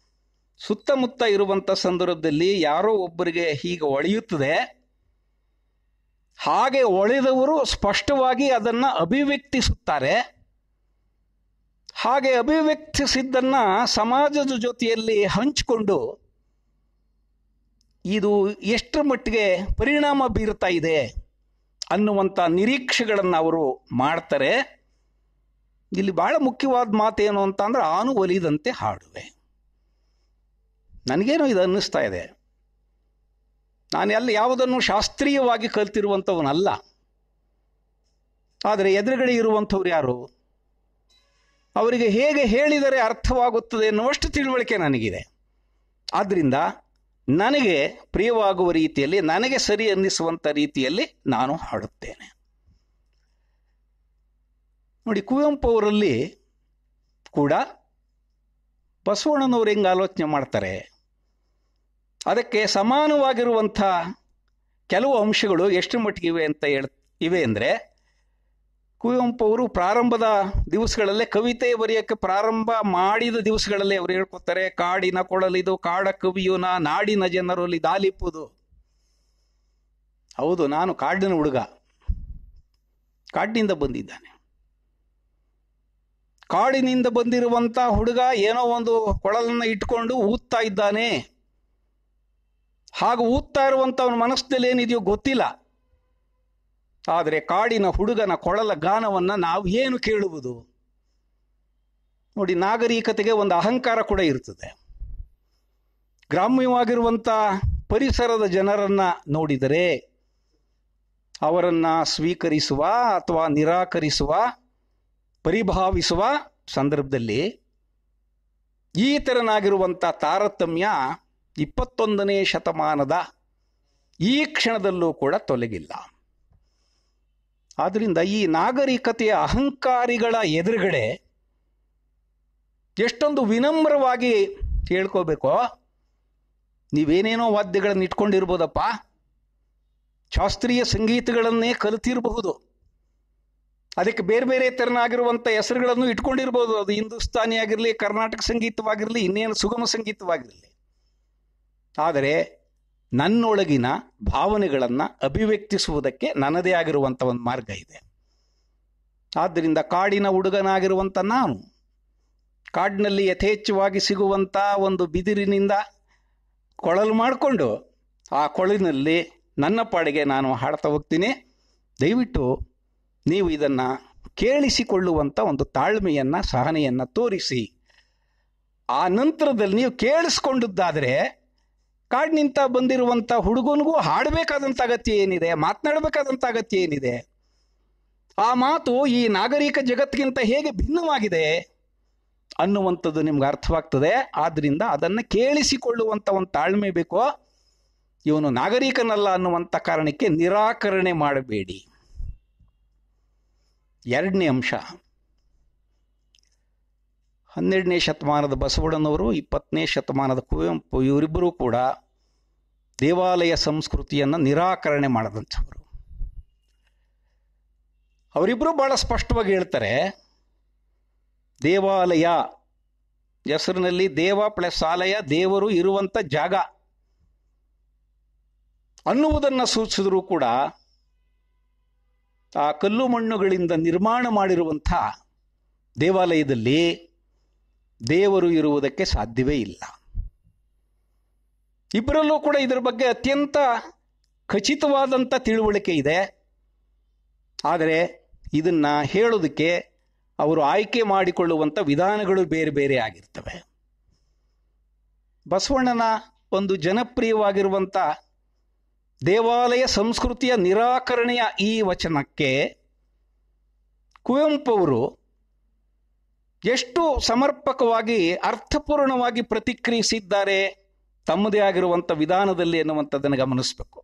ಸುತ್ತಮುತ್ತ ಇರುವಂಥ ಸಂದರ್ಭದಲ್ಲಿ ಯಾರೋ ಒಬ್ಬರಿಗೆ ಹೀಗೆ ಒಳೆಯುತ್ತದೆ, ಹಾಗೆ ಒಳೆದವರು ಸ್ಪಷ್ಟವಾಗಿ ಅದನ್ನು ಅಭಿವ್ಯಕ್ತಿಸುತ್ತಾರೆ. ಹಾಗೆ ಅಭಿವ್ಯಕ್ತಿಸಿದ್ದನ್ನು ಸಮಾಜದ ಜೊತೆಯಲ್ಲಿ ಹಂಚಿಕೊಂಡು ಇದು ಎಷ್ಟರ ಮಟ್ಟಿಗೆ ಪರಿಣಾಮ ಬೀರ್ತಾ ಇದೆ ಅನ್ನುವಂಥ ನಿರೀಕ್ಷೆಗಳನ್ನು ಅವರು ಮಾಡ್ತಾರೆ. ಇಲ್ಲಿ ಬಹಳ ಮುಖ್ಯವಾದ ಮಾತೇನು ಅಂತ ಅಂದ್ರೆ, ಆನುವಲಿದಂತೆ ಹಾಡುವೆ. ನನಗೇನೋ ಇದು ಅನ್ನಿಸ್ತಾ ಇದೆ, ನಾನು ಯಾವುದನ್ನು ಶಾಸ್ತ್ರೀಯವಾಗಿ ಕಲ್ತಿರುವಂಥವನಲ್ಲ. ಆದರೆ ಎದುರುಗಡೆ ಇರುವಂಥವ್ರು ಯಾರು, ಅವರಿಗೆ ಹೇಗೆ ಹೇಳಿದರೆ ಅರ್ಥವಾಗುತ್ತದೆ ಎನ್ನುವಷ್ಟು ತಿಳುವಳಿಕೆ ನನಗಿದೆ. ಆದ್ದರಿಂದ ನನಗೆ ಪ್ರಿಯವಾಗುವ ರೀತಿಯಲ್ಲಿ, ನನಗೆ ಸರಿ ಅನ್ನಿಸುವಂಥ ರೀತಿಯಲ್ಲಿ ನಾನು ಹಾಡುತ್ತೇನೆ. ನೋಡಿ, ಕುವೆಂಪು ಅವರಲ್ಲಿ ಕೂಡ ಬಸವಣ್ಣನವರು ಹೆಂಗೆ ಆಲೋಚನೆ ಮಾಡ್ತಾರೆ, ಅದಕ್ಕೆ ಸಮಾನವಾಗಿರುವಂಥ ಕೆಲವು ಅಂಶಗಳು ಎಷ್ಟು ಮಟ್ಟಿಗೆ ಇವೆ ಅಂದರೆ, ಕುವೆಂಪು ಅವರು ಪ್ರಾರಂಭದ ದಿವಸಗಳಲ್ಲೇ ಕವಿತೆ ಬರೆಯೋಕ್ಕೆ ಪ್ರಾರಂಭ ಮಾಡಿದ ದಿವಸಗಳಲ್ಲೇ ಅವರು ಹೇಳ್ಕೊತಾರೆ, ಕಾಡಿನ ಕೊಳಲಿದು ಕಾಡ ಕವಿಯುನ ನಾಡಿನ ಜನರಲ್ಲಿ ದಾಲಿಪ್ಪುದು. ಹೌದು, ನಾನು ಕಾಡಿನ ಹುಡುಗ, ಕಾಡಿನಿಂದ ಬಂದಿದ್ದಾನೆ. ಕಾಡಿನಿಂದ ಬಂದಿರುವಂಥ ಹುಡುಗ ಏನೋ ಒಂದು ಕೊಳಲನ್ನು ಇಟ್ಕೊಂಡು ಊದ್ತಾ ಇದ್ದಾನೆ. ಹಾಗೂ ಊದ್ತಾ ಇರುವಂಥವನ ಮನಸ್ಸಿನಲ್ಲಿ ಏನಿದೆಯೋ ಗೊತ್ತಿಲ್ಲ. ಆದರೆ ಕಾಡಿನ ಹುಡುಗನ ಕೊಳಲ ಗಾನವನ್ನು ನಾವು ಏನು ಕೇಳುವುದು? ನೋಡಿ, ನಾಗರಿಕತೆಗೆ ಒಂದು ಅಹಂಕಾರ ಕೂಡ ಇರ್ತದೆ. ಗ್ರಾಮ್ಯವಾಗಿರುವಂಥ ಪರಿಸರದ ಜನರನ್ನ ನೋಡಿದರೆ ಅವರನ್ನು ಸ್ವೀಕರಿಸುವ ಅಥವಾ ನಿರಾಕರಿಸುವ, ಪರಿಭಾವಿಸುವ ಸಂದರ್ಭದಲ್ಲಿ ಈ ತೆರನಾಗಿರುವಂಥ ತಾರತಮ್ಯ 21ನೇ ಶತಮಾನದ ಈ ಕ್ಷಣದಲ್ಲೂ ಕೂಡ ತೊಲಗಿಲ್ಲ. ಆದ್ದರಿಂದ ಈ ನಾಗರಿಕತೆಯ ಅಹಂಕಾರಿಗಳ ಎದುರುಗಡೆ ಎಷ್ಟೊಂದು ವಿನಮ್ರವಾಗಿ ಹೇಳ್ಕೋಬೇಕೋ, ನೀವೇನೇನೋ ವಾದ್ಯಗಳನ್ನು ಇಟ್ಕೊಂಡಿರ್ಬೋದಪ್ಪ, ಶಾಸ್ತ್ರೀಯ ಸಂಗೀತಗಳನ್ನೇ ಕಲಿತಿರಬಹುದು, ಅದಕ್ಕೆ ಬೇರೆ ಬೇರೆ ತೆರನಾಗಿರುವಂಥ ಹೆಸರುಗಳನ್ನು ಇಟ್ಕೊಂಡಿರ್ಬೋದು. ಅದು ಹಿಂದೂಸ್ತಾನಿ ಆಗಿರಲಿ, ಕರ್ನಾಟಕ ಸಂಗೀತವಾಗಿರಲಿ, ಇನ್ನೇನು ಸುಗಮ ಸಂಗೀತವಾಗಿರಲಿ. ಆದರೆ ನನ್ನೊಳಗಿನ ಭಾವನೆಗಳನ್ನು ಅಭಿವ್ಯಕ್ತಿಸುವುದಕ್ಕೆ ನನ್ನದೇ ಆಗಿರುವಂಥ ಒಂದು ಮಾರ್ಗ ಇದೆ. ಆದ್ದರಿಂದ ಕಾಡಿನ ಹುಡುಗನಾಗಿರುವಂಥ ನಾನು ಕಾಡಿನಲ್ಲಿ ಯಥೇಚ್ಛವಾಗಿ ಸಿಗುವಂಥ ಒಂದು ಬಿದಿರಿನಿಂದ ಕೊಳಲು ಮಾಡಿಕೊಂಡು ಆ ಕೊಳಲಿನಲ್ಲಿ ನನ್ನ ಪಾಡಿಗೆ ನಾನು ಹಾಡ್ತಾ ಹೋಗ್ತೀನಿ. ದಯವಿಟ್ಟು ನೀವು ಇದನ್ನು ಕೇಳಿಸಿಕೊಳ್ಳುವಂಥ ಒಂದು ತಾಳ್ಮೆಯನ್ನು, ಸಹನೆಯನ್ನು ತೋರಿಸಿ, ಆ ನಂತರದಲ್ಲಿ ನೀವು ಕೇಳಿಸ್ಕೊಂಡದ್ದಾದರೆ ಕಾಡಿನಿಂದ ಬಂದಿರುವಂಥ ಹುಡುಗನಿಗೂ ಹಾಡಬೇಕಾದಂಥ ಅಗತ್ಯ ಏನಿದೆ, ಮಾತನಾಡಬೇಕಾದಂಥ ಅಗತ್ಯ ಏನಿದೆ? ಆ ಮಾತು ಈ ನಾಗರಿಕ ಜಗತ್ತಿಗಿಂತ ಹೇಗೆ ಭಿನ್ನವಾಗಿದೆ? ಅನ್ನುವಂಥದ್ದು ನಿಮ್ಗೆ ಅರ್ಥವಾಗ್ತದೆ. ಆದ್ದರಿಂದ ಅದನ್ನು ಕೇಳಿಸಿಕೊಳ್ಳುವಂಥ ಒಂದು ತಾಳ್ಮೆ ಬೇಕೋ. ಇವನು ನಾಗರಿಕನಲ್ಲ ಅನ್ನುವಂಥ ಕಾರಣಕ್ಕೆ ನಿರಾಕರಣೆ ಮಾಡಬೇಡಿ. ಎರಡನೇ ಅಂಶ, 12ನೇ ಶತಮಾನದ ಬಸವಣ್ಣನವರು, 20ನೇ ಶತಮಾನದ ಕುವೆಂಪು ಇವರಿಬ್ಬರೂ ಕೂಡ ದೇವಾಲಯ ಸಂಸ್ಕೃತಿಯನ್ನು ನಿರಾಕರಣೆ ಮಾಡದಂಥವರು. ಅವರಿಬ್ಬರು ಬಹಳ ಸ್ಪಷ್ಟವಾಗಿ ಹೇಳ್ತಾರೆ, ದೇವಾಲಯ ಹೆಸರಿನಲ್ಲಿ ದೇವ ಪ್ಲಸ್ ಆಲಯ, ದೇವರು ಇರುವಂಥ ಜಾಗ ಅನ್ನುವುದನ್ನು ಸೂಚಿಸಿದರೂ ಕೂಡ ಆ ಕಲ್ಲು ಮಣ್ಣುಗಳಿಂದ ನಿರ್ಮಾಣ ಮಾಡಿರುವಂಥ ದೇವಾಲಯದಲ್ಲಿ ದೇವರು ಇರುವುದಕ್ಕೆ ಸಾಧ್ಯವೇ ಇಲ್ಲ. ಇಬ್ಬರಲ್ಲೂ ಕೂಡ ಇದರ ಬಗ್ಗೆ ಅತ್ಯಂತ ಖಚಿತವಾದಂಥ ತಿಳುವಳಿಕೆ ಇದೆ. ಆದರೆ ಇದನ್ನ ಹೇಳೋದಕ್ಕೆ ಅವರು ಆಯ್ಕೆ ಮಾಡಿಕೊಳ್ಳುವಂಥ ವಿಧಾನಗಳು ಬೇರೆ ಬೇರೆ ಆಗಿರ್ತವೆ. ಬಸವಣ್ಣನ ಒಂದು ಜನಪ್ರಿಯವಾಗಿರುವಂಥ ದೇವಾಲಯ ಸಂಸ್ಕೃತಿಯ ನಿರಾಕರಣೆಯ ಈ ವಚನಕ್ಕೆ ಕುವೆಂಪು ಅವರು ಎಷ್ಟು ಸಮರ್ಪಕವಾಗಿ ಅರ್ಥಪೂರ್ಣವಾಗಿ ಪ್ರತಿಕ್ರಿಯಿಸಿದ್ದಾರೆ ತಮ್ಮದೇ ಆಗಿರುವಂಥ ವಿಧಾನದಲ್ಲಿ ಎನ್ನುವಂಥದ್ದನ್ನು ಗಮನಿಸಬೇಕು.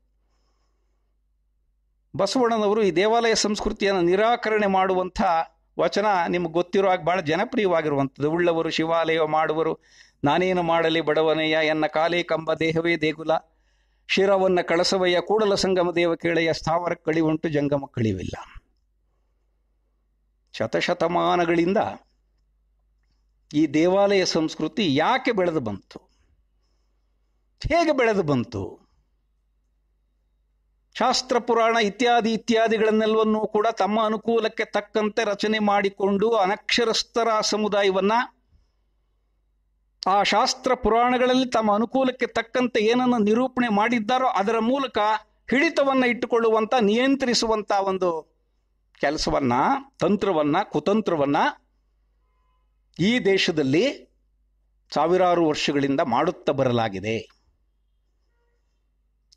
ಬಸವಣ್ಣನವರು ಈ ದೇವಾಲಯ ಸಂಸ್ಕೃತಿಯನ್ನು ನಿರಾಕರಣೆ ಮಾಡುವಂಥ ವಚನ ನಿಮ್ಗೆ ಗೊತ್ತಿರೋ ಹಾಗೆ ಭಾಳ ಜನಪ್ರಿಯವಾಗಿರುವಂಥದ್ದು. ಉಳ್ಳವರು ಶಿವಾಲಯ ಮಾಡುವರು, ನಾನೇನು ಮಾಡಲಿ ಬಡವನೆಯ, ಎನ್ನ ಕಾಲೇ ಕಂಬ ದೇಹವೇ ದೇಗುಲ, ಶಿರವನ್ನ ಕಳಸವಯ್ಯ, ಕೂಡಲ ಸಂಗಮ ದೇವ ಕೇಳೆಯ, ಸ್ಥಾವರ ಕಳಿವುಂಟು ಜಂಗಮ ಕಳಿವಿಲ್ಲ. ಶತಶತಮಾನಗಳಿಂದ ಈ ದೇವಾಲಯ ಸಂಸ್ಕೃತಿ ಯಾಕೆ ಬೆಳೆದು ಬಂತು, ಹೇಗೆ ಬೆಳೆದು ಬಂತು? ಶಾಸ್ತ್ರ ಪುರಾಣ ಇತ್ಯಾದಿಗಳನ್ನೆಲ್ಲವನ್ನೂ ಕೂಡ ತಮ್ಮ ಅನುಕೂಲಕ್ಕೆ ತಕ್ಕಂತೆ ರಚನೆ ಮಾಡಿಕೊಂಡು ಅನಕ್ಷರಸ್ಥರ ಸಮುದಾಯವನ್ನ ಆ ಶಾಸ್ತ್ರ ಪುರಾಣಗಳಲ್ಲಿ ತಮ್ಮ ಅನುಕೂಲಕ್ಕೆ ತಕ್ಕಂತೆ ಏನನ್ನು ನಿರೂಪಣೆ ಮಾಡಿದ್ದಾರೋ ಅದರ ಮೂಲಕ ಹಿಡಿತವನ್ನ ಇಟ್ಟುಕೊಳ್ಳುವಂತ, ನಿಯಂತ್ರಿಸುವಂತ ಒಂದು ಕೆಲಸವನ್ನ, ತಂತ್ರವನ್ನ, ಕುತಂತ್ರವನ್ನ ಈ ದೇಶದಲ್ಲಿ ಸಾವಿರಾರು ವರ್ಷಗಳಿಂದ ಮಾಡುತ್ತಾ ಬರಲಾಗಿದೆ.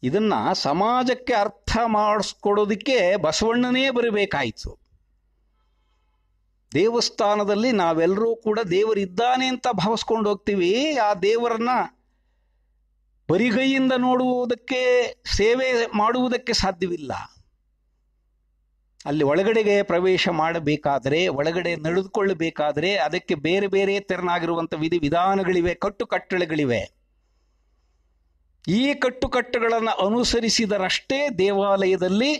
ಇದನ್ನ ಸಮಾಜಕ್ಕೆ ಅರ್ಥ ಮಾಡಿಸ್ಕೊಡೋದಕ್ಕೆ ಬಸವಣ್ಣನೇ ಬರಬೇಕಾಯಿತು. ದೇವಸ್ಥಾನದಲ್ಲಿ ನಾವೆಲ್ಲರೂ ಕೂಡ ದೇವರಿದ್ದಾನೆ ಅಂತ ಭಾವಿಸ್ಕೊಂಡು ಹೋಗ್ತೀವಿ. ಆ ದೇವರನ್ನ ಬರಿಗೈಯಿಂದ ನೋಡುವುದಕ್ಕೆ, ಸೇವೆ ಮಾಡುವುದಕ್ಕೆ ಸಾಧ್ಯವಿಲ್ಲ. ಅಲ್ಲಿ ಒಳಗಡೆಗೆ ಪ್ರವೇಶ ಮಾಡಬೇಕಾದರೆ, ಒಳಗಡೆ ನಡೆದುಕೊಳ್ಳಬೇಕಾದರೆ ಅದಕ್ಕೆ ಬೇರೆ ಬೇರೆ ತೆರನಾಗಿರುವಂಥ ವಿಧಾನಗಳಿವೆ, ಕಟ್ಟುಕಟ್ಟಳೆಗಳಿವೆ. ಈ ಕಟ್ಟುಕಟ್ಟುಗಳನ್ನು ಅನುಸರಿಸಿದರಷ್ಟೇ ದೇವಾಲಯದಲ್ಲಿ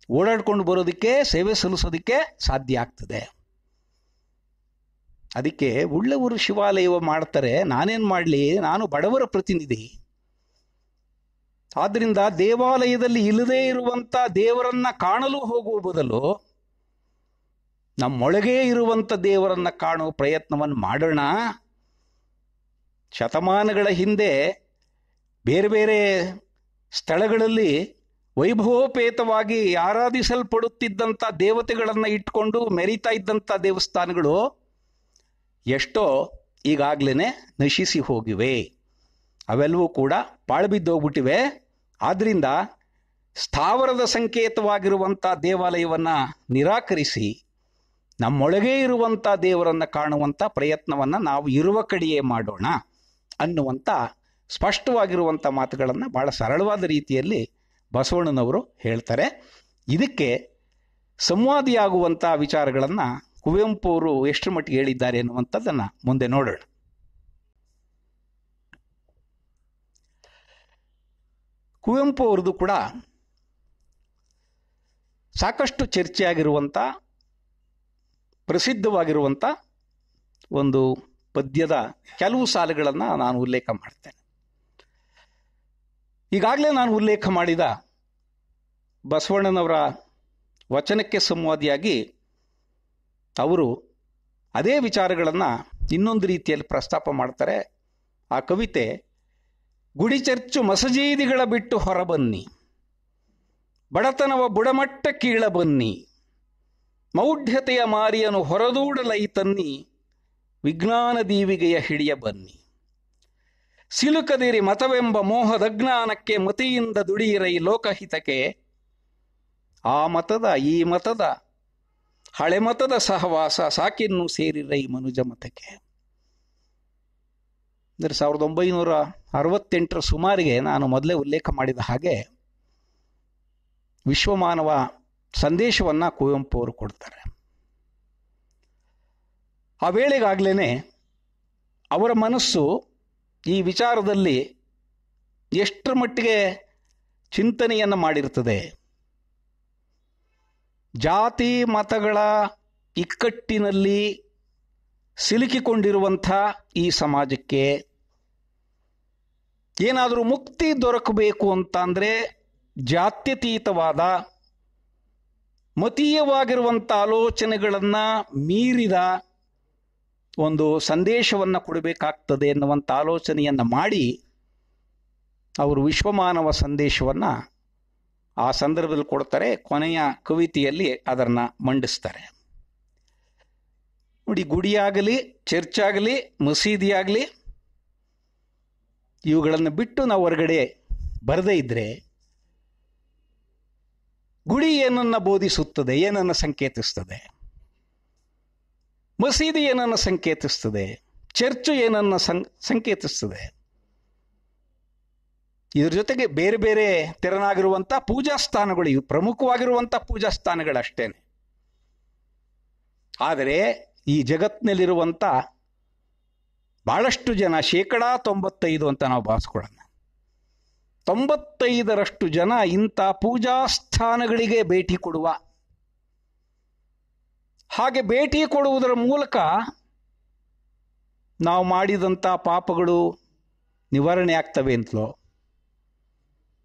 ಓಡಾಡ್ಕೊಂಡು ಬರೋದಕ್ಕೆ, ಸೇವೆ ಸಲ್ಲಿಸೋದಕ್ಕೆ ಸಾಧ್ಯ ಆಗ್ತದೆ. ಅದಕ್ಕೆ ಉಳ್ಳವರು ಶಿವಾಲಯವ ಮಾಡ್ತಾರೆ, ನಾನೇನು ಮಾಡಲಿ, ನಾನು ಬಡವರ ಪ್ರತಿನಿಧಿ. ಆದ್ರಿಂದ ದೇವಾಲಯದಲ್ಲಿ ಇಲ್ಲದೇ ಇರುವಂಥ ದೇವರನ್ನ ಕಾಣಲು ಹೋಗುವ ಬದಲು ನಮ್ಮೊಳಗೇ ಇರುವಂಥ ದೇವರನ್ನ ಕಾಣುವ ಪ್ರಯತ್ನವನ್ನು ಮಾಡೋಣ. ಶತಮಾನಗಳ ಹಿಂದೆ ಬೇರೆ ಬೇರೆ ಸ್ಥಳಗಳಲ್ಲಿ ವೈಭವೋಪೇತವಾಗಿ ಆರಾಧಿಸಲ್ಪಡುತ್ತಿದ್ದಂಥ ದೇವತೆಗಳನ್ನು ಇಟ್ಕೊಂಡು ಮೆರೀತಾ ಇದ್ದಂಥ ದೇವಸ್ಥಾನಗಳು ಎಷ್ಟೋ ಈಗಾಗಲೇ ನಶಿಸಿ ಹೋಗಿವೆ. ಅವೆಲ್ಲವೂ ಕೂಡ ಪಾಳುಬಿದ್ದೋಗ್ಬಿಟ್ಟಿವೆ. ಆದ್ದರಿಂದ ಸ್ಥಾವರದ ಸಂಕೇತವಾಗಿರುವಂಥ ದೇವಾಲಯವನ್ನು ನಿರಾಕರಿಸಿ ನಮ್ಮೊಳಗೇ ಇರುವಂಥ ದೇವರನ್ನು ಕಾಣುವಂಥ ಪ್ರಯತ್ನವನ್ನು ನಾವು ಇರುವ ಕಡೆಯೇ ಮಾಡೋಣ ಅನ್ನುವಂಥ ಸ್ಪಷ್ಟವಾಗಿರುವಂಥ ಮಾತುಗಳನ್ನು ಬಹಳ ಸರಳವಾದ ರೀತಿಯಲ್ಲಿ ಬಸವಣ್ಣನವರು ಹೇಳ್ತಾರೆ. ಇದಕ್ಕೆ ಸಂವಾದಿಯಾಗುವಂಥ ವಿಚಾರಗಳನ್ನು ಕುವೆಂಪು ಅವರು ಎಷ್ಟು ಮಟ್ಟಿಗೆ ಹೇಳಿದ್ದಾರೆ ಎನ್ನುವಂಥದ್ದನ್ನು ಮುಂದೆ ನೋಡೋಣ. ಕುವೆಂಪು ಅವ್ರದ್ದು ಕೂಡ ಸಾಕಷ್ಟು ಚರ್ಚೆಯಾಗಿರುವಂಥ, ಪ್ರಸಿದ್ಧವಾಗಿರುವಂಥ ಒಂದು ಪದ್ಯದ ಕೆಲವು ಸಾಲುಗಳನ್ನು ನಾನು ಉಲ್ಲೇಖ ಮಾಡ್ತೇನೆ. ಈಗಾಗಲೇ ನಾನು ಉಲ್ಲೇಖ ಮಾಡಿದ ಬಸವಣ್ಣನವರ ವಚನಕ್ಕೆ ಸಂವಾದಿಯಾಗಿ ಅವರು ಅದೇ ವಿಚಾರಗಳನ್ನು ಇನ್ನೊಂದು ರೀತಿಯಲ್ಲಿ ಪ್ರಸ್ತಾಪ ಮಾಡ್ತಾರೆ. ಆ ಕವಿತೆ, ಗುಡಿ ಚರ್ಚು ಮಸಜೀದಿಗಳ ಬಿಟ್ಟು ಹೊರಬನ್ನಿ, ಬಡತನವ ಬುಡಮಟ್ಟ ಕೀಳ ಬನ್ನಿ, ಮೌಢ್ಯತೆಯ ಮಾರಿಯನು ಹೊರದೂಡಲೈ ತನ್ನಿ, ವಿಜ್ಞಾನ ದೀವಿಗೆಯ ಹಿಡಿಯ ಬನ್ನಿ, ಸಿಲುಕದಿರಿ ಮತವೆಂಬ ಮೋಹದಜ್ಞಾನಕ್ಕೆ ಮತಿಯಿಂದ ದುಡಿಯಿರೈ ಲೋಕಹಿತಕ್ಕೆ, ಆ ಮತದ ಈ ಮತದ ಹಳೆ ಮತದ ಸಹವಾಸ ಸಾಕಿನ್ನು ಸೇರಿರೈ ಮನುಜ ಮತಕ್ಕೆ. ಅಂದರೆ 1968 ಸುಮಾರಿಗೆ ನಾನು ಮೊದಲೇ ಉಲ್ಲೇಖ ಮಾಡಿದ ಹಾಗೆ ವಿಶ್ವಮಾನವ ಸಂದೇಶವನ್ನು ಕುವೆಂಪು ಅವರು ಕೊಡ್ತಾರೆ. ಆ ವೇಳೆಗಾಗಲೇ ಅವರ ಮನಸ್ಸು ಈ ವಿಚಾರದಲ್ಲಿ ಎಷ್ಟರ ಮಟ್ಟಿಗೆ ಚಿಂತನೆಯನ್ನು ಮಾಡಿರ್ತದೆ. ಜಾತಿ ಮತಗಳ ಇಕ್ಕಟ್ಟಿನಲ್ಲಿ ಸಿಲುಕಿಕೊಂಡಿರುವಂಥ ಈ ಸಮಾಜಕ್ಕೆ ಏನಾದರೂ ಮುಕ್ತಿ ದೊರಕಬೇಕು ಅಂತ ಅಂದರೆ ಜಾತ್ಯತೀತವಾದ ಮತೀಯವಾಗಿರುವಂಥ ಆಲೋಚನೆಗಳನ್ನು ಮೀರಿದ ಒಂದು ಸಂದೇಶವನ್ನು ಕೊಡಬೇಕಾಗ್ತದೆ ಎನ್ನುವಂಥ ಆಲೋಚನೆಯನ್ನು ಮಾಡಿ ಅವರು ವಿಶ್ವಮಾನವ ಸಂದೇಶವನ್ನು ಆ ಸಂದರ್ಭದಲ್ಲಿ ಕೊಡ್ತಾರೆ. ಕೊನೆಯ ಕವಿತೆಯಲ್ಲಿ ಅದನ್ನು ಮಂಡಿಸ್ತಾರೆ. ನೋಡಿ, ಗುಡಿಯಾಗಲಿ, ಚರ್ಚಾಗಲಿ, ಮಸೀದಿಯಾಗಲಿ ಇವುಗಳನ್ನು ಬಿಟ್ಟು ನಾವು ಹೊರಗಡೆ ಬರದೇ ಇದ್ದರೆ ಗುಡಿ ಏನನ್ನು ಬೋಧಿಸುತ್ತದೆ, ಏನನ್ನು ಸಂಕೇತಿಸ್ತದೆ, ಮಸೀದಿ ಏನನ್ನು ಸಂಕೇತಿಸ್ತದೆ, ಚರ್ಚು ಏನನ್ನು ಸಂಕೇತಿಸ್ತದೆ, ಇದ್ರ ಜೊತೆಗೆ ಬೇರೆ ಬೇರೆ ತೆರನಾಗಿರುವಂಥ ಪೂಜಾ ಸ್ಥಾನಗಳು, ಇವು ಪ್ರಮುಖವಾಗಿರುವಂಥ ಪೂಜಾ ಸ್ಥಾನಗಳಷ್ಟೇನೆ. ಆದರೆ ಈ ಜಗತ್ತಿನಲ್ಲಿರುವಂಥ ಬಹಳಷ್ಟು ಜನ, 95% ಅಂತ ನಾವು ಭಾವಿಸ್ಕೊಳ್ಳೋಣ, 95% ಜನ ಇಂಥ ಪೂಜಾ ಸ್ಥಾನಗಳಿಗೆ ಭೇಟಿ ಕೊಡುವ, ಹಾಗೆ ಭೇಟಿ ಕೊಡುವುದರ ಮೂಲಕ ನಾವು ಮಾಡಿದಂಥ ಪಾಪಗಳು ನಿವಾರಣೆ ಆಗ್ತವೆ ಅಂತಲೋ,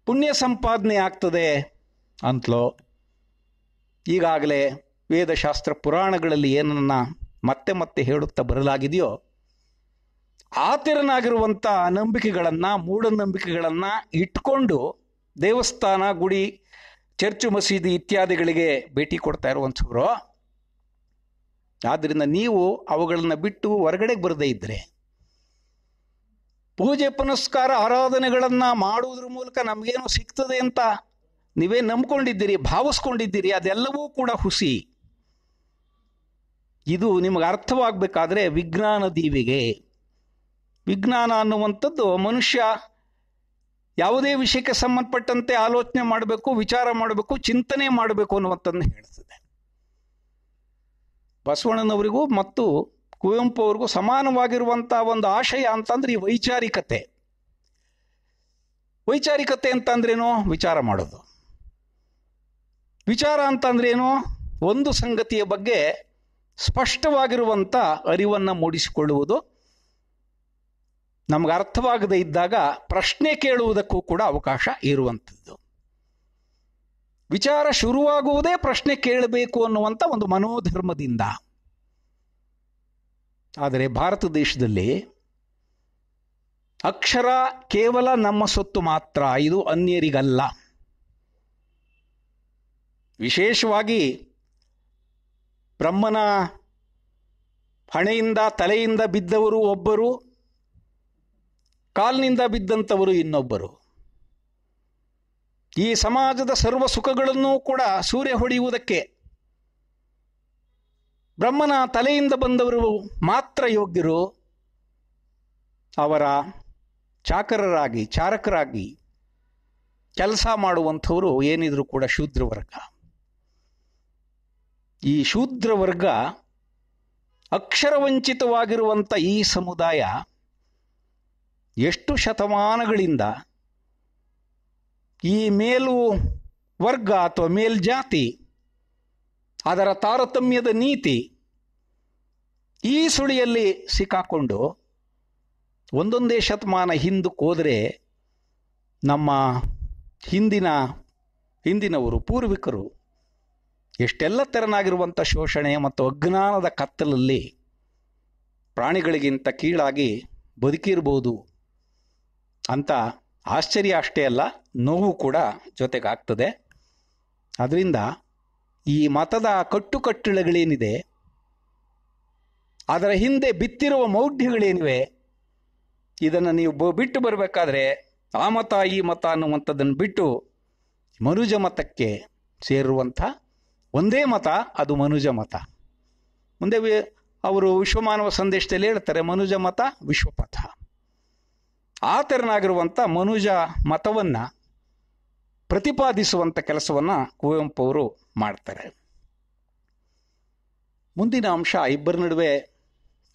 ಪುಣ್ಯ ಸಂಪಾದನೆ ಆಗ್ತದೆ ಅಂತಲೋ, ಈಗಾಗಲೇ ವೇದಶಾಸ್ತ್ರ ಪುರಾಣಗಳಲ್ಲಿ ಏನನ್ನ ಮತ್ತೆ ಮತ್ತೆ ಹೇಳುತ್ತಾ ಬರಲಾಗಿದೆಯೋ ಆ ತೆರನಾಗಿರುವಂಥ ನಂಬಿಕೆಗಳನ್ನು, ಮೂಢನಂಬಿಕೆಗಳನ್ನು ಇಟ್ಕೊಂಡು ದೇವಸ್ಥಾನ, ಗುಡಿ, ಚರ್ಚು, ಮಸೀದಿ ಇತ್ಯಾದಿಗಳಿಗೆ ಭೇಟಿ ಕೊಡ್ತಾ ಇರುವಂಥವ್ರು. ಆದ್ದರಿಂದ ನೀವು ಅವುಗಳನ್ನು ಬಿಟ್ಟು ಹೊರಗಡೆಗೆ ಬರದೇ ಇದ್ದರೆ, ಪೂಜೆ ಪುನಸ್ಕಾರ ಆರಾಧನೆಗಳನ್ನು ಮಾಡುವುದ್ರ ಮೂಲಕ ನಮಗೇನೋ ಸಿಗ್ತದೆ ಅಂತ ನೀವೇ ನಂಬ್ಕೊಂಡಿದ್ದೀರಿ, ಭಾವಿಸ್ಕೊಂಡಿದ್ದೀರಿ, ಅದೆಲ್ಲವೂ ಕೂಡ ಹುಸಿ. ಇದು ನಿಮಗೆ ಅರ್ಥವಾಗಬೇಕಾದ್ರೆ ವಿಜ್ಞಾನ ದೀವಿಗೆ. ವಿಜ್ಞಾನ ಅನ್ನುವಂಥದ್ದು ಮನುಷ್ಯ ಯಾವುದೇ ವಿಷಯಕ್ಕೆ ಸಂಬಂಧಪಟ್ಟಂತೆ ಆಲೋಚನೆ ಮಾಡಬೇಕು, ವಿಚಾರ ಮಾಡಬೇಕು, ಚಿಂತನೆ ಮಾಡಬೇಕು ಅನ್ನುವಂಥದ್ದನ್ನು ಹೇಳ್ತದೆ. ಬಸವಣ್ಣನವರಿಗೂ ಮತ್ತು ಕುವೆಂಪು ಅವ್ರಿಗೂ ಸಮಾನವಾಗಿರುವಂಥ ಒಂದು ಆಶಯ ಅಂತಂದ್ರೆ ಈ ವೈಚಾರಿಕತೆ. ವೈಚಾರಿಕತೆ ಅಂತಂದ್ರೇನು? ವಿಚಾರ ಮಾಡೋದು. ವಿಚಾರ ಅಂತಂದ್ರೇನು? ಒಂದು ಸಂಗತಿಯ ಬಗ್ಗೆ ಸ್ಪಷ್ಟವಾಗಿರುವಂಥ ಅರಿವನ್ನು ಮೂಡಿಸಿಕೊಳ್ಳುವುದು. ನಮ್ಗೆ ಅರ್ಥವಾಗದೇ ಇದ್ದಾಗ ಪ್ರಶ್ನೆ ಕೇಳುವುದಕ್ಕೂ ಕೂಡ ಅವಕಾಶ ಇರುವಂಥದ್ದು. ವಿಚಾರ ಶುರುವಾಗುವುದೇ ಪ್ರಶ್ನೆ ಕೇಳಬೇಕು ಅನ್ನುವಂಥ ಒಂದು ಮನೋಧರ್ಮದಿಂದ. ಆದರೆ ಭಾರತ ದೇಶದಲ್ಲಿ ಅಕ್ಷರ ಕೇವಲ ನಮ್ಮ ಸೊತ್ತು ಮಾತ್ರ, ಇದು ಅನ್ಯರಿಗಲ್ಲ. ವಿಶೇಷವಾಗಿ ಬ್ರಹ್ಮನ ಹಣೆಯಿಂದ ತಲೆಯಿಂದ ಬಿದ್ದವರು ಒಬ್ಬರು, ಕಾಲಿನಿಂದ ಬಿದ್ದಂಥವರು ಇನ್ನೊಬ್ಬರು. ಈ ಸಮಾಜದ ಸರ್ವ ಸುಖಗಳನ್ನೂ ಕೂಡ ಸೂರ್ಯ ಹೊಡೆಯುವುದಕ್ಕೆ ಬ್ರಹ್ಮನ ತಲೆಯಿಂದ ಬಂದವರು ಮಾತ್ರ ಯೋಗ್ಯರು. ಅವರ ಚಾಕರರಾಗಿ, ಚಾರಕರಾಗಿ ಕೆಲಸ ಮಾಡುವಂಥವರು ಏನಿದ್ರು ಕೂಡ ಶೂದ್ರ ವರ್ಗ. ಈ ಶೂದ್ರ ವರ್ಗ, ಅಕ್ಷರವಂಚಿತವಾಗಿರುವಂಥ ಈ ಸಮುದಾಯ ಎಷ್ಟು ಶತಮಾನಗಳಿಂದ ಈ ಮೇಲು ವರ್ಗ ಅಥವಾ ಮೇಲ್ಜಾತಿ, ಅದರ ತಾರತಮ್ಯದ ನೀತಿ, ಈ ಸುಳಿಯಲ್ಲಿ ಸಿಕ್ಕಾಕೊಂಡು ಒಂದೊಂದೇ ಶತಮಾನ ಹಿಂದಕ್ಕೆ ಹೋದರೆ ನಮ್ಮ ಹಿಂದಿನವರು, ಪೂರ್ವಿಕರು ಎಷ್ಟೆಲ್ಲ ತೆರನಾಗಿರುವಂಥ ಶೋಷಣೆ ಮತ್ತು ಅಜ್ಞಾನದ ಕತ್ತಲಲ್ಲಿ ಪ್ರಾಣಿಗಳಿಗಿಂತ ಕೀಳಾಗಿ ಬದುಕಿರ್ಬೋದು ಅಂತ ಆಶ್ಚರ್ಯ ಅಷ್ಟೇ ಅಲ್ಲ, ನೋವು ಕೂಡ ಜೊತೆಗಾಗ್ತದೆ. ಅದರಿಂದ ಈ ಮತದ ಕಟ್ಟುಕಟ್ಟಳೆಗಳೇನಿದೆ, ಅದರ ಹಿಂದೆ ಬಿತ್ತಿರುವ ಮೌಢ್ಯಗಳೇನಿವೆ, ಇದನ್ನು ನೀವು ಬಿಟ್ಟು ಬರಬೇಕಾದ್ರೆ ಆ ಮತ ಈ ಮತ ಅನ್ನುವಂಥದ್ದನ್ನು ಬಿಟ್ಟು ಮನುಜ ಮತಕ್ಕೆ ಸೇರುವಂಥ ಒಂದೇ ಮತ, ಅದು ಮನುಜ ಮತ. ಮುಂದೆ ಅವರು ವಿಶ್ವಮಾನವ ಸಂದೇಶದಲ್ಲಿ ಹೇಳ್ತಾರೆ, ಮನುಜ ಮತ ವಿಶ್ವಪಥ. ಆ ತೆರನಾಗಿರುವಂಥ ಮನುಜ ಮತವನ್ನು ಪ್ರತಿಪಾದಿಸುವಂಥ ಕೆಲಸವನ್ನು ಕುವೆಂಪು ಅವರು ಮಾಡ್ತಾರೆ. ಮುಂದಿನ ಅಂಶ ಇಬ್ಬರ ನಡುವೆ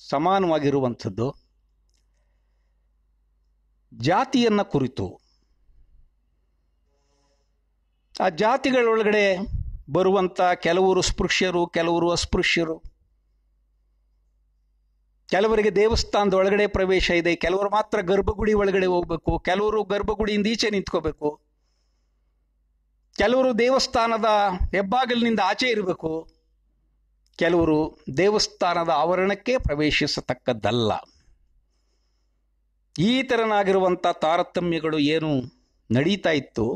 ಸಮಾನವಾಗಿರುವಂಥದ್ದು ಜಾತಿಯನ್ನ ಕುರಿತು. ಆ ಜಾತಿಗಳೊಳಗಡೆ ಬರುವಂಥ ಕೆಲವರು ಸ್ಪೃಶ್ಯರು, ಕೆಲವರು ಅಸ್ಪೃಶ್ಯರು, ಕೆಲವರಿಗೆ ದೇವಸ್ಥಾನದ ಒಳಗಡೆ ಪ್ರವೇಶ ಇದೆ, ಕೆಲವರು ಮಾತ್ರ ಗರ್ಭಗುಡಿ ಒಳಗಡೆ ಹೋಗ್ಬೇಕು, ಕೆಲವರು ಗರ್ಭಗುಡಿಯಿಂದ ಈಚೆ ನಿಂತ್ಕೋಬೇಕು, ಕೆಲವರು ದೇವಸ್ಥಾನದ ಹೆಬ್ಬಾಗಿಲಿನಿಂದ ಆಚೆ ಇರಬೇಕು, ಕೆಲವರು ದೇವಸ್ಥಾನದ ಆವರಣಕ್ಕೆ ಪ್ರವೇಶಿಸತಕ್ಕದ್ದಲ್ಲ. ಈ ತೆರನಾಗಿರುವಂಥ ತಾರತಮ್ಯಗಳು ಏನು ನಡೀತಾ ಇತ್ತು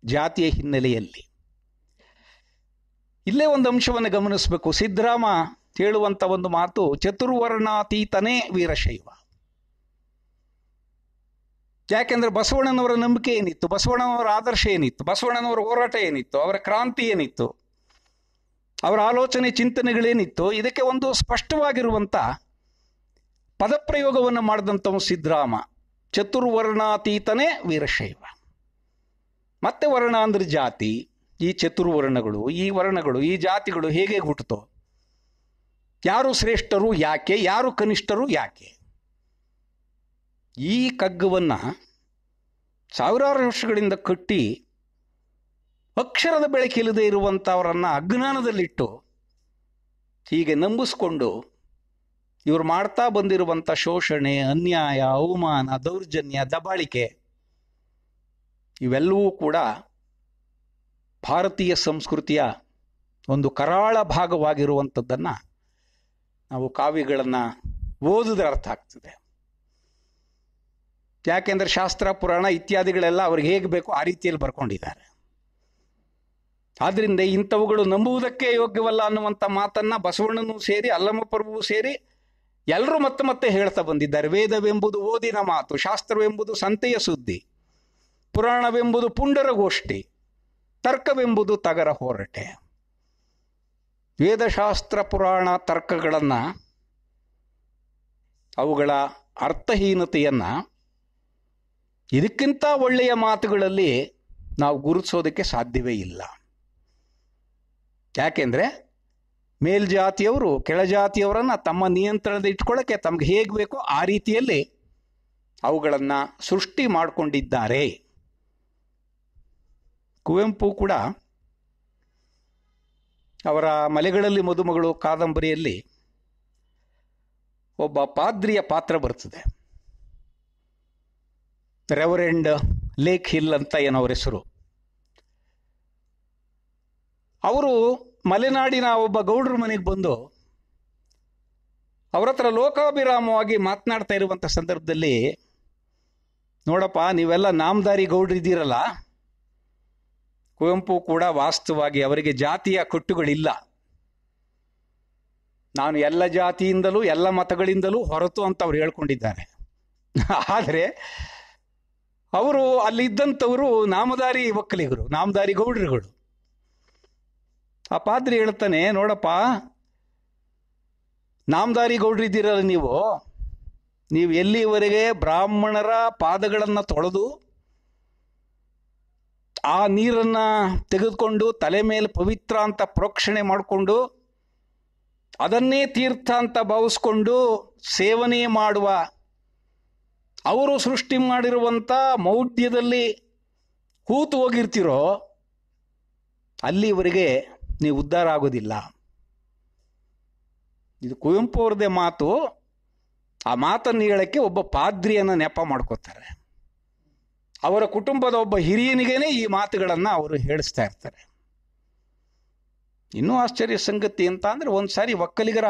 ಜಾತಿಯ ಹಿನ್ನೆಲೆಯಲ್ಲಿ. ಇಲ್ಲೇ ಒಂದು ಅಂಶವನ್ನು ಗಮನಿಸಬೇಕು. ಸಿದ್ದರಾಮ ಹೇಳುವಂಥ ಒಂದು ಮಾತು ಚತುರ್ವರ್ಣಾತೀತನೇ ವೀರಶೈವ. ಯಾಕೆಂದ್ರೆ ಬಸವಣ್ಣನವರ ನಂಬಿಕೆ ಏನಿತ್ತು, ಬಸವಣ್ಣನವರ ಆದರ್ಶ ಏನಿತ್ತು, ಬಸವಣ್ಣನವರ ಹೋರಾಟ ಏನಿತ್ತು, ಅವರ ಕ್ರಾಂತಿ ಏನಿತ್ತು, ಅವರ ಆಲೋಚನೆ ಚಿಂತನೆಗಳೇನಿತ್ತು, ಇದಕ್ಕೆ ಒಂದು ಸ್ಪಷ್ಟವಾಗಿರುವಂಥ ಪದಪ್ರಯೋಗವನ್ನು ಮಾಡಿದಂಥವು ಸಿದ್ದರಾಮ. ಚತುರ್ವರ್ಣಾತೀತನೇ ವೀರಶೈವ. ಮತ್ತೆ ವರ್ಣ ಅಂದ್ರೆ ಜಾತಿ. ಈ ಚತುರ್ವರ್ಣಗಳು, ಈ ವರ್ಣಗಳು, ಈ ಜಾತಿಗಳು ಹೇಗೆ ಹುಟ್ಟುತ್ತೋ, ಯಾರು ಶ್ರೇಷ್ಠರು ಯಾಕೆ, ಯಾರು ಕನಿಷ್ಠರು ಯಾಕೆ, ಈ ಕಗ್ಗವನ್ನು ಸಾವಿರಾರು ವರ್ಷಗಳಿಂದ ಕಟ್ಟಿ ಅಕ್ಷರದ ಬೆಳಕಿಲ್ಲದೆ ಇರುವಂಥವರನ್ನು ಅಜ್ಞಾನದಲ್ಲಿಟ್ಟು ಹೀಗೆ ನಂಬಿಸ್ಕೊಂಡು ಇವರು ಮಾಡ್ತಾ ಬಂದಿರುವಂಥ ಶೋಷಣೆ, ಅನ್ಯಾಯ, ಅವಮಾನ, ದೌರ್ಜನ್ಯ, ದಬ್ಬಾಳಿಕೆ ಇವೆಲ್ಲವೂ ಕೂಡ ಭಾರತೀಯ ಸಂಸ್ಕೃತಿಯ ಒಂದು ಕರಾಳ ಭಾಗವಾಗಿರುವಂಥದ್ದನ್ನು ನಾವು ಕಾವ್ಯಗಳನ್ನು ಓದಿದ್ರೆ ಅರ್ಥ ಆಗ್ತದೆ. ಯಾಕೆಂದರೆ ಶಾಸ್ತ್ರ, ಪುರಾಣ ಇತ್ಯಾದಿಗಳೆಲ್ಲ ಅವ್ರಿಗೆ ಹೇಗೆ ಬೇಕೋ ಆ ರೀತಿಯಲ್ಲಿ ಬರ್ಕೊಂಡಿದ್ದಾರೆ. ಆದ್ದರಿಂದ ಇಂಥವುಗಳು ನಂಬುವುದಕ್ಕೆ ಯೋಗ್ಯವಲ್ಲ ಅನ್ನುವಂಥ ಮಾತನ್ನು ಬಸವಣ್ಣನೂ ಸೇರಿ ಅಲ್ಲಮಪ್ರಭುವು ಸೇರಿ ಎಲ್ಲರೂ ಮತ್ತೆ ಮತ್ತೆ ಹೇಳ್ತಾ ಬಂದಿದ್ದಾರೆ. ವೇದವೆಂಬುದು ಓದಿನ ಮಾತು, ಶಾಸ್ತ್ರವೆಂಬುದು ಸಂತೆಯ ಸುದ್ದಿ, ಪುರಾಣವೆಂಬುದು ಪುಂಡರ ಗೋಷ್ಠಿ, ತರ್ಕವೆಂಬುದು ತಗರ ಹೋರಟೆ. ವೇದಶಾಸ್ತ್ರ ಪುರಾಣ ತರ್ಕಗಳನ್ನು, ಅವುಗಳ ಅರ್ಥಹೀನತೆಯನ್ನು ಇದಕ್ಕಿಂತ ಒಳ್ಳೆಯ ಮಾತುಗಳಲ್ಲಿ ನಾವು ಗುರುತಿಸೋದಕ್ಕೆ ಸಾಧ್ಯವೇ ಇಲ್ಲ. ಯಾಕೆಂದರೆ ಮೇಲ್ಜಾತಿಯವರು ಕೆಳಜಾತಿಯವರನ್ನು ತಮ್ಮ ನಿಯಂತ್ರಣದ ಇಟ್ಕೊಳ್ಳೋಕ್ಕೆ ತಮಗೆ ಹೇಗೆ ಬೇಕೋ ಆ ರೀತಿಯಲ್ಲಿ ಅವುಗಳನ್ನು ಸೃಷ್ಟಿ ಮಾಡಿಕೊಂಡಿದ್ದಾರೆ. ಕುವೆಂಪು ಕೂಡ ಅವರ ಮಲೆಗಳಲ್ಲಿ ಮದುಮಗಳು ಕಾದಂಬರಿಯಲ್ಲಿ ಒಬ್ಬ ಪಾದ್ರಿಯ ಪಾತ್ರ ಬರ್ತದೆ. ರೆವರೆಂಡ್ ಲೇಕ್ ಹಿಲ್ ಅಂತ ಏನೋ ಅವರ ಹೆಸರು. ಅವರು ಮಲೆನಾಡಿನ ಒಬ್ಬ ಗೌಡ್ರ ಮನೆಗೆ ಬಂದು ಅವರ ಹತ್ರ ಲೋಕಾಭಿರಾಮವಾಗಿ ಮಾತನಾಡ್ತಾ ಇರುವಂಥ ಸಂದರ್ಭದಲ್ಲಿ, ನೋಡಪ್ಪ ನೀವೆಲ್ಲ ನಾಮದಾರಿ ಗೌಡ್ರಿದ್ದೀರಲ್ಲ, ಕುವೆಂಪು ಕೂಡ ವಾಸ್ತವವಾಗಿ ಅವರಿಗೆ ಜಾತಿಯ ಕಟ್ಟುಗಳಿಲ್ಲ. ನಾನು ಎಲ್ಲ ಜಾತಿಯಿಂದಲೂ ಎಲ್ಲ ಮತಗಳಿಂದಲೂ ಹೊರತು ಅಂತ ಅವ್ರು ಹೇಳ್ಕೊಂಡಿದ್ದಾರೆ. ಆದರೆ ಅವರು ಅಲ್ಲಿದ್ದಂಥವರು ನಾಮದಾರಿ ಒಕ್ಕಲಿಗರು, ನಾಮದಾರಿ ಗೌಡ್ರುಗಳು. ಆ ಪಾದ್ರಿ ಹೇಳ್ತಾನೆ, ನೋಡಪ್ಪ ನಾಮದಾರಿ ಗೌಡ್ರಿದ್ದೀರಲ್ಲ ನೀವು ಎಲ್ಲಿವರೆಗೆ ಬ್ರಾಹ್ಮಣರ ಪಾದಗಳನ್ನು ತೊಳೆದು ಆ ನೀರನ್ನು ತೆಗೆದುಕೊಂಡು ತಲೆ ಮೇಲೆ ಪವಿತ್ರ ಅಂತ ಪ್ರೋಕ್ಷಣೆ ಮಾಡಿಕೊಂಡು ಅದನ್ನೇ ತೀರ್ಥ ಅಂತ ಭಾವಿಸ್ಕೊಂಡು ಸೇವನೆ ಮಾಡುವ ಅವರು ಸೃಷ್ಟಿ ಮಾಡಿರುವಂಥ ಮೌಢ್ಯದಲ್ಲಿ ಕೂತು ಹೋಗಿರ್ತಿರೋ ಅಲ್ಲಿವರೆಗೆ ನೀವು ಉದ್ಧಾರ ಆಗೋದಿಲ್ಲ. ಇದು ಕುವೆಂಪು ಅವ್ರದ್ದೇ ಮಾತು. ಆ ಮಾತನ್ನು ಹೇಳಕ್ಕೆ ಒಬ್ಬ ಪಾದ್ರಿಯನ್ನು ನೆಪ ಮಾಡ್ಕೋತಾರೆ. ಅವರ ಕುಟುಂಬದ ಒಬ್ಬ ಹಿರಿಯನಿಗೇನೆ ಈ ಮಾತುಗಳನ್ನು ಅವರು ಹೇಳಿಸ್ತಾ ಇರ್ತಾರೆ. ಇನ್ನೂ ಆಶ್ಚರ್ಯ ಸಂಗತಿ ಅಂತ ಅಂದರೆ, ಒಂದು ಸಾರಿ ಒಕ್ಕಲಿಗರ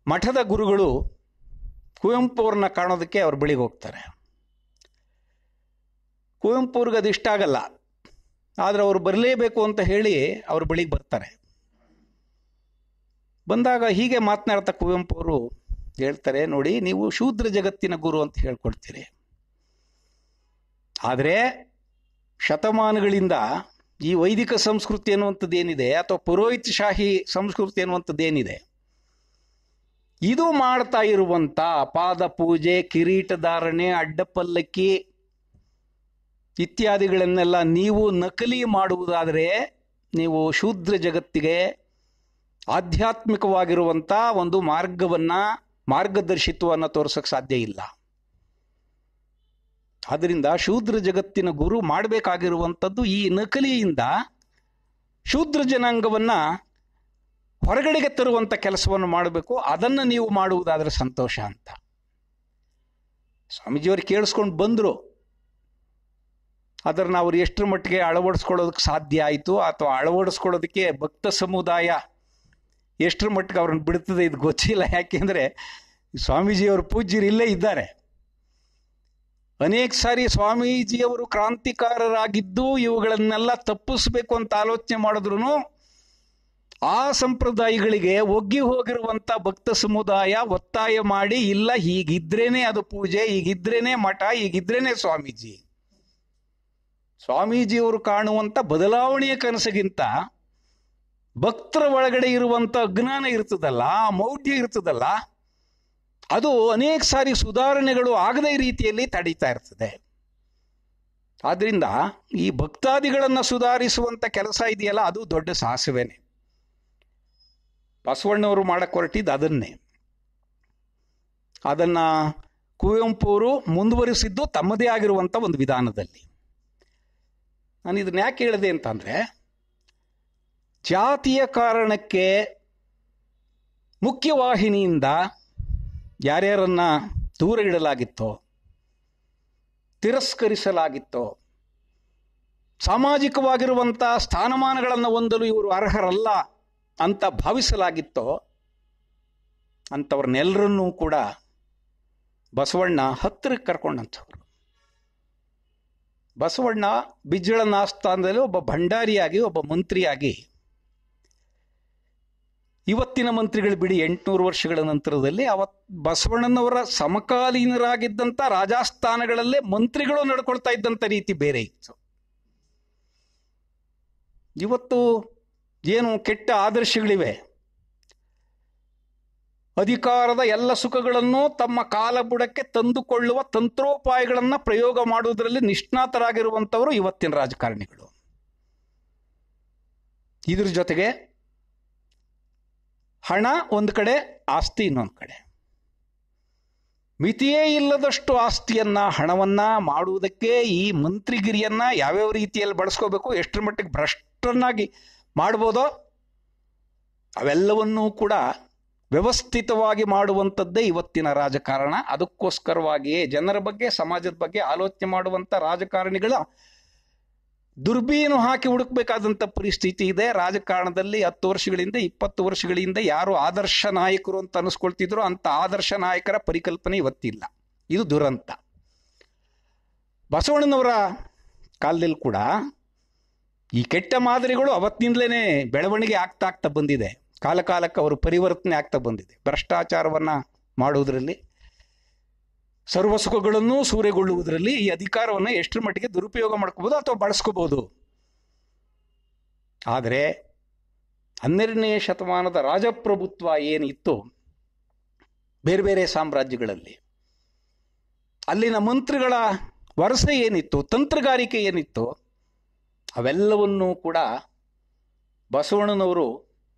ಮಠದ ಗುರುಗಳು ಕುವೆಂಪು ಅವ್ರನ್ನ ಕಾಣೋದಕ್ಕೆ ಅವ್ರ ಬಳಿಗೆ ಹೋಗ್ತಾರೆ. ಕುವೆಂಪು ಅವ್ರಿಗೆ ಅದು ಇಷ್ಟ ಆಗಲ್ಲ. ಆದರೆ ಅವರು ಬರಲೇಬೇಕು ಅಂತ ಹೇಳಿ ಅವ್ರ ಬಳಿಗೆ ಬರ್ತಾರೆ. ಬಂದಾಗ ಹೀಗೆ ಮಾತನಾಡ್ತಾ ಕುವೆಂಪು ಅವರು ಹೇಳ್ತಾರೆ, ನೋಡಿ ನೀವು ಶೂದ್ರ ಜಗತ್ತಿನ ಗುರು ಅಂತ ಹೇಳ್ಕೊಡ್ತೀರಿ, ಆದರೆ ಶತಮಾನಗಳಿಂದ ಈ ವೈದಿಕ ಸಂಸ್ಕೃತಿ ಅನ್ನುವಂಥದ್ದು ಏನಿದೆ, ಅಥವಾ ಪುರೋಹಿತಶಾಹಿ ಸಂಸ್ಕೃತಿ ಅನ್ನುವಂಥದ್ದು ಏನಿದೆ, ಇದು ಮಾಡ್ತಾ ಇರುವಂತ ಪಾದ ಪೂಜೆ, ಕಿರೀಟಧಾರಣೆ, ಅಡ್ಡಪಲ್ಲಕ್ಕಿ ಇತ್ಯಾದಿಗಳನ್ನೆಲ್ಲ ನೀವು ನಕಲಿ ಮಾಡುವುದಾದರೆ ನೀವು ಶೂದ್ರ ಜಗತ್ತಿಗೆ ಆಧ್ಯಾತ್ಮಿಕವಾಗಿರುವಂಥ ಒಂದು ಮಾರ್ಗದರ್ಶಿತ್ವವನ್ನು ತೋರಿಸೋಕೆ ಸಾಧ್ಯ ಇಲ್ಲ. ಆದ್ದರಿಂದ ಶೂದ್ರ ಜಗತ್ತಿನ ಗುರು ಮಾಡಬೇಕಾಗಿರುವಂಥದ್ದು ಈ ನಕಲಿಯಿಂದ ಶೂದ್ರ ಜನಾಂಗವನ್ನು ಹೊರಗಡೆಗೆ ತರುವಂಥ ಕೆಲಸವನ್ನು ಮಾಡಬೇಕು. ಅದನ್ನು ನೀವು ಮಾಡುವುದಾದರೆ ಸಂತೋಷ ಅಂತ ಸ್ವಾಮೀಜಿಯವರು ಕೇಳಿಸ್ಕೊಂಡು ಬಂದರು. ಅದನ್ನು ಅವ್ರು ಎಷ್ಟರ ಮಟ್ಟಿಗೆ ಅಳವಡಿಸ್ಕೊಳ್ಳೋದಕ್ಕೆ ಸಾಧ್ಯ ಆಯಿತು ಅಥವಾ ಅಳವಡಿಸ್ಕೊಳ್ಳೋದಕ್ಕೆ ಭಕ್ತ ಸಮುದಾಯ ಎಷ್ಟರ ಮಟ್ಟಿಗೆ ಅವ್ರನ್ನ ಬಿಡ್ತದೆ ಇದು ಗೊತ್ತಿಲ್ಲ. ಯಾಕೆಂದರೆ ಸ್ವಾಮೀಜಿಯವರು ಪೂಜ್ಯರು ಇಲ್ಲೇ ಇದ್ದಾರೆ. ಅನೇಕ ಸಾರಿ ಸ್ವಾಮೀಜಿಯವರು ಕ್ರಾಂತಿಕಾರರಾಗಿದ್ದು ಇವುಗಳನ್ನೆಲ್ಲ ತಪ್ಪಿಸ್ಬೇಕು ಅಂತ ಆಲೋಚನೆ ಮಾಡಿದ್ರು ಆ ಸಂಪ್ರದಾಯಗಳಿಗೆ ಒಗ್ಗಿ ಹೋಗಿರುವಂಥ ಭಕ್ತ ಸಮುದಾಯ ಒತ್ತಾಯ ಮಾಡಿ, ಇಲ್ಲ ಹೀಗಿದ್ರೇನೆ ಅದು ಪೂಜೆ, ಹೀಗಿದ್ರೇನೆ ಮಠ, ಹೀಗಿದ್ರೇನೆ ಸ್ವಾಮೀಜಿಯವರು ಕಾಣುವಂಥ ಬದಲಾವಣೆಯ ಕನಸಿಗಿಂತ ಭಕ್ತರ ಒಳಗಡೆ ಇರುವಂಥ ಅಜ್ಞಾನ ಇರ್ತದಲ್ಲ, ಮೌಢ್ಯ ಇರ್ತದಲ್ಲ, ಅದು ಅನೇಕ ಸಾರಿ ಸುಧಾರಣೆಗಳು ಆಗದೇ ರೀತಿಯಲ್ಲಿ ತಡೀತಾ ಇರ್ತದೆ. ಆದ್ರಿಂದ ಈ ಭಕ್ತಾದಿಗಳನ್ನು ಸುಧಾರಿಸುವಂಥ ಕೆಲಸ ಇದೆಯಲ್ಲ, ಅದು ದೊಡ್ಡ ಸಾಹಸವೇನೆ. ಬಸವಣ್ಣವರು ಮಾಡಕ್ಕೆ ಹೊರಟಿದ್ದು ಅದನ್ನೇ. ಅದನ್ನ ಕುವೆಂಪು ಅವರು ಮುಂದುವರಿಸಿದ್ದು ತಮ್ಮದೇ ಆಗಿರುವಂಥ ಒಂದು ವಿಧಾನದಲ್ಲಿ. ನಾನು ಇದನ್ನ ಯಾಕೆ ಹೇಳಿದೆ ಅಂತಂದ್ರೆ, ಜಾತಿಯ ಕಾರಣಕ್ಕೆ ಮುಖ್ಯವಾಹಿನಿಯಿಂದ ಯಾರ್ಯಾರನ್ನ ದೂರ ಇಡಲಾಗಿತ್ತೋ, ತಿರಸ್ಕರಿಸಲಾಗಿತ್ತೋ, ಸಾಮಾಜಿಕವಾಗಿರುವಂಥ ಸ್ಥಾನಮಾನಗಳನ್ನು ಹೊಂದಲು ಇವರು ಅರ್ಹರಲ್ಲ ಅಂತ ಭಾವಿಸಲಾಗಿತ್ತೋ, ಅಂಥವ್ರನ್ನೆಲ್ಲರನ್ನೂ ಕೂಡ ಬಸವಣ್ಣ ಹತ್ತಿರಕ್ಕೆ ಕರ್ಕೊಂಡಂಥವ್ರು. ಬಸವಣ್ಣ ಬಿಜ್ಜಳನ ಆಸ್ಥಾನದಲ್ಲಿ ಒಬ್ಬ ಭಂಡಾರಿಯಾಗಿ, ಒಬ್ಬ ಮಂತ್ರಿಯಾಗಿ, ಇವತ್ತಿನ ಮಂತ್ರಿಗಳು ಬಿಡಿ 800 ವರ್ಷಗಳ ನಂತರದಲ್ಲಿ ಬಸವಣ್ಣನವರ ಸಮಕಾಲೀನರಾಗಿದ್ದಂಥ ರಾಜಸ್ಥಾನಗಳಲ್ಲೇ ಮಂತ್ರಿಗಳು ನಡ್ಕೊಳ್ತಾ ಇದ್ದಂಥ ರೀತಿ ಬೇರೆ ಇತ್ತು. ಇವತ್ತು ಏನು ಕೆಟ್ಟ ಆದರ್ಶಗಳಿವೆ, ಅಧಿಕಾರದ ಎಲ್ಲ ಸುಖಗಳನ್ನು ತಮ್ಮ ಕಾಲಬುಡಕ್ಕೆ ತಂದುಕೊಳ್ಳುವ ತಂತ್ರೋಪಾಯಗಳನ್ನು ಪ್ರಯೋಗ ಮಾಡುವುದರಲ್ಲಿ ನಿಷ್ಣಾತರಾಗಿರುವಂಥವರು ಇವತ್ತಿನ ರಾಜಕಾರಣಿಗಳು. ಇದ್ರ ಜೊತೆಗೆ ಹಣ ಒಂದು ಕಡೆ, ಆಸ್ತಿ ಇನ್ನೊಂದು ಕಡೆ. ಮಿತಿಯೇ ಇಲ್ಲದಷ್ಟು ಆಸ್ತಿಯನ್ನ, ಹಣವನ್ನ ಮಾಡುವುದಕ್ಕೆ ಈ ಮಂತ್ರಿಗಿರಿಯನ್ನ ಯಾವ್ಯಾವ ರೀತಿಯಲ್ಲಿ ಬಳಸ್ಕೋಬೇಕು, ಎಷ್ಟರ ಮಟ್ಟಿಗೆ ಭ್ರಷ್ಟರನ್ನಾಗಿ ಮಾಡ್ಬೋದೋ ಅವೆಲ್ಲವನ್ನೂ ಕೂಡ ವ್ಯವಸ್ಥಿತವಾಗಿ ಮಾಡುವಂಥದ್ದೇ ಇವತ್ತಿನ ರಾಜಕಾರಣ. ಅದಕ್ಕೋಸ್ಕರವಾಗಿಯೇ ಜನರ ಬಗ್ಗೆ, ಸಮಾಜದ ಬಗ್ಗೆ ಆಲೋಚನೆ ಮಾಡುವಂಥ ರಾಜಕಾರಣಿಗಳ ದುರ್ಬೀನು ಹಾಕಿ ಹುಡುಕ್ಬೇಕಾದಂಥ ಪರಿಸ್ಥಿತಿ ಇದೆ. ರಾಜಕಾರಣದಲ್ಲಿ 10 ವರ್ಷಗಳಿಂದ 20 ವರ್ಷಗಳಿಂದ ಯಾರು ಆದರ್ಶ ನಾಯಕರು ಅಂತ ಅನಿಸ್ಕೊಳ್ತಿದ್ರು ಅಂಥ ಆದರ್ಶ ನಾಯಕರ ಪರಿಕಲ್ಪನೆ ಇವತ್ತಿಲ್ಲ. ಇದು ದುರಂತ. ಬಸವಣ್ಣನವರ ಕಾಲದಲ್ಲಿ ಕೂಡ ಈ ಕೆಟ್ಟ ಮಾದರಿಗಳು ಅವತ್ತಿನಿಂದಲೇ ಬೆಳವಣಿಗೆ ಆಗ್ತಾ ಬಂದಿದೆ. ಕಾಲಕ್ಕೆ ಅವರು ಪರಿವರ್ತನೆ ಆಗ್ತಾ ಬಂದಿದೆ. ಭ್ರಷ್ಟಾಚಾರವನ್ನು ಮಾಡುವುದರಲ್ಲಿ, ಸರ್ವ ಸುಖಗಳನ್ನು ಸೂರೆಗೊಳ್ಳುವುದರಲ್ಲಿ ಈ ಅಧಿಕಾರವನ್ನು ಎಷ್ಟರ ಮಟ್ಟಿಗೆ ದುರುಪಯೋಗ ಮಾಡ್ಕೋಬಹುದು ಅಥವಾ ಬಳಸ್ಕೋಬಹುದು. ಆದರೆ 12ನೇ ಶತಮಾನದ ರಾಜಪ್ರಭುತ್ವ ಏನಿತ್ತು ಬೇರೆ ಬೇರೆ ಸಾಮ್ರಾಜ್ಯಗಳಲ್ಲಿ, ಅಲ್ಲಿನ ಮಂತ್ರಿಗಳ ವರಸೆ ಏನಿತ್ತು, ತಂತ್ರಗಾರಿಕೆ ಏನಿತ್ತು, ಅವೆಲ್ಲವನ್ನೂ ಕೂಡ ಬಸವಣ್ಣನವರು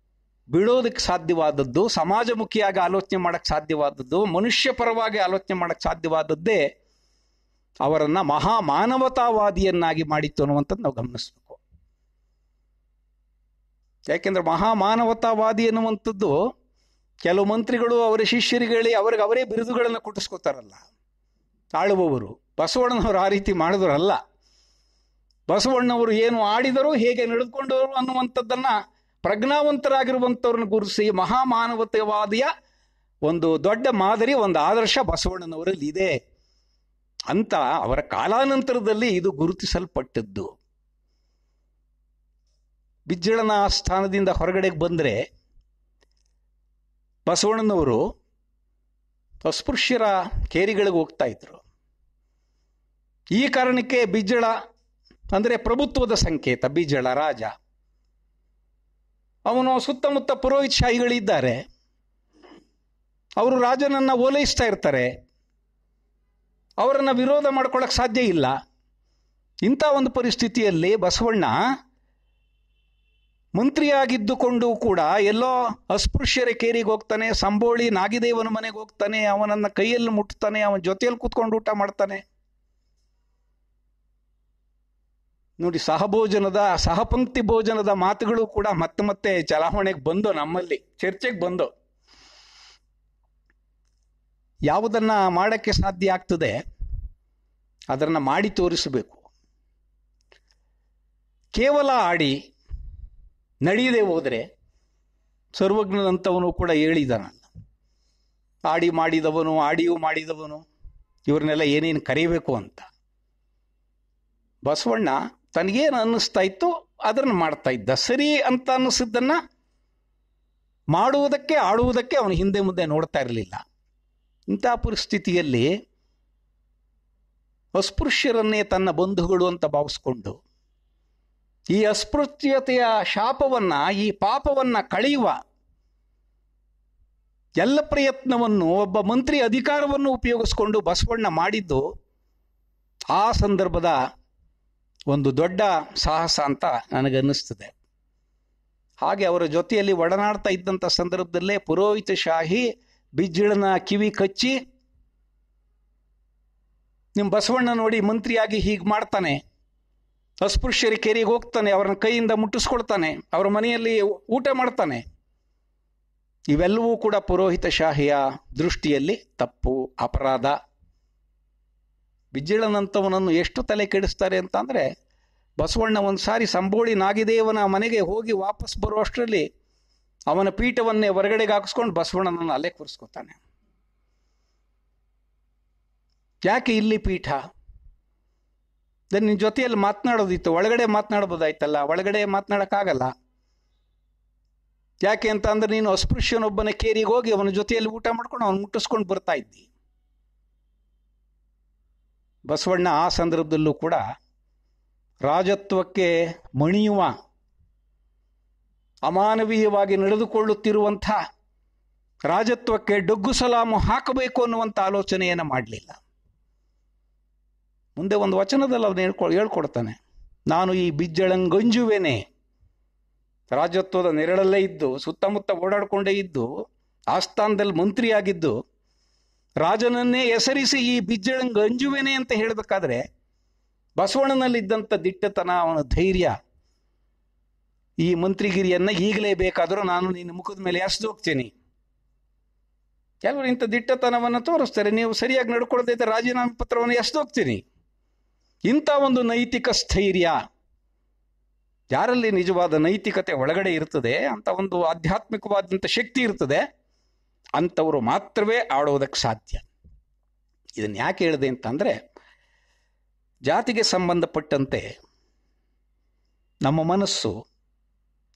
ಬಿಡೋದಕ್ಕೆ ಸಾಧ್ಯವಾದದ್ದು, ಸಮಾಜಮುಖಿಯಾಗಿ ಆಲೋಚನೆ ಮಾಡಕ್ಕೆ ಸಾಧ್ಯವಾದದ್ದು, ಮನುಷ್ಯ ಪರವಾಗಿ ಆಲೋಚನೆ ಮಾಡಕ್ಕೆ ಸಾಧ್ಯವಾದದ್ದೇ ಅವರನ್ನ ಮಹಾ ಮಾನವತಾವಾದಿಯನ್ನಾಗಿ ಮಾಡಿತ್ತು ಅನ್ನುವಂಥದ್ದು ನಾವು ಗಮನಿಸಬೇಕು. ಯಾಕೆಂದ್ರೆ ಮಹಾ ಮಾನವತಾವಾದಿ ಅನ್ನುವಂಥದ್ದು ಕೆಲವು ಮಂತ್ರಿಗಳು ಅವರ ಶಿಷ್ಯರಿಗೆ ಹೇಳಿ ಅವರೇ ಬಿರುದುಗಳನ್ನು ಕೊಟ್ಟಿಸ್ಕೋತಾರಲ್ಲ ಆಳುವವರು. ಬಸವಣ್ಣನವರು ಆ ರೀತಿ ಮಾಡಿದವರಲ್ಲ. ಬಸವಣ್ಣವರು ಏನು ಆಡಿದರು, ಹೇಗೆ ನಡೆದುಕೊಂಡವರು ಅನ್ನುವಂಥದ್ದನ್ನ ಪ್ರಜ್ಞಾವಂತರಾಗಿರುವಂಥವ್ರನ್ನ ಗುರುಸಿ ಮಹಾಮಾನವತಾವಾದಿಯ ಒಂದು ದೊಡ್ಡ ಮಾದರಿ, ಒಂದು ಆದರ್ಶ ಬಸವಣ್ಣನವರಲ್ಲಿ ಇದೆ ಅಂತ ಅವರ ಕಾಲಾನಂತರದಲ್ಲಿ ಇದು ಗುರುತಿಸಲ್ಪಟ್ಟದ್ದು. ಬಿಜ್ಜಳನ ಸ್ಥಾನದಿಂದ ಹೊರಗಡೆಗೆ ಬಂದರೆ ಬಸವಣ್ಣನವರು ಅಸ್ಪೃಶ್ಯರ ಕೇರಿಗಳಿಗೆ ಹೋಗ್ತಾ ಇದ್ರು. ಈ ಕಾರಣಕ್ಕೆ ಬಿಜ್ಜಳ ಅಂದರೆ ಪ್ರಭುತ್ವದ ಸಂಕೇತ. ಬಿಜ್ಜಳ ರಾಜ, ಅವನು ಸುತ್ತಮುತ್ತ ಪುರೋಹಿತ ಶಾಹಿಗಳಿದ್ದಾರೆ. ಅವರು ರಾಜನನ್ನ ಓಲೈಸ್ತಾ ಇರ್ತಾರೆ, ಅವರನ್ನು ವಿರೋಧ ಮಾಡ್ಕೊಳ್ಳೋಕೆ ಸಾಧ್ಯ ಇಲ್ಲ. ಇಂಥ ಒಂದು ಪರಿಸ್ಥಿತಿಯಲ್ಲಿ ಬಸವಣ್ಣ ಮಂತ್ರಿಯಾಗಿದ್ದುಕೊಂಡು ಕೂಡ ಎಲ್ಲೋ ಅಸ್ಪೃಶ್ಯರ ಕೇರಿಗೆ ಹೋಗ್ತಾನೆ, ಸಂಬೋಳಿ ನಾಗಿದೇವನ ಮನೆಗೆ ಹೋಗ್ತಾನೆ, ಅವನನ್ನ ಕೈಯಲ್ಲಿ ಮುಟ್ತಾನೆ, ಅವನ ಜೊತೆಯಲ್ಲಿ ಕೂತ್ಕೊಂಡು ಊಟ ಮಾಡ್ತಾನೆ. ನೋಡಿ, ಸಹಪಂಕ್ತಿ ಭೋಜನದ ಮಾತುಗಳು ಕೂಡ ಮತ್ತೆ ಮತ್ತೆ ಚಲಾವಣೆಗೆ ಬಂದು, ನಮ್ಮಲ್ಲಿ ಚರ್ಚೆಗೆ ಬಂದು. ಯಾವುದನ್ನ ಮಾಡಕ್ಕೆ ಸಾಧ್ಯ ಆಗ್ತದೆ ಅದನ್ನ ಮಾಡಿ ತೋರಿಸಬೇಕು. ಕೇವಲ ಆಡಿ ನಡೆಯದೆ ಹೋದರೆ, ಸರ್ವಜ್ಞನಂತವನು ಕೂಡ ಹೇಳಿದನಲ್ಲ, ಆಡಿ ಮಾಡಿದವನು, ಆಡಿಯೂ ಮಾಡಿದವನು, ಇವ್ರನ್ನೆಲ್ಲ ಏನೇನು ಕರೀಬೇಕು ಅಂತ. ಬಸವಣ್ಣ ತನಗೇನು ಅನ್ನಿಸ್ತಾ ಇತ್ತು ಅದನ್ನು ಮಾಡ್ತಾ ಇದ್ದ. ಸರಿ ಅಂತ ಅನ್ನಿಸಿದ್ದನ್ನ ಮಾಡುವುದಕ್ಕೆ, ಆಡುವುದಕ್ಕೆ ಅವನು ಹಿಂದೆ ಮುಂದೆ ನೋಡ್ತಾ ಇರಲಿಲ್ಲ. ಇಂಥ ಪರಿಸ್ಥಿತಿಯಲ್ಲಿ ಅಸ್ಪೃಶ್ಯರನ್ನೇ ತನ್ನ ಬಂಧುಗಳು ಅಂತ ಭಾವಿಸ್ಕೊಂಡು ಈ ಅಸ್ಪೃಶ್ಯತೆಯ ಶಾಪವನ್ನ, ಈ ಪಾಪವನ್ನ ಕಳೆಯುವ ಎಲ್ಲ ಪ್ರಯತ್ನವನ್ನು ಒಬ್ಬ ಮಂತ್ರಿ ಅಧಿಕಾರವನ್ನು ಉಪಯೋಗಿಸಿಕೊಂಡು ಬಸವಣ್ಣ ಮಾಡಿದ್ದು ಆ ಸಂದರ್ಭದ ಒಂದು ದೊಡ್ಡ ಸಾಹಸ ಅಂತ ನನಗನ್ನಿಸ್ತದೆ. ಹಾಗೆ ಅವರ ಜೊತೆಯಲ್ಲಿ ಒಡನಾಡ್ತಾ ಇದ್ದಂಥ ಸಂದರ್ಭದಲ್ಲೇ ಪುರೋಹಿತ ಶಾಹಿ ಬಿಜ್ಜಳನ ಕಿವಿ ಕಚ್ಚಿ, ನಿಮ್ಮ ಬಸವಣ್ಣ ನೋಡಿ ಮಂತ್ರಿಯಾಗಿ ಹೀಗೆ ಮಾಡ್ತಾನೆ, ಅಸ್ಪೃಶ್ಯರ ಕೇರಿಗೆ ಹೋಗ್ತಾನೆ, ಅವರನ್ನ ಕೈಯಿಂದ ಮುಟ್ಟಿಸ್ಕೊಳ್ತಾನೆ, ಅವರ ಮನೆಯಲ್ಲಿ ಊಟ ಮಾಡ್ತಾನೆ, ಇವೆಲ್ಲವೂ ಕೂಡ ಪುರೋಹಿತ ಶಾಹಿಯ ದೃಷ್ಟಿಯಲ್ಲಿ ತಪ್ಪು, ಅಪರಾಧ. ಬಿಜ್ಜಳನಂತವನನ್ನು ಎಷ್ಟು ತಲೆ ಕೆಡಿಸ್ತಾರೆ ಅಂತಂದರೆ, ಬಸವಣ್ಣ ಒಂದು ಸಾರಿ ಸಂಬೋಳಿ ನಾಗಿದೇವನ ಮನೆಗೆ ಹೋಗಿ ವಾಪಸ್ ಬರುವಷ್ಟರಲ್ಲಿ ಅವನ ಪೀಠವನ್ನೇ ಹೊರಗಡೆಗೆ ಹಾಕಿಸ್ಕೊಂಡು ಬಸವಣ್ಣನನ್ನು ಅಲ್ಲೇ ಕೂರಿಸ್ಕೊತಾನೆ. ಯಾಕೆ ಇಲ್ಲಿ ಪೀಠ? ನಿನ್ನ ಜೊತೆಯಲ್ಲಿ ಮಾತನಾಡೋದಿತ್ತು, ಒಳಗಡೆ ಮಾತನಾಡ್ಬೋದಾಯ್ತಲ್ಲ, ಒಳಗಡೆ ಮಾತನಾಡೋಕ್ಕಾಗಲ್ಲ. ಯಾಕೆ ಅಂತ ಅಂದ್ರೆ ನೀನು ಅಸ್ಪೃಶ್ಯನೊಬ್ಬನ ಕೇರಿಗೆ ಹೋಗಿ ಅವನ ಜೊತೆಯಲ್ಲಿ ಊಟ ಮಾಡ್ಕೊಂಡು ಅವನು ಮುಟ್ಟಿಸ್ಕೊಂಡು ಬರ್ತಾ ಇದ್ದಿ. ಬಸವಣ್ಣ ಆ ಸಂದರ್ಭದಲ್ಲೂ ಕೂಡ ರಾಜತ್ವಕ್ಕೆ ಮಣಿಯುವ, ಅಮಾನವೀಯವಾಗಿ ನಡೆದುಕೊಳ್ಳುತ್ತಿರುವಂಥ ರಾಜತ್ವಕ್ಕೆ ಡೊಗ್ಗು ಸಲಾಮು ಹಾಕಬೇಕು ಅನ್ನುವಂಥ ಆಲೋಚನೆಯನ್ನು ಮಾಡಲಿಲ್ಲ. ಮುಂದೆ ಒಂದು ವಚನದಲ್ಲಿ ಅವನು ಹೇಳ್ಕೊಡ್ತಾನೆ, ನಾನು ಈ ಬಿಜ್ಜಳಂಗಂಜುವೆನೆ. ರಾಜತ್ವದ ನೆರಳಲ್ಲೇ ಇದ್ದು, ಸುತ್ತಮುತ್ತ ಓಡಾಡಿಕೊಂಡೇ ಇದ್ದು, ಆಸ್ಥಾನದಲ್ಲಿ ಮಂತ್ರಿಯಾಗಿದ್ದು, ರಾಜನನ್ನೇ ಹೆಸರಿಸಿ ಈ ಬಿಜ್ಜಳಂಗಂಜುವೆನೆ ಅಂತ ಹೇಳಬೇಕಾದ್ರೆ ಬಸವಣ್ಣನಲ್ಲಿದ್ದಂಥ ದಿಟ್ಟತನ, ಅವನ ಧೈರ್ಯ, ಈ ಮಂತ್ರಿಗಿರಿಯನ್ನ ಈಗಲೇ ಬೇಕಾದರೂ ನಾನು ನಿನ್ನ ಮುಖದ ಮೇಲೆ ಎಸ್ದು ಹೋಗ್ತೀನಿ. ಕೆಲವರು ಇಂಥ ದಿಟ್ಟತನವನ್ನು ತೋರಿಸ್ತಾರೆ, ನೀವು ಸರಿಯಾಗಿ ನಡ್ಕೊಳ್ದೈತೆ ರಾಜೀನಾಮೆ ಪತ್ರವನ್ನು ಎಸ್ದು ಹೋಗ್ತೀನಿ. ಇಂಥ ಒಂದು ನೈತಿಕ ಸ್ಥೈರ್ಯ, ಯಾರಲ್ಲಿ ನಿಜವಾದ ನೈತಿಕತೆ ಒಳಗಡೆ ಇರ್ತದೆ, ಅಂತ ಒಂದು ಆಧ್ಯಾತ್ಮಿಕವಾದಂಥ ಶಕ್ತಿ ಇರ್ತದೆ, ಅಂಥವರು ಮಾತ್ರವೇ ಆಡೋದಕ್ಕೆ ಸಾಧ್ಯ. ಇದನ್ನು ಯಾಕೆ ಹೇಳಿದೆ ಅಂತಂದರೆ, ಜಾತಿಗೆ ಸಂಬಂಧಪಟ್ಟಂತೆ ನಮ್ಮ ಮನಸ್ಸು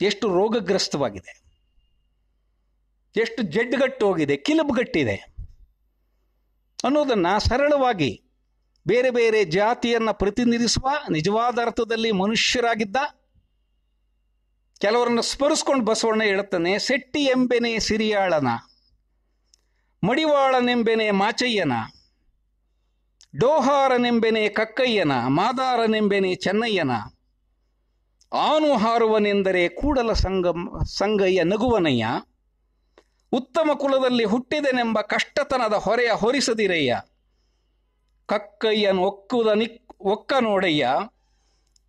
ಎಷ್ಟು ರೋಗಗ್ರಸ್ತವಾಗಿದೆ, ಎಷ್ಟು ಜಡ್ಡುಗಟ್ಟು ಹೋಗಿದೆ, ಕಿಲುಬುಗಟ್ಟಿದೆ ಅನ್ನೋದನ್ನು ಸರಳವಾಗಿ ಬೇರೆ ಬೇರೆ ಜಾತಿಯನ್ನು ಪ್ರತಿನಿಧಿಸುವ, ನಿಜವಾದ ಅರ್ಥದಲ್ಲಿ ಮನುಷ್ಯರಾಗಿದ್ದ ಕೆಲವರನ್ನು ಸ್ಮರಿಸ್ಕೊಂಡು ಬಸವಣ್ಣ ಹೇಳುತ್ತಾನೆ, ಸೆಟ್ಟಿ ಎಂಬೆನೆ ಸಿರಿಯಾಳನ, ಮಡಿವಾಳನೆಂಬೆನೆ ಮಾಚಯ್ಯನ, ಡೋಹಾರನೆಂಬೆನೆ ಕಕ್ಕಯ್ಯನ, ಮಾದಾರನೆಂಬೆನೆ ಚೆನ್ನಯ್ಯನ, ಆನು ಹಾರುವನೆಂದರೆ ಕೂಡಲ ಸಂಗಯ್ಯ ನಗುವನಯ್ಯ, ಉತ್ತಮ ಕುಲದಲ್ಲಿ ಹುಟ್ಟಿದೆನೆಂಬ ಕಷ್ಟತನದ ಹೊರೆಯ ಹೊರಿಸದಿರಯ್ಯ, ಕಕ್ಕಯ್ಯನು ಒಕ್ಕ ನೋಡಯ್ಯ,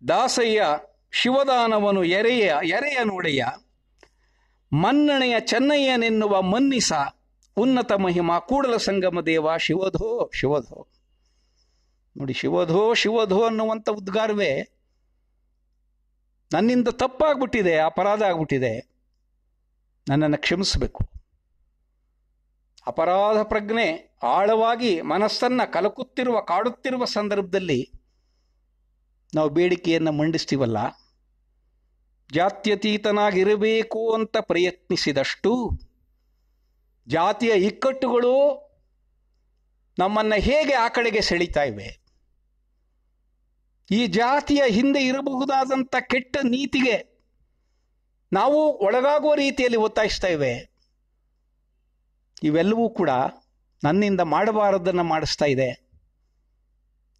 ದಾಸಯ್ಯ ಶಿವದಾನವನು ಎರೆಯ ನೋಡಯ್ಯ, ಮನ್ನಣೆಯ ಚೆನ್ನಯ್ಯನೆನ್ನುವ ಮನ್ನಿಸ, ಉನ್ನತ ಮಹಿಮಾ ಕೂಡಲ ಸಂಗಮ ದೇವ ಶಿವಧೋ ಶಿವಧೋ. ನೋಡಿ, ಶಿವಧೋ ಶಿವಧೋ ಅನ್ನುವಂಥ ಉದ್ಗಾರವೇ ನನ್ನಿಂದ ತಪ್ಪಾಗ್ಬಿಟ್ಟಿದೆ, ಅಪರಾಧ ಆಗ್ಬಿಟ್ಟಿದೆ, ನನ್ನನ್ನು ಕ್ಷಮಿಸಬೇಕು. ಅಪರಾಧ ಪ್ರಜ್ಞೆ ಆಳವಾಗಿ ಮನಸ್ಸನ್ನು ಕಾಡುತ್ತಿರುವ ಸಂದರ್ಭದಲ್ಲಿ ನಾವು ಬೇಡಿಕೆಯನ್ನು ಮಂಡಿಸ್ತೀವಲ್ಲ, ಜಾತ್ಯತೀತನಾಗಿರಬೇಕು ಅಂತ ಪ್ರಯತ್ನಿಸಿದಷ್ಟು ಜಾತಿಯ ಇಕ್ಕಟ್ಟುಗಳು ನಮ್ಮನ್ನು ಹೇಗೆ ಆ ಕಡೆಗೆ ಸೆಳೀತಾ ಇವೆ, ಈ ಜಾತಿಯ ಹಿಂದೆ ಇರಬಹುದಾದಂಥ ಕೆಟ್ಟ ನೀತಿಗೆ ನಾವು ಒಳಗಾಗುವ ರೀತಿಯಲ್ಲಿ ಒತ್ತಾಯಿಸ್ತಾ ಇವೆ. ಇವೆಲ್ಲವೂ ಕೂಡ ನನ್ನಿಂದ ಮಾಡಬಾರದನ್ನು ಮಾಡಿಸ್ತಾ ಇದೆ.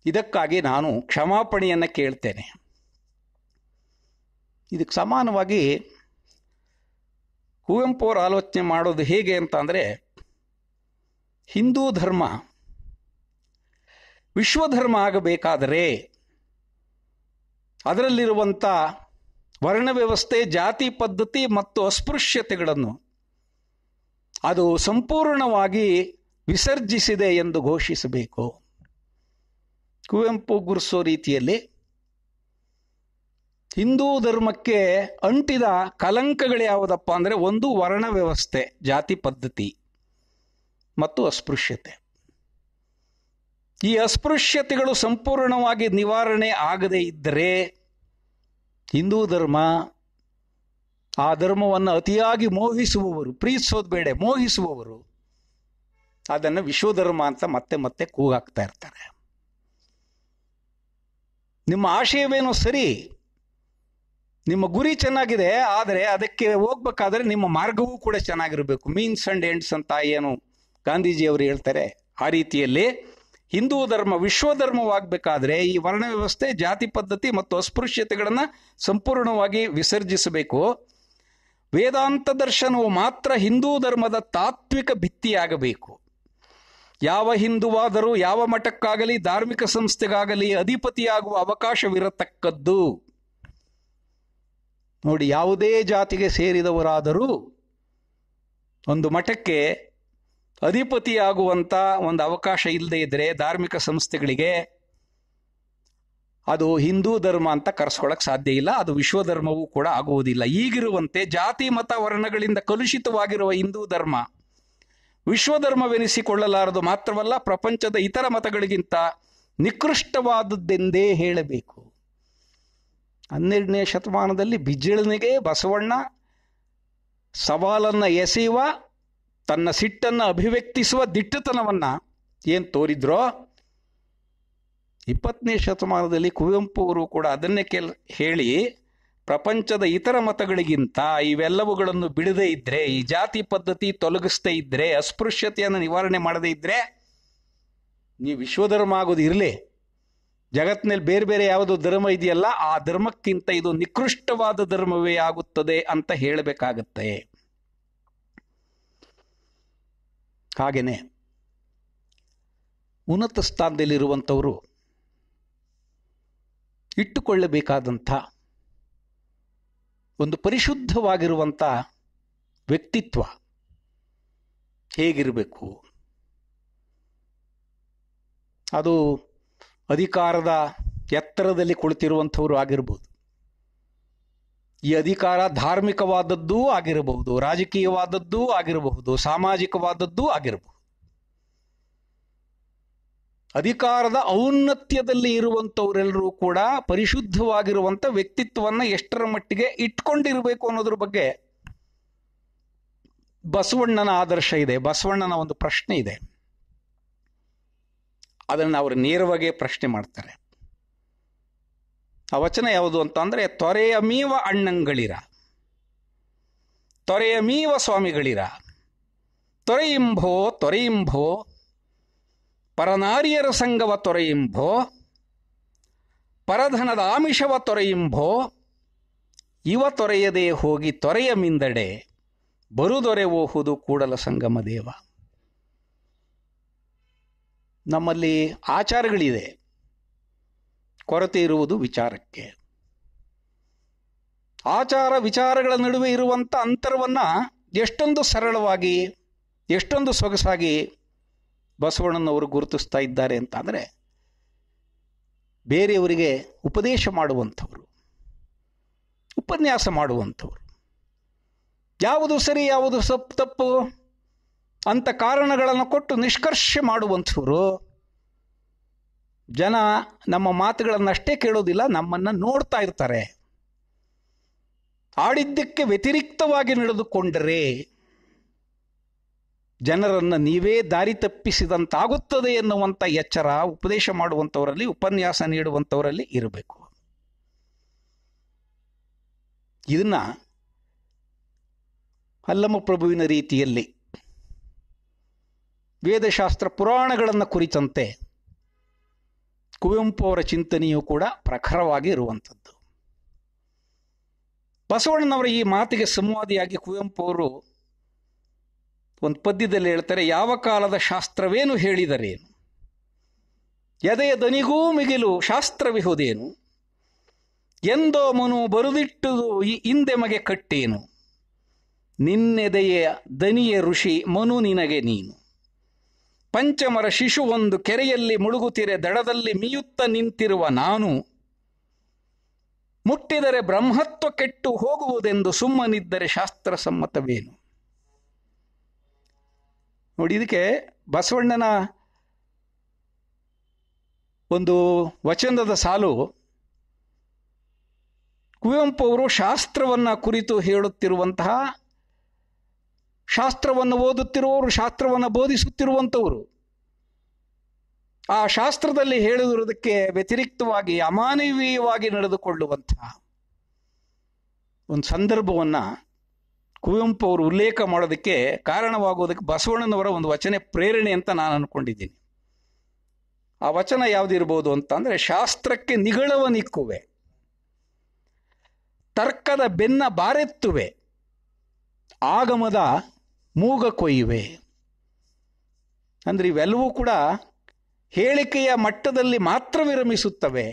ಇದಕ್ಕಾಗಿ ನಾನು ಕ್ಷಮಾಪಣೆಯನ್ನು ಕೇಳ್ತೇನೆ. ಇದಕ್ಕೆ ಸಮಾನವಾಗಿ ಕುವೆಂಪು ಅವರು ಆಲೋಚನೆ ಮಾಡೋದು ಹೇಗೆ ಅಂತ ಅಂದರೆ, ಹಿಂದೂ ಧರ್ಮ ವಿಶ್ವಧರ್ಮ ಆಗಬೇಕಾದರೆ ಅದರಲ್ಲಿರುವಂಥ ವರ್ಣ ವ್ಯವಸ್ಥೆ, ಜಾತಿ ಪದ್ಧತಿ ಮತ್ತು ಅಸ್ಪೃಶ್ಯತೆಗಳನ್ನು ಅದು ಸಂಪೂರ್ಣವಾಗಿ ವಿಸರ್ಜಿಸಿದೆ ಎಂದು ಘೋಷಿಸಬೇಕು. ಕುವೆಂಪು ಗುರುಸೋ ರೀತಿಯಲ್ಲಿ ಹಿಂದೂ ಧರ್ಮಕ್ಕೆ ಅಂಟಿದ ಕಲಂಕಗಳು ಯಾವುದಪ್ಪ ಅಂದರೆ, ಒಂದು ವರ್ಣ ವ್ಯವಸ್ಥೆ, ಜಾತಿ ಪದ್ಧತಿ ಮತ್ತು ಅಸ್ಪೃಶ್ಯತೆ. ಈ ಅಸ್ಪೃಶ್ಯತೆಗಳು ಸಂಪೂರ್ಣವಾಗಿ ನಿವಾರಣೆ ಆಗದೇ ಇದ್ದರೆ ಹಿಂದೂ ಧರ್ಮ, ಆ ಧರ್ಮವನ್ನು ಅತಿಯಾಗಿ ಮೋಹಿಸುವವರು, ಪ್ರೀತಿಸೋದು ಬೇಡ, ಮೋಹಿಸುವವರು ಅದನ್ನು ವಿಶ್ವಧರ್ಮ ಅಂತ ಮತ್ತೆ ಮತ್ತೆ ಕೂಗಾಕ್ತಾ ಇರ್ತಾರೆ. ನಿಮ್ಮ ಆಶಯವೇನೋ ಸರಿ, ನಿಮ್ಮ ಗುರಿ ಚೆನ್ನಾಗಿದೆ, ಆದರೆ ಅದಕ್ಕೆ ಹೋಗ್ಬೇಕಾದ್ರೆ ನಿಮ್ಮ ಮಾರ್ಗವೂ ಕೂಡ ಚೆನ್ನಾಗಿರಬೇಕು. ಮೀನ್ಸ್ ಅಂಡ್ ಎಂಡ್ಸ್ ಅಂತ ಏನು ಗಾಂಧೀಜಿಯವರು ಹೇಳ್ತಾರೆ, ಆ ರೀತಿಯಲ್ಲಿ ಹಿಂದೂ ಧರ್ಮ ವಿಶ್ವಧರ್ಮವಾಗಬೇಕಾದ್ರೆ ಈ ವರ್ಣ ವ್ಯವಸ್ಥೆ, ಜಾತಿ ಪದ್ಧತಿ ಮತ್ತು ಅಸ್ಪೃಶ್ಯತೆಗಳನ್ನು ಸಂಪೂರ್ಣವಾಗಿ ವಿಸರ್ಜಿಸಬೇಕು. ವೇದಾಂತ ದರ್ಶನವು ಮಾತ್ರ ಹಿಂದೂ ಧರ್ಮದ ತಾತ್ವಿಕ ಭಿತ್ತಿಯಾಗಬೇಕು. ಯಾವ ಹಿಂದುವಾದರೂ ಯಾವ ಮಠಕ್ಕಾಗಲಿ ಧಾರ್ಮಿಕ ಸಂಸ್ಥೆಗಾಗಲಿ ಅಧಿಪತಿಯಾಗುವ ಅವಕಾಶವಿರತಕ್ಕದ್ದು. ನೋಡಿ, ಯಾವುದೇ ಜಾತಿಗೆ ಸೇರಿದವರಾದರೂ ಒಂದು ಮಠಕ್ಕೆ ಅಧಿಪತಿಯಾಗುವಂಥ ಒಂದು ಅವಕಾಶ ಇಲ್ಲದೆ ಇದ್ದರೆ ಧಾರ್ಮಿಕ ಸಂಸ್ಥೆಗಳಿಗೆ ಅದು ಹಿಂದೂ ಧರ್ಮ ಅಂತ ಕರೆಸ್ಕೊಳ್ಳೋಕೆ ಸಾಧ್ಯ ಇಲ್ಲ, ಅದು ವಿಶ್ವಧರ್ಮವೂ ಕೂಡ ಆಗುವುದಿಲ್ಲ. ಈಗಿರುವಂತೆ ಜಾತಿ ಮತ ವರ್ಣಗಳಿಂದ ಕಲುಷಿತವಾಗಿರುವ ಹಿಂದೂ ಧರ್ಮ ವಿಶ್ವಧರ್ಮವೆನಿಸಿಕೊಳ್ಳಲಾರದು. ಮಾತ್ರವಲ್ಲ, ಪ್ರಪಂಚದ ಇತರ ಮತಗಳಿಗಿಂತ ನಿಕೃಷ್ಟವಾದದ್ದೆಂದೇ ಹೇಳಬೇಕು. 12ನೇ ಶತಮಾನದಲ್ಲಿ ಬಿಜ್ಜಳನಿಗೆ ಬಸವಣ್ಣ ಸವಾಲನ್ನು ಎಸೆಯುವ, ತನ್ನ ಸಿಟ್ಟನ್ನು ಅಭಿವ್ಯಕ್ತಿಸುವ ದಿಟ್ಟತನವನ್ನು ಏನು ತೋರಿದ್ರೋ, 20ನೇ ಶತಮಾನದಲ್ಲಿ ಕುವೆಂಪು ಅವರು ಕೂಡ ಅದನ್ನೇ ಹೇಳಿ, ಪ್ರಪಂಚದ ಇತರ ಮತಗಳಿಗಿಂತ ಇವೆಲ್ಲವುಗಳನ್ನು ಬಿಡದೇ ಇದ್ದರೆ, ಈ ಜಾತಿ ಪದ್ಧತಿ ತೊಲಗಿಸದೇ ಇದ್ದರೆ, ಅಸ್ಪೃಶ್ಯತೆಯನ್ನು ನಿವಾರಣೆ ಮಾಡದೇ ಇದ್ದರೆ ನೀವು ವಿಶ್ವಧರ್ಮ ಆಗೋದು ಇರಲಿ, ಜಗತ್ತಿನಲ್ಲಿ ಬೇರೆ ಬೇರೆ ಯಾವುದೋ ಧರ್ಮ ಇದೆಯಲ್ಲ, ಆ ಧರ್ಮಕ್ಕಿಂತ ಇದು ನಿಕೃಷ್ಟವಾದ ಧರ್ಮವೇ ಆಗುತ್ತದೆ ಅಂತ ಹೇಳಬೇಕಾಗತ್ತೆ. ಹಾಗೇನೆ ಉನ್ನತ ಸ್ಥಾನದಲ್ಲಿರುವಂಥವರು ಇಟ್ಟುಕೊಳ್ಳಬೇಕಾದಂಥ ಒಂದು ಪರಿಶುದ್ಧವಾಗಿರುವಂಥ ವ್ಯಕ್ತಿತ್ವ ಹೇಗಿರಬೇಕು? ಅದು ಅಧಿಕಾರದ ಎತ್ತರದಲ್ಲಿ ಕುಳಿತಿರುವಂಥವರು ಆಗಿರ್ಬೋದು, ಈ ಅಧಿಕಾರ ಧಾರ್ಮಿಕವಾದದ್ದೂ ಆಗಿರಬಹುದು, ರಾಜಕೀಯವಾದದ್ದೂ ಆಗಿರಬಹುದು, ಸಾಮಾಜಿಕವಾದದ್ದೂ ಆಗಿರಬಹುದು. ಅಧಿಕಾರದ ಔನ್ನತ್ಯದಲ್ಲಿ ಇರುವಂಥವರೆಲ್ಲರೂ ಕೂಡ ಪರಿಶುದ್ಧವಾಗಿರುವಂಥ ವ್ಯಕ್ತಿತ್ವವನ್ನು ಎಷ್ಟರ ಮಟ್ಟಿಗೆ ಇಟ್ಕೊಂಡಿರಬೇಕು ಅನ್ನೋದ್ರ ಬಗ್ಗೆ ಬಸವಣ್ಣನ ಆದರ್ಶ ಇದೆ, ಬಸವಣ್ಣನ ಒಂದು ಪ್ರಶ್ನೆ ಇದೆ. ಅದನ್ನು ಅವರು ನೇರವಾಗಿ ಪ್ರಶ್ನೆ ಮಾಡ್ತಾರೆ. ಆ ವಚನ ಯಾವುದು ಅಂತ ಅಂದರೆ, ತೊರೆಯ ಮೀವ ಅಣ್ಣಂಗಳಿರ, ತೊರೆಯ ಮೀವ ಸ್ವಾಮಿಗಳಿರ, ತೊರೆಯಿಂಭೋ ತೊರೆಯಿಂಭೋ ಪರನಾರಿಯರ ಸಂಗವ ತೊರೆಯಿಂಭೋ ಪರಧನದ ಆಮಿಷವ ತೊರೆಯಿಂಭೋ ಇವ ತೊರೆಯದೇ ಹೋಗಿ ತೊರೆಯ ಮಿಂದಡೆ ಬರುದೊರೆವೋಹುದು ಕೂಡಲ ಸಂಗಮ ದೇವ. ನಮ್ಮಲ್ಲಿ ಆಚಾರಗಳಿದೆ, ಕೊರತೆ ಇರುವುದು ವಿಚಾರಕ್ಕೆ. ಆಚಾರ ವಿಚಾರಗಳ ನಡುವೆ ಇರುವಂಥ ಅಂತರವನ್ನು ಎಷ್ಟೊಂದು ಸರಳವಾಗಿ, ಎಷ್ಟೊಂದು ಸೊಗಸಾಗಿ ಬಸವಣ್ಣನವರು ಗುರುತಿಸ್ತಾ ಇದ್ದಾರೆ ಅಂತ ಅಂದರೆ, ಬೇರೆಯವರಿಗೆ ಉಪದೇಶ ಮಾಡುವಂಥವರು, ಉಪನ್ಯಾಸ ಮಾಡುವಂಥವರು, ಯಾವುದು ಸರಿ ಯಾವುದು ತಪ್ಪು ಅಂತ ಕಾರಣಗಳನ್ನು ಕೊಟ್ಟು ನಿಷ್ಕರ್ಷೆ ಮಾಡುವಂಥವರು. ಜನ ನಮ್ಮ ಮಾತುಗಳನ್ನಷ್ಟೇ ಕೇಳೋದಿಲ್ಲ, ನಮ್ಮನ್ನು ನೋಡ್ತಾ ಇರ್ತಾರೆ. ಆಡಿದ್ದಕ್ಕೆ ವ್ಯತಿರಿಕ್ತವಾಗಿ ನಡೆದುಕೊಂಡರೆ ಜನರನ್ನು ನೀವೇ ದಾರಿ ತಪ್ಪಿಸಿದಂತಾಗುತ್ತದೆ ಎನ್ನುವಂಥ ಎಚ್ಚರ ಉಪದೇಶ ಮಾಡುವಂಥವರಲ್ಲಿ, ಉಪನ್ಯಾಸ ನೀಡುವಂಥವರಲ್ಲಿ ಇರಬೇಕು. ಇದನ್ನ ಅಲ್ಲಮ ಪ್ರಭುವಿನ ರೀತಿಯಲ್ಲಿ ವೇದಶಾಸ್ತ್ರ ಪುರಾಣಗಳನ್ನು ಕುರಿತಂತೆ ಕುವೆಂಪು ಅವರ ಚಿಂತನೆಯೂ ಕೂಡ ಪ್ರಖರವಾಗಿ ಇರುವಂಥದ್ದು. ಬಸವಣ್ಣನವರ ಈ ಮಾತಿಗೆ ಸಂವಾದಿಯಾಗಿ ಕುವೆಂಪು ಅವರು ಒಂದು ಪದ್ಯದಲ್ಲಿ ಹೇಳ್ತಾರೆ, ಯಾವ ಕಾಲದ ಶಾಸ್ತ್ರವೇನು ಹೇಳಿದರೇನು, ಎದೆಯ ದನಿಗೂ ಮಿಗಿಲು ಶಾಸ್ತ್ರವಿಹುದೇನು, ಎಂದೋ ಮನು ಬರುದಿಟ್ಟುದು ಈ ಹಿಂದೆಮಗೆ ಕಟ್ಟೇನು, ನಿನ್ನೆದೆಯ ದನಿಯ ಋಷಿ ಮನು ನಿನಗೆ ನೀನು, ಪಂಚಮರ ಶಿಶು ಒಂದು ಕೆರೆಯಲ್ಲಿ ಮುಳುಗುತ್ತಿರೆ ದಡದಲ್ಲಿ ಮೀಯುತ್ತ ನಿಂತಿರುವ ನಾನು, ಮುಟ್ಟಿದರೆ ಬ್ರಹ್ಮತ್ವ ಕೆಟ್ಟು ಹೋಗುವುದೆಂದು ಸುಮ್ಮನಿದ್ದರೆ ಶಾಸ್ತ್ರ ಸಮ್ಮತವೇನು. ನೋಡಿ, ಇದಕ್ಕೆ ಬಸವಣ್ಣನ ಒಂದು ವಚನದ ಸಾಲು ಕುವೆಂಪು ಅವರು ಶಾಸ್ತ್ರವನ್ನು ಕುರಿತು ಹೇಳುತ್ತಿರುವಂತಹ, ಶಾಸ್ತ್ರವನ್ನು ಓದುತ್ತಿರುವವರು, ಶಾಸ್ತ್ರವನ್ನು ಬೋಧಿಸುತ್ತಿರುವಂಥವರು, ಆ ಶಾಸ್ತ್ರದಲ್ಲಿ ಹೇಳಿರುವುದಕ್ಕೆ ವ್ಯತಿರಿಕ್ತವಾಗಿ ಅಮಾನವೀಯವಾಗಿ ನಡೆದುಕೊಳ್ಳುವಂತಹ ಒಂದು ಸಂದರ್ಭವನ್ನು ಕುವೆಂಪು ಅವರು ಉಲ್ಲೇಖ ಮಾಡೋದಕ್ಕೆ ಕಾರಣವಾಗುವುದಕ್ಕೆ ಬಸವಣ್ಣನವರ ಒಂದು ವಚನ ಪ್ರೇರಣೆ ಅಂತ ನಾನು ಅಂದ್ಕೊಂಡಿದ್ದೀನಿ. ಆ ವಚನ ಯಾವುದಿರ್ಬೋದು ಅಂತ ಅಂದರೆ, ಶಾಸ್ತ್ರಕ್ಕೆ ನಿಗಳವ ನಿಕ್ಕುವೆ, ತರ್ಕದ ಬೆನ್ನ ಬಾರೆತ್ತುವೆ, ಆಗಮದ ಮೂಗ ಕೊಯ್ಯುವೆ. ಅಂದರೆ ಇವೆಲ್ಲವೂ ಕೂಡ ಹೇಳಿಕೆಯ ಮಟ್ಟದಲ್ಲಿ ಮಾತ್ರ ವಿರಮಿಸುತ್ತವೆ.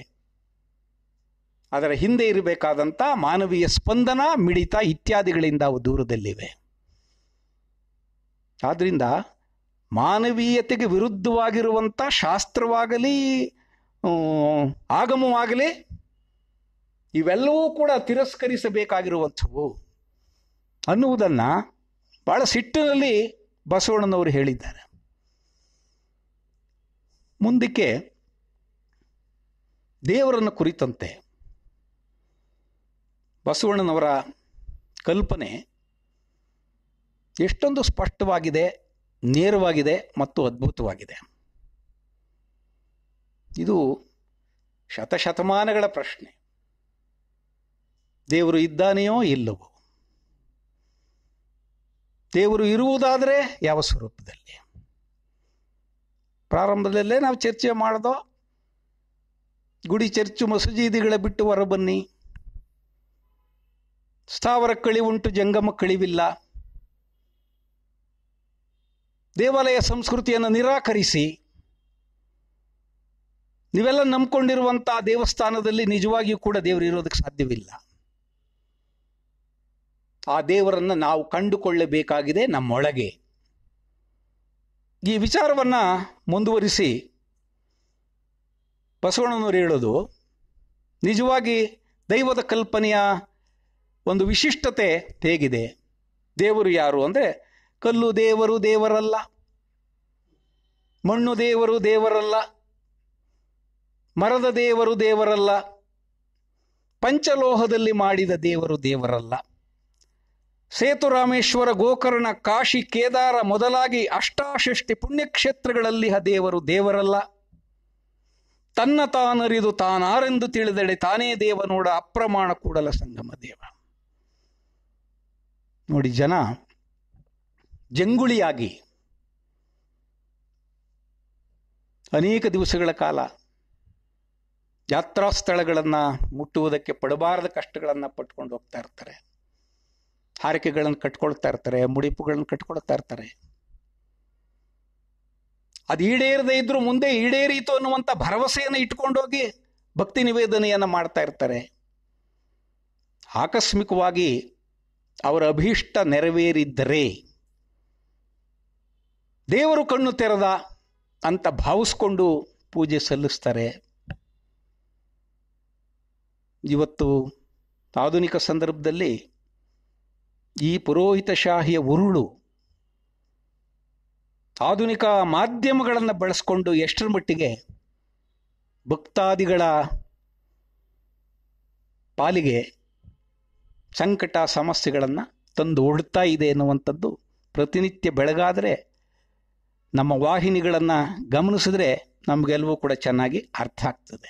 ಅದರ ಹಿಂದೆ ಇರಬೇಕಾದಂಥ ಮಾನವೀಯ ಸ್ಪಂದನ, ಮಿಡಿತ ಇತ್ಯಾದಿಗಳಿಂದ ಅವು ದೂರದಲ್ಲಿವೆ. ಆದ್ದರಿಂದ ಮಾನವೀಯತೆಗೆ ವಿರುದ್ಧವಾಗಿರುವಂಥ ಶಾಸ್ತ್ರವಾಗಲಿ ಆಗಮವಾಗಲಿ ಇವೆಲ್ಲವೂ ಕೂಡ ತಿರಸ್ಕರಿಸಬೇಕಾಗಿರುವಂಥವು ಅನ್ನುವುದನ್ನು ಬಹಳ ಸಿಟ್ಟಿನಲ್ಲಿ ಬಸವಣ್ಣನವರು ಹೇಳಿದ್ದಾರೆ. ಮುಂದಕ್ಕೆ ದೇವರನ್ನು ಕುರಿತಂತೆ ಬಸವಣ್ಣನವರ ಕಲ್ಪನೆ ಎಷ್ಟೊಂದು ಸ್ಪಷ್ಟವಾಗಿದೆ, ನೇರವಾಗಿದೆ ಮತ್ತು ಅದ್ಭುತವಾಗಿದೆ. ಇದು ಶತಶತಮಾನಗಳ ಪ್ರಶ್ನೆ. ದೇವರು ಇದ್ದಾನೆಯೋ ಇಲ್ಲವೋ, ದೇವರು ಇರುವುದಾದರೆ ಯಾವ ಸ್ವರೂಪದಲ್ಲಿ? ಪ್ರಾರಂಭದಲ್ಲೇ ನಾವು ಚರ್ಚೆ ಮಾಡೋದು, ಗುಡಿ ಚರ್ಚು ಮಸೂಜಿದಿಗಳ ಬಿಟ್ಟು ಹೊರಬನ್ನಿ, ಸ್ಥಾವರ ಕಳಿವುಂಟು ಜಂಗಮ ಕಳಿವಿಲ್ಲ, ದೇವಾಲಯ ಸಂಸ್ಕೃತಿಯನ್ನು ನಿರಾಕರಿಸಿ ನೀವೆಲ್ಲ ನಂಬ್ಕೊಂಡಿರುವಂಥ ದೇವಸ್ಥಾನದಲ್ಲಿ ನಿಜವಾಗಿಯೂ ಕೂಡ ದೇವರು ಇರೋದಕ್ಕೆ ಸಾಧ್ಯವಿಲ್ಲ. ಆ ದೇವರನ್ನು ನಾವು ಕಂಡುಕೊಳ್ಳಬೇಕಾಗಿದೆ ನಮ್ಮೊಳಗೆ. ಈ ವಿಚಾರವನ್ನು ಮುಂದುವರಿಸಿ ಬಸವಣ್ಣನವರು ಹೇಳೋದು, ನಿಜವಾಗಿ ದೈವದ ಕಲ್ಪನೆಯ ಒಂದು ವಿಶಿಷ್ಟತೆ ಹೇಗಿದೆ? ದೇವರು ಯಾರು ಅಂದರೆ, ಕಲ್ಲು ದೇವರು ದೇವರಲ್ಲ, ಮಣ್ಣು ದೇವರು ದೇವರಲ್ಲ, ಮರದ ದೇವರು ದೇವರಲ್ಲ, ಪಂಚಲೋಹದಲ್ಲಿ ಮಾಡಿದ ದೇವರು ದೇವರಲ್ಲ, ಸೇತುರಾಮೇಶ್ವರ, ಗೋಕರ್ಣ, ಕಾಶಿ, ಕೇದಾರ ಮೊದಲಾಗಿ ಅಷ್ಟಾಷಷ್ಟಿ ಪುಣ್ಯಕ್ಷೇತ್ರಗಳಲ್ಲಿ ದೇವರು ದೇವರಲ್ಲ, ತನ್ನ ತಾನರಿದು ತಾನಾರೆಂದು ತಿಳಿದೆಡೆ ತಾನೇ ದೇವ ನೋಡ ಅಪ್ರಮಾಣ ಕೂಡಲ ಸಂಗಮ ದೇವ. ನೋಡಿ, ಜನ ಜಂಗುಳಿಯಾಗಿ ಅನೇಕ ದಿವಸಗಳ ಕಾಲ ಯಾತ್ರಾ ಸ್ಥಳಗಳನ್ನು ಮುಟ್ಟುವುದಕ್ಕೆ ಪಡಬಾರದ ಕಷ್ಟಗಳನ್ನು ಪಟ್ಕೊಂಡು ಹೋಗ್ತಾ ಇರ್ತಾರೆ. ಹಾರಿಕೆಗಳನ್ನು ಕಟ್ಕೊಳ್ತಾ ಇರ್ತಾರೆ, ಮುಡಿಪುಗಳನ್ನು ಕಟ್ಕೊಳ್ತಾ ಇರ್ತಾರೆ. ಅದು ಈಡೇರದೇ ಇದ್ರೂ ಮುಂದೆ ಈಡೇರೀತು ಅನ್ನುವಂಥ ಭರವಸೆಯನ್ನು ಇಟ್ಕೊಂಡೋಗಿ ಭಕ್ತಿ ನಿವೇದನೆಯನ್ನು ಮಾಡ್ತಾ ಇರ್ತಾರೆ. ಆಕಸ್ಮಿಕವಾಗಿ ಅವರ ಅಭೀಷ್ಟ ನೆರವೇರಿದ್ದರೆ ದೇವರು ಕಣ್ಣು ತೆರೆದ ಅಂತ ಭಾವಿಸ್ಕೊಂಡು ಪೂಜೆ ಸಲ್ಲಿಸ್ತಾರೆ. ಇವತ್ತು ಆಧುನಿಕ ಸಂದರ್ಭದಲ್ಲಿ ಈ ಪುರೋಹಿತಶಾಹಿಯ ಉರುಳು ಆಧುನಿಕ ಮಾಧ್ಯಮಗಳನ್ನು ಬಳಸಿಕೊಂಡು ಎಷ್ಟರ ಮಟ್ಟಿಗೆ ಭಕ್ತಾದಿಗಳ ಪಾಲಿಗೆ ಸಂಕಟ ಸಮಸ್ಯೆಗಳನ್ನು ತಂದು ಒಡ್ತಾ ಇದೆ ಎನ್ನುವಂಥದ್ದು ಪ್ರತಿನಿತ್ಯ ಬೆಳಗಾದರೆ ನಮ್ಮ ವಾಹಿನಿಗಳನ್ನು ಗಮನಿಸಿದ್ರೆ ನಮಗೆಲ್ಲವೂ ಕೂಡ ಚೆನ್ನಾಗಿ ಅರ್ಥ ಆಗ್ತದೆ.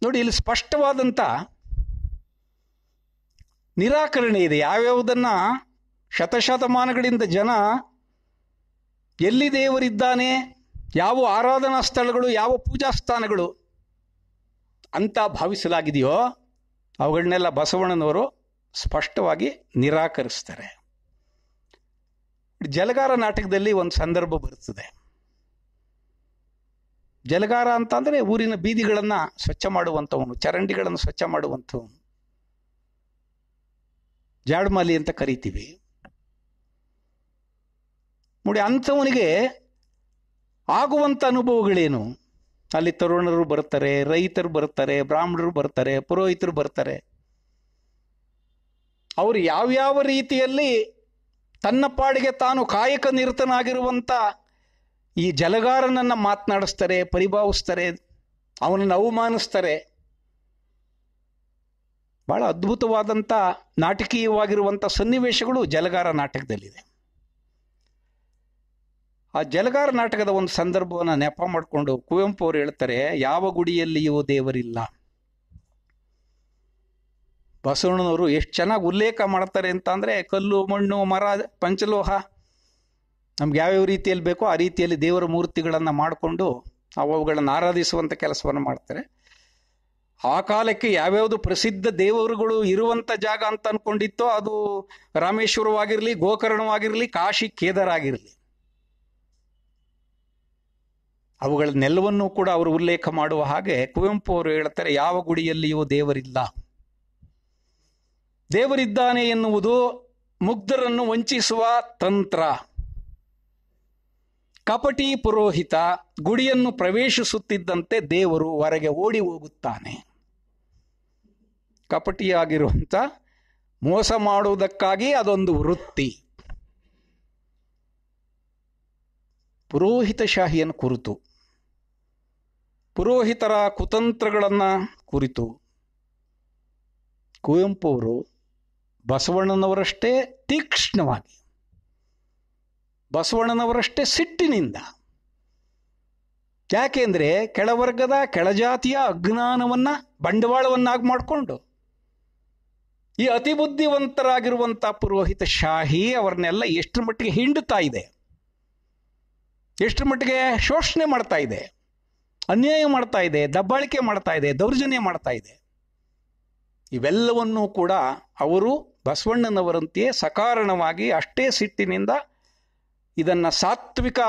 ನೋಡಿ, ಇಲ್ಲಿ ಸ್ಪಷ್ಟವಾದಂಥ ನಿರಾಕರಣೆ ಇದೆ. ಯಾವ್ಯಾವುದನ್ನ ಶತಶತಮಾನಗಳಿಂದ ಜನ ಎಲ್ಲಿ ದೇವರಿದ್ದಾನೆ, ಯಾವ ಆರಾಧನಾ ಸ್ಥಳಗಳು, ಯಾವ ಪೂಜಾ ಸ್ಥಾನಗಳು ಅಂತ ಭಾವಿಸಲಾಗಿದೆಯೋ ಅವುಗಳನ್ನೆಲ್ಲ ಬಸವಣ್ಣನವರು ಸ್ಪಷ್ಟವಾಗಿ ನಿರಾಕರಿಸ್ತಾರೆ. ಜಲಗಾರ ನಾಟಕದಲ್ಲಿ ಒಂದು ಸಂದರ್ಭ ಬರುತ್ತದೆ. ಜಲಗಾರ ಅಂತ ಅಂದರೆ ಊರಿನ ಬೀದಿಗಳನ್ನು ಸ್ವಚ್ಛ ಮಾಡುವಂಥವನು, ಚರಂಡಿಗಳನ್ನು ಸ್ವಚ್ಛ ಮಾಡುವಂಥವನು, ಜಾಡ್ಮಾಲಿ ಅಂತ ಕರಿತೀವಿ ನೋಡಿ. ಅಂಥವನಿಗೆ ಆಗುವಂಥ ಅನುಭವಗಳೇನು? ಅಲ್ಲಿ ತರುಣರು ಬರ್ತಾರೆ, ರೈತರು ಬರ್ತಾರೆ, ಬ್ರಾಹ್ಮಣರು ಬರ್ತಾರೆ, ಪುರೋಹಿತರು ಬರ್ತಾರೆ. ಅವರು ಯಾವ್ಯಾವ ರೀತಿಯಲ್ಲಿ ತನ್ನ ಪಾಡಿಗೆ ತಾನು ಕಾಯಕ ನಿರತನಾಗಿರುವಂಥ ಈ ಜಲಗಾರನನ್ನು ಮಾತನಾಡಿಸ್ತಾರೆ, ಪರಿಭಾವಿಸ್ತಾರೆ, ಅವನನ್ನು ಅವಮಾನಿಸ್ತಾರೆ. ಬಹಳ ಅದ್ಭುತವಾದಂಥ ನಾಟಕೀಯವಾಗಿರುವಂಥ ಸನ್ನಿವೇಶಗಳು ಜಲಗಾರ ನಾಟಕದಲ್ಲಿದೆ. ಆ ಜಲಗಾರ ನಾಟಕದ ಒಂದು ಸಂದರ್ಭವನ್ನು ನೆಪ ಮಾಡಿಕೊಂಡು ಕುವೆಂಪು ಅವರು ಹೇಳ್ತಾರೆ, ಯಾವ ಗುಡಿಯಲ್ಲಿಯೂ ದೇವರಿಲ್ಲ. ಬಸವಣ್ಣನವರು ಎಷ್ಟು ಚೆನ್ನಾಗಿ ಉಲ್ಲೇಖ ಮಾಡ್ತಾರೆ ಅಂತ ಅಂದರೆ, ಕಲ್ಲು, ಮಣ್ಣು, ಮರ, ಪಂಚಲೋಹ ನಮ್ಗೆ ಯಾವ್ಯಾವ ರೀತಿಯಲ್ಲಿ ಬೇಕೋ ಆ ರೀತಿಯಲ್ಲಿ ದೇವರ ಮೂರ್ತಿಗಳನ್ನು ಮಾಡಿಕೊಂಡು ಅವುಗಳನ್ನು ಆರಾಧಿಸುವಂಥ ಕೆಲಸವನ್ನು ಮಾಡ್ತಾರೆ. ಆ ಕಾಲಕ್ಕೆ ಯಾವ್ಯಾವುದು ಪ್ರಸಿದ್ಧ ದೇವರುಗಳು ಇರುವಂಥ ಜಾಗ ಅಂತ ಅಂದ್ಕೊಂಡಿತ್ತೋ ಅದು ರಾಮೇಶ್ವರವಾಗಿರಲಿ, ಗೋಕರ್ಣವಾಗಿರಲಿ, ಕಾಶಿ, ಕೇದಾರ ಆಗಿರಲಿ, ಅವುಗಳನ್ನೆಲ್ಲವನ್ನೂ ಕೂಡ ಅವರು ಉಲ್ಲೇಖ ಮಾಡುವ ಹಾಗೆ ಕುವೆಂಪು ಅವರು ಹೇಳ್ತಾರೆ, ಯಾವ ಗುಡಿಯಲ್ಲಿಯೂ ದೇವರಿಲ್ಲ. ದೇವರಿದ್ದಾನೆ ಎನ್ನುವುದು ಮುಗ್ಧರನ್ನು ವಂಚಿಸುವ ತಂತ್ರ. ಕಪಟಿ ಪುರೋಹಿತ ಗುಡಿಯನ್ನು ಪ್ರವೇಶಿಸುತ್ತಿದ್ದಂತೆ ದೇವರು ಹೊರಗೆ ಓಡಿ ಹೋಗುತ್ತಾನೆ. ಕಪಟಿಯಾಗಿರುವಂಥ ಮೋಸ ಮಾಡುವುದಕ್ಕಾಗಿ ಅದೊಂದು ವೃತ್ತಿ. ಪುರೋಹಿತಶಾಹಿಯನ್ನು ಕುರಿತು, ಪುರೋಹಿತರ ಕುತಂತ್ರಗಳನ್ನು ಕುರಿತು ಕುವೆಂಪು ಅವರು ಬಸವಣ್ಣನವರಷ್ಟೇ ತೀಕ್ಷ್ಣವಾಗಿ, ಬಸವಣ್ಣನವರಷ್ಟೇ ಸಿಟ್ಟಿನಿಂದ, ಯಾಕೆಂದ್ರೆ ಕೆಳವರ್ಗದ ಕೆಳಜಾತಿಯ ಅಜ್ಞಾನವನ್ನ ಬಂಡವಾಳವನ್ನಾಗಿ ಮಾಡಿಕೊಂಡು ಈ ಅತಿ ಬುದ್ಧಿವಂತರಾಗಿರುವಂಥ ಪುರೋಹಿತ ಶಾಹಿ ಅವರನ್ನೆಲ್ಲ ಎಷ್ಟರ ಮಟ್ಟಿಗೆ ಹಿಂಡುತ್ತಾ ಇದೆ, ಎಷ್ಟರ ಮಟ್ಟಿಗೆ ಶೋಷಣೆ ಮಾಡ್ತಾ ಇದೆ, ಅನ್ಯಾಯ ಮಾಡ್ತಾ ಇದೆ, ದಬ್ಬಾಳಿಕೆ ಮಾಡ್ತಾ ಇದೆ, ದೌರ್ಜನ್ಯ ಮಾಡ್ತಾ ಇದೆ. ಇವೆಲ್ಲವನ್ನೂ ಕೂಡ ಅವರು ಬಸವಣ್ಣನವರಂತೆಯೇ ಸಕಾರಣವಾಗಿ ಅಷ್ಟೇ ಸಿಟ್ಟಿನಿಂದ ಇದನ್ನು ಸಾತ್ವಿಕ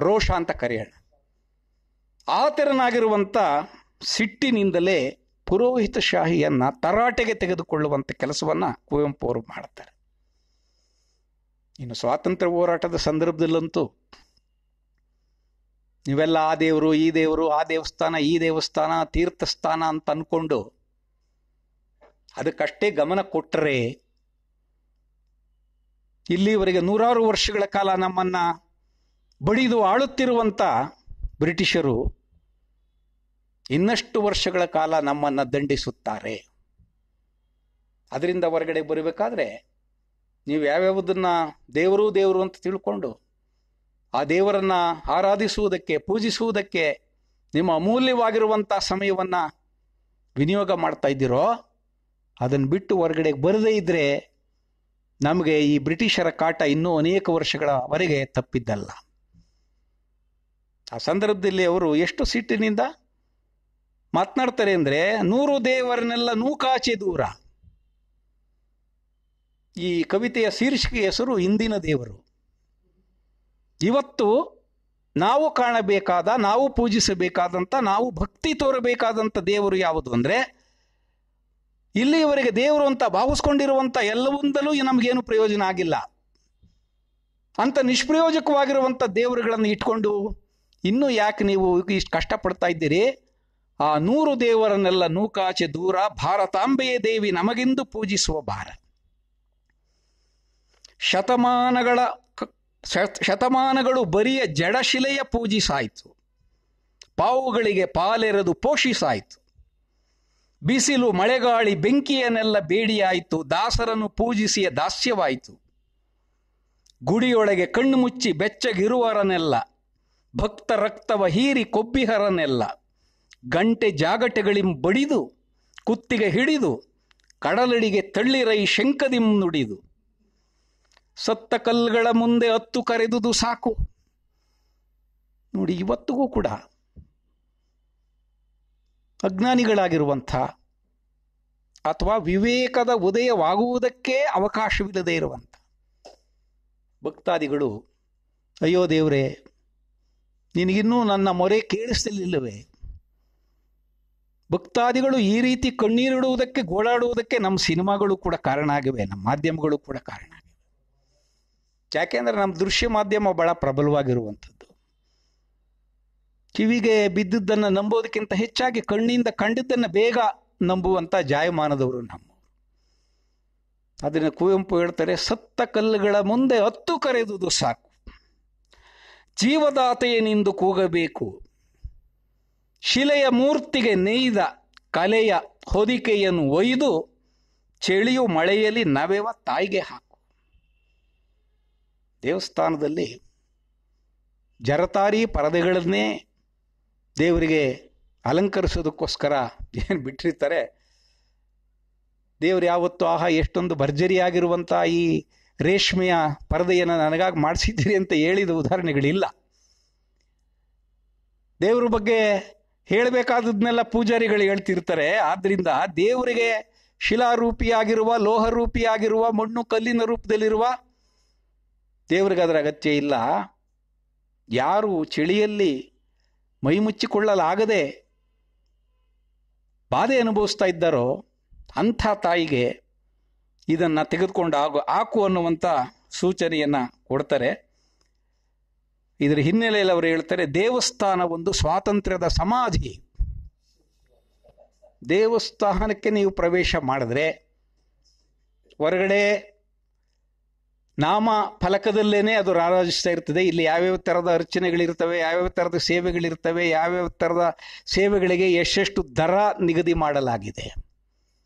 ರೋಷ ಅಂತ ಕರೆಯೋಣ, ಆ ತೆರನಾಗಿರುವಂಥ ಸಿಟ್ಟಿನಿಂದಲೇ ಪುರೋಹಿತ ಶಾಹಿಯನ್ನು ತರಾಟೆಗೆ ತೆಗೆದುಕೊಳ್ಳುವಂಥ ಕೆಲಸವನ್ನು ಕುವೆಂಪು ಅವರು ಮಾಡ್ತಾರೆ. ಇನ್ನು ಸ್ವಾತಂತ್ರ್ಯ ಹೋರಾಟದ ಸಂದರ್ಭದಲ್ಲಂತೂ ನೀವೆಲ್ಲ ಆ ದೇವರು, ಈ ದೇವರು, ಆ ದೇವಸ್ಥಾನ, ಈ ದೇವಸ್ಥಾನ, ತೀರ್ಥಸ್ಥಾನ ಅಂತ ಅಂದ್ಕೊಂಡು ಅದಕ್ಕಷ್ಟೇ ಗಮನ ಕೊಟ್ಟರೆ ಇಲ್ಲಿವರೆಗೆ ನೂರಾರು ವರ್ಷಗಳ ಕಾಲ ನಮ್ಮನ್ನ ಬಡಿದು ಆಳುತ್ತಿರುವಂಥ ಬ್ರಿಟಿಷರು ಇನ್ನಷ್ಟು ವರ್ಷಗಳ ಕಾಲ ನಮ್ಮನ್ನು ದಂಡಿಸುತ್ತಾರೆ. ಅದರಿಂದ ಹೊರಗಡೆ ಬರಬೇಕಾದ್ರೆ ನೀವು ಯಾವ್ಯಾವುದನ್ನ ದೇವರು ದೇವರು ಅಂತ ತಿಳ್ಕೊಂಡು ಆ ದೇವರನ್ನ ಆರಾಧಿಸುವುದಕ್ಕೆ, ಪೂಜಿಸುವುದಕ್ಕೆ ನಿಮ್ಮ ಅಮೂಲ್ಯವಾಗಿರುವಂಥ ಸಮಯವನ್ನು ವಿನಿಯೋಗ ಮಾಡ್ತಾ ಇದ್ದೀರೋ ಅದನ್ನು ಬಿಟ್ಟು ಹೊರಗಡೆ ಬರದೇ ಇದ್ದರೆ ನಮಗೆ ಈ ಬ್ರಿಟಿಷರ ಕಾಟ ಇನ್ನೂ ಅನೇಕ ವರ್ಷಗಳವರೆಗೆ ತಪ್ಪಿದ್ದಲ್ಲ. ಆ ಸಂದರ್ಭದಲ್ಲಿ ಅವರು ಎಷ್ಟು ಸಿಟ್ಟಿನಿಂದ ಮಾತನಾಡ್ತಾರೆ ಅಂದರೆ, 100 ದೇವರನ್ನೆಲ್ಲ ನೂಕಾಚೆ ದೂರ. ಈ ಕವಿತೆಯ ಶೀರ್ಷಿಕೆ ಹೆಸರು ಇಂದಿನ ದೇವರು. ಇವತ್ತು ನಾವು ಕಾಣಬೇಕಾದ, ನಾವು ಪೂಜಿಸಬೇಕಾದಂಥ, ನಾವು ಭಕ್ತಿ ತೋರಬೇಕಾದಂಥ ದೇವರು ಯಾವುದು ಅಂದರೆ, ಇಲ್ಲಿಯವರೆಗೆ ದೇವರು ಅಂತ ಭಾವಿಸ್ಕೊಂಡಿರುವಂಥ ಎಲ್ಲವೊಂದಲೂ ನಮಗೇನು ಪ್ರಯೋಜನ ಆಗಿಲ್ಲ ಅಂತ ನಿಷ್ಪ್ರಯೋಜಕವಾಗಿರುವಂಥ ದೇವರುಗಳನ್ನು ಇಟ್ಕೊಂಡು ಇನ್ನೂ ಯಾಕೆ ನೀವು ಇಷ್ಟು ಕಷ್ಟಪಡ್ತಾ ಇದ್ದೀರಿ? ಆ 100 ದೇವರನ್ನೆಲ್ಲ ನೂಕಾಚೆ ದೂರ, ಭಾರತಾಂಬೆಯೇ ದೇವಿ ನಮಗೆಂದು ಪೂಜಿಸುವ ಭಾರ. ಶತಮಾನಗಳು ಬರಿಯ ಜಡಶಿಲೆಯ ಪೂಜಿಸಾಯಿತು, ಪಾವುಗಳಿಗೆ ಪಾಲೆರೆದು ಪೋಷಿಸಾಯಿತು. ಬಿಸಿಲು ಮಳೆಗಾಳಿ ಬೆಂಕಿಯನ್ನೆಲ್ಲ ಬೇಡಿಯಾಯಿತು, ದಾಸರನ್ನು ಪೂಜಿಸಿಯ ದಾಸ್ಯವಾಯಿತು. ಗುಡಿಯೊಳಗೆ ಕಣ್ಣು ಮುಚ್ಚಿ ಬೆಚ್ಚಗಿರುವರನ್ನೆಲ್ಲ, ಭಕ್ತ ರಕ್ತವ ಹೀರಿ ಕೊಬ್ಬಿಹರನ್ನೆಲ್ಲ, ಗಂಟೆ ಜಾಗಟೆಗಳಿಂ ಬಡಿದು ಕುತ್ತಿಗೆ ಹಿಡಿದು ಕಡಲಡಿಗೆ ತಳ್ಳಿರೈ ಶಂಕದಿಂ ನುಡಿದು ಸತ್ತ ಕಲ್ಲುಗಳ ಮುಂದೆ ಹತ್ತು ಕರೆದುದು ಸಾಕು. ನೋಡಿ, ಇವತ್ತಿಗೂ ಕೂಡ ಅಜ್ಞಾನಿಗಳಾಗಿರುವಂಥ ಅಥವಾ ವಿವೇಕದ ಉದಯವಾಗುವುದಕ್ಕೆ ಅವಕಾಶವಿಲ್ಲದೆ ಇರುವಂಥ ಭಕ್ತಾದಿಗಳು, ಅಯ್ಯೋ ದೇವರೇ, ನಿನಗಿನ್ನೂ ನನ್ನ ಮೊರೆ ಕೇಳಿಸಲಿಲ್ಲವೇ? ಭಕ್ತಾದಿಗಳು ಈ ರೀತಿ ಕಣ್ಣೀರಿಡುವುದಕ್ಕೆ, ಗೋಳಾಡುವುದಕ್ಕೆ ನಮ್ಮ ಸಿನಿಮಾಗಳು ಕೂಡ ಕಾರಣ ಆಗಿವೆ, ನಮ್ಮ ಮಾಧ್ಯಮಗಳು ಕೂಡ ಕಾರಣ ಆಗಿವೆ. ಯಾಕೆಂದರೆ ನಮ್ಮ ದೃಶ್ಯ ಮಾಧ್ಯಮ ಬಹಳ ಪ್ರಬಲವಾಗಿರುವಂಥದ್ದು. ಕಿವಿಗೆ ಬಿದ್ದದ್ದನ್ನು ನಂಬೋದಕ್ಕಿಂತ ಹೆಚ್ಚಾಗಿ ಕಣ್ಣಿಂದ ಕಂಡಿದ್ದನ್ನು ಬೇಗ ನಂಬುವಂಥ ಜಾಯಮಾನದವರು ನಮ್ಮವರು. ಅದನ್ನು ಕುವೆಂಪು ಹೇಳ್ತಾರೆ, ಸತ್ತ ಕಲ್ಲುಗಳ ಮುಂದೆ ಹತ್ತು ಕರೆದುದು ಸಾಕು, ಜೀವದಾತೆಯನೆಂದು ಕೂಗಬೇಕು, ಶಿಲೆಯ ಮೂರ್ತಿಗೆ ನೇಯ್ದ ಕಲೆಯ ಹೊದಿಕೆಯನ್ನು ಒಯ್ದು ಚಳಿಯು ಮಳೆಯಲ್ಲಿ ನವೆವ ತಾಯಿಗೆ ಹಾಕು. ದೇವಸ್ಥಾನದಲ್ಲಿ ಜರತಾರಿ ಪರದೆಗಳನ್ನೇ ದೇವರಿಗೆ ಅಲಂಕರಿಸೋದಕ್ಕೋಸ್ಕರ ಏನು ಬಿಟ್ಟಿರ್ತಾರೆ. ದೇವರು ಯಾವತ್ತು ಆಹಾ ಎಷ್ಟೊಂದು ಭರ್ಜರಿಯಾಗಿರುವಂಥ ಈ ರೇಷ್ಮೆಯ ಪರದೆಯನ್ನು ನನಗಾಗಿ ಮಾಡಿಸಿದ್ದೀರಿ ಅಂತ ಹೇಳಿದ ಉದಾಹರಣೆಗಳಿಲ್ಲ. ದೇವರ ಬಗ್ಗೆ ಹೇಳಬೇಕಾದದ್ನೆಲ್ಲ ಪೂಜಾರಿಗಳು ಹೇಳ್ತಿರ್ತಾರೆ. ಆದ್ದರಿಂದ ದೇವರಿಗೆ ಶಿಲಾರೂಪಿಯಾಗಿರುವ, ಲೋಹರೂಪಿಯಾಗಿರುವ, ಮಣ್ಣು ಕಲ್ಲಿನ ರೂಪದಲ್ಲಿರುವ ದೇವರಿಗೆ ಅದರ ಅಗತ್ಯ ಇಲ್ಲ. ಯಾರು ಚಳಿಯಲ್ಲಿ ಮೈ ಮುಚ್ಚಿಕೊಳ್ಳಲಾಗದೆ ಬಾಧೆ ಅನುಭವಿಸ್ತಾ ಇದ್ದಾರೋ ಅಂಥ ತಾಯಿಗೆ ಇದನ್ನು ತೆಗೆದುಕೊಂಡು ಹಾಕು ಅನ್ನುವಂಥ ಸೂಚನೆಯನ್ನು ಕೊಡ್ತಾರೆ. ಇದರ ಹಿನ್ನೆಲೆಯಲ್ಲಿ ಅವರು ಹೇಳ್ತಾರೆ, ದೇವಸ್ಥಾನ ಒಂದು ಸ್ವಾತಂತ್ರ್ಯದ ಸಮಾಧಿ. ದೇವಸ್ಥಾನಕ್ಕೆ ನೀವು ಪ್ರವೇಶ ಮಾಡಿದ್ರೆ ಹೊರಗಡೆ ನಾಮ ಫಲಕದಲ್ಲೇನೆ ಅದು ರಾರಾಜಿಸ್ತಾ ಇರ್ತದೆ. ಇಲ್ಲಿ ಯಾವ್ಯಾವ ಥರದ ಅರ್ಚನೆಗಳಿರ್ತವೆ, ಯಾವ್ಯಾವ ಥರದ ಸೇವೆಗಳಿರ್ತವೆ, ಯಾವ್ಯಾವ ಥರದ ಸೇವೆಗಳಿಗೆ ಎಷ್ಟೆಷ್ಟು ದರ ನಿಗದಿ ಮಾಡಲಾಗಿದೆ.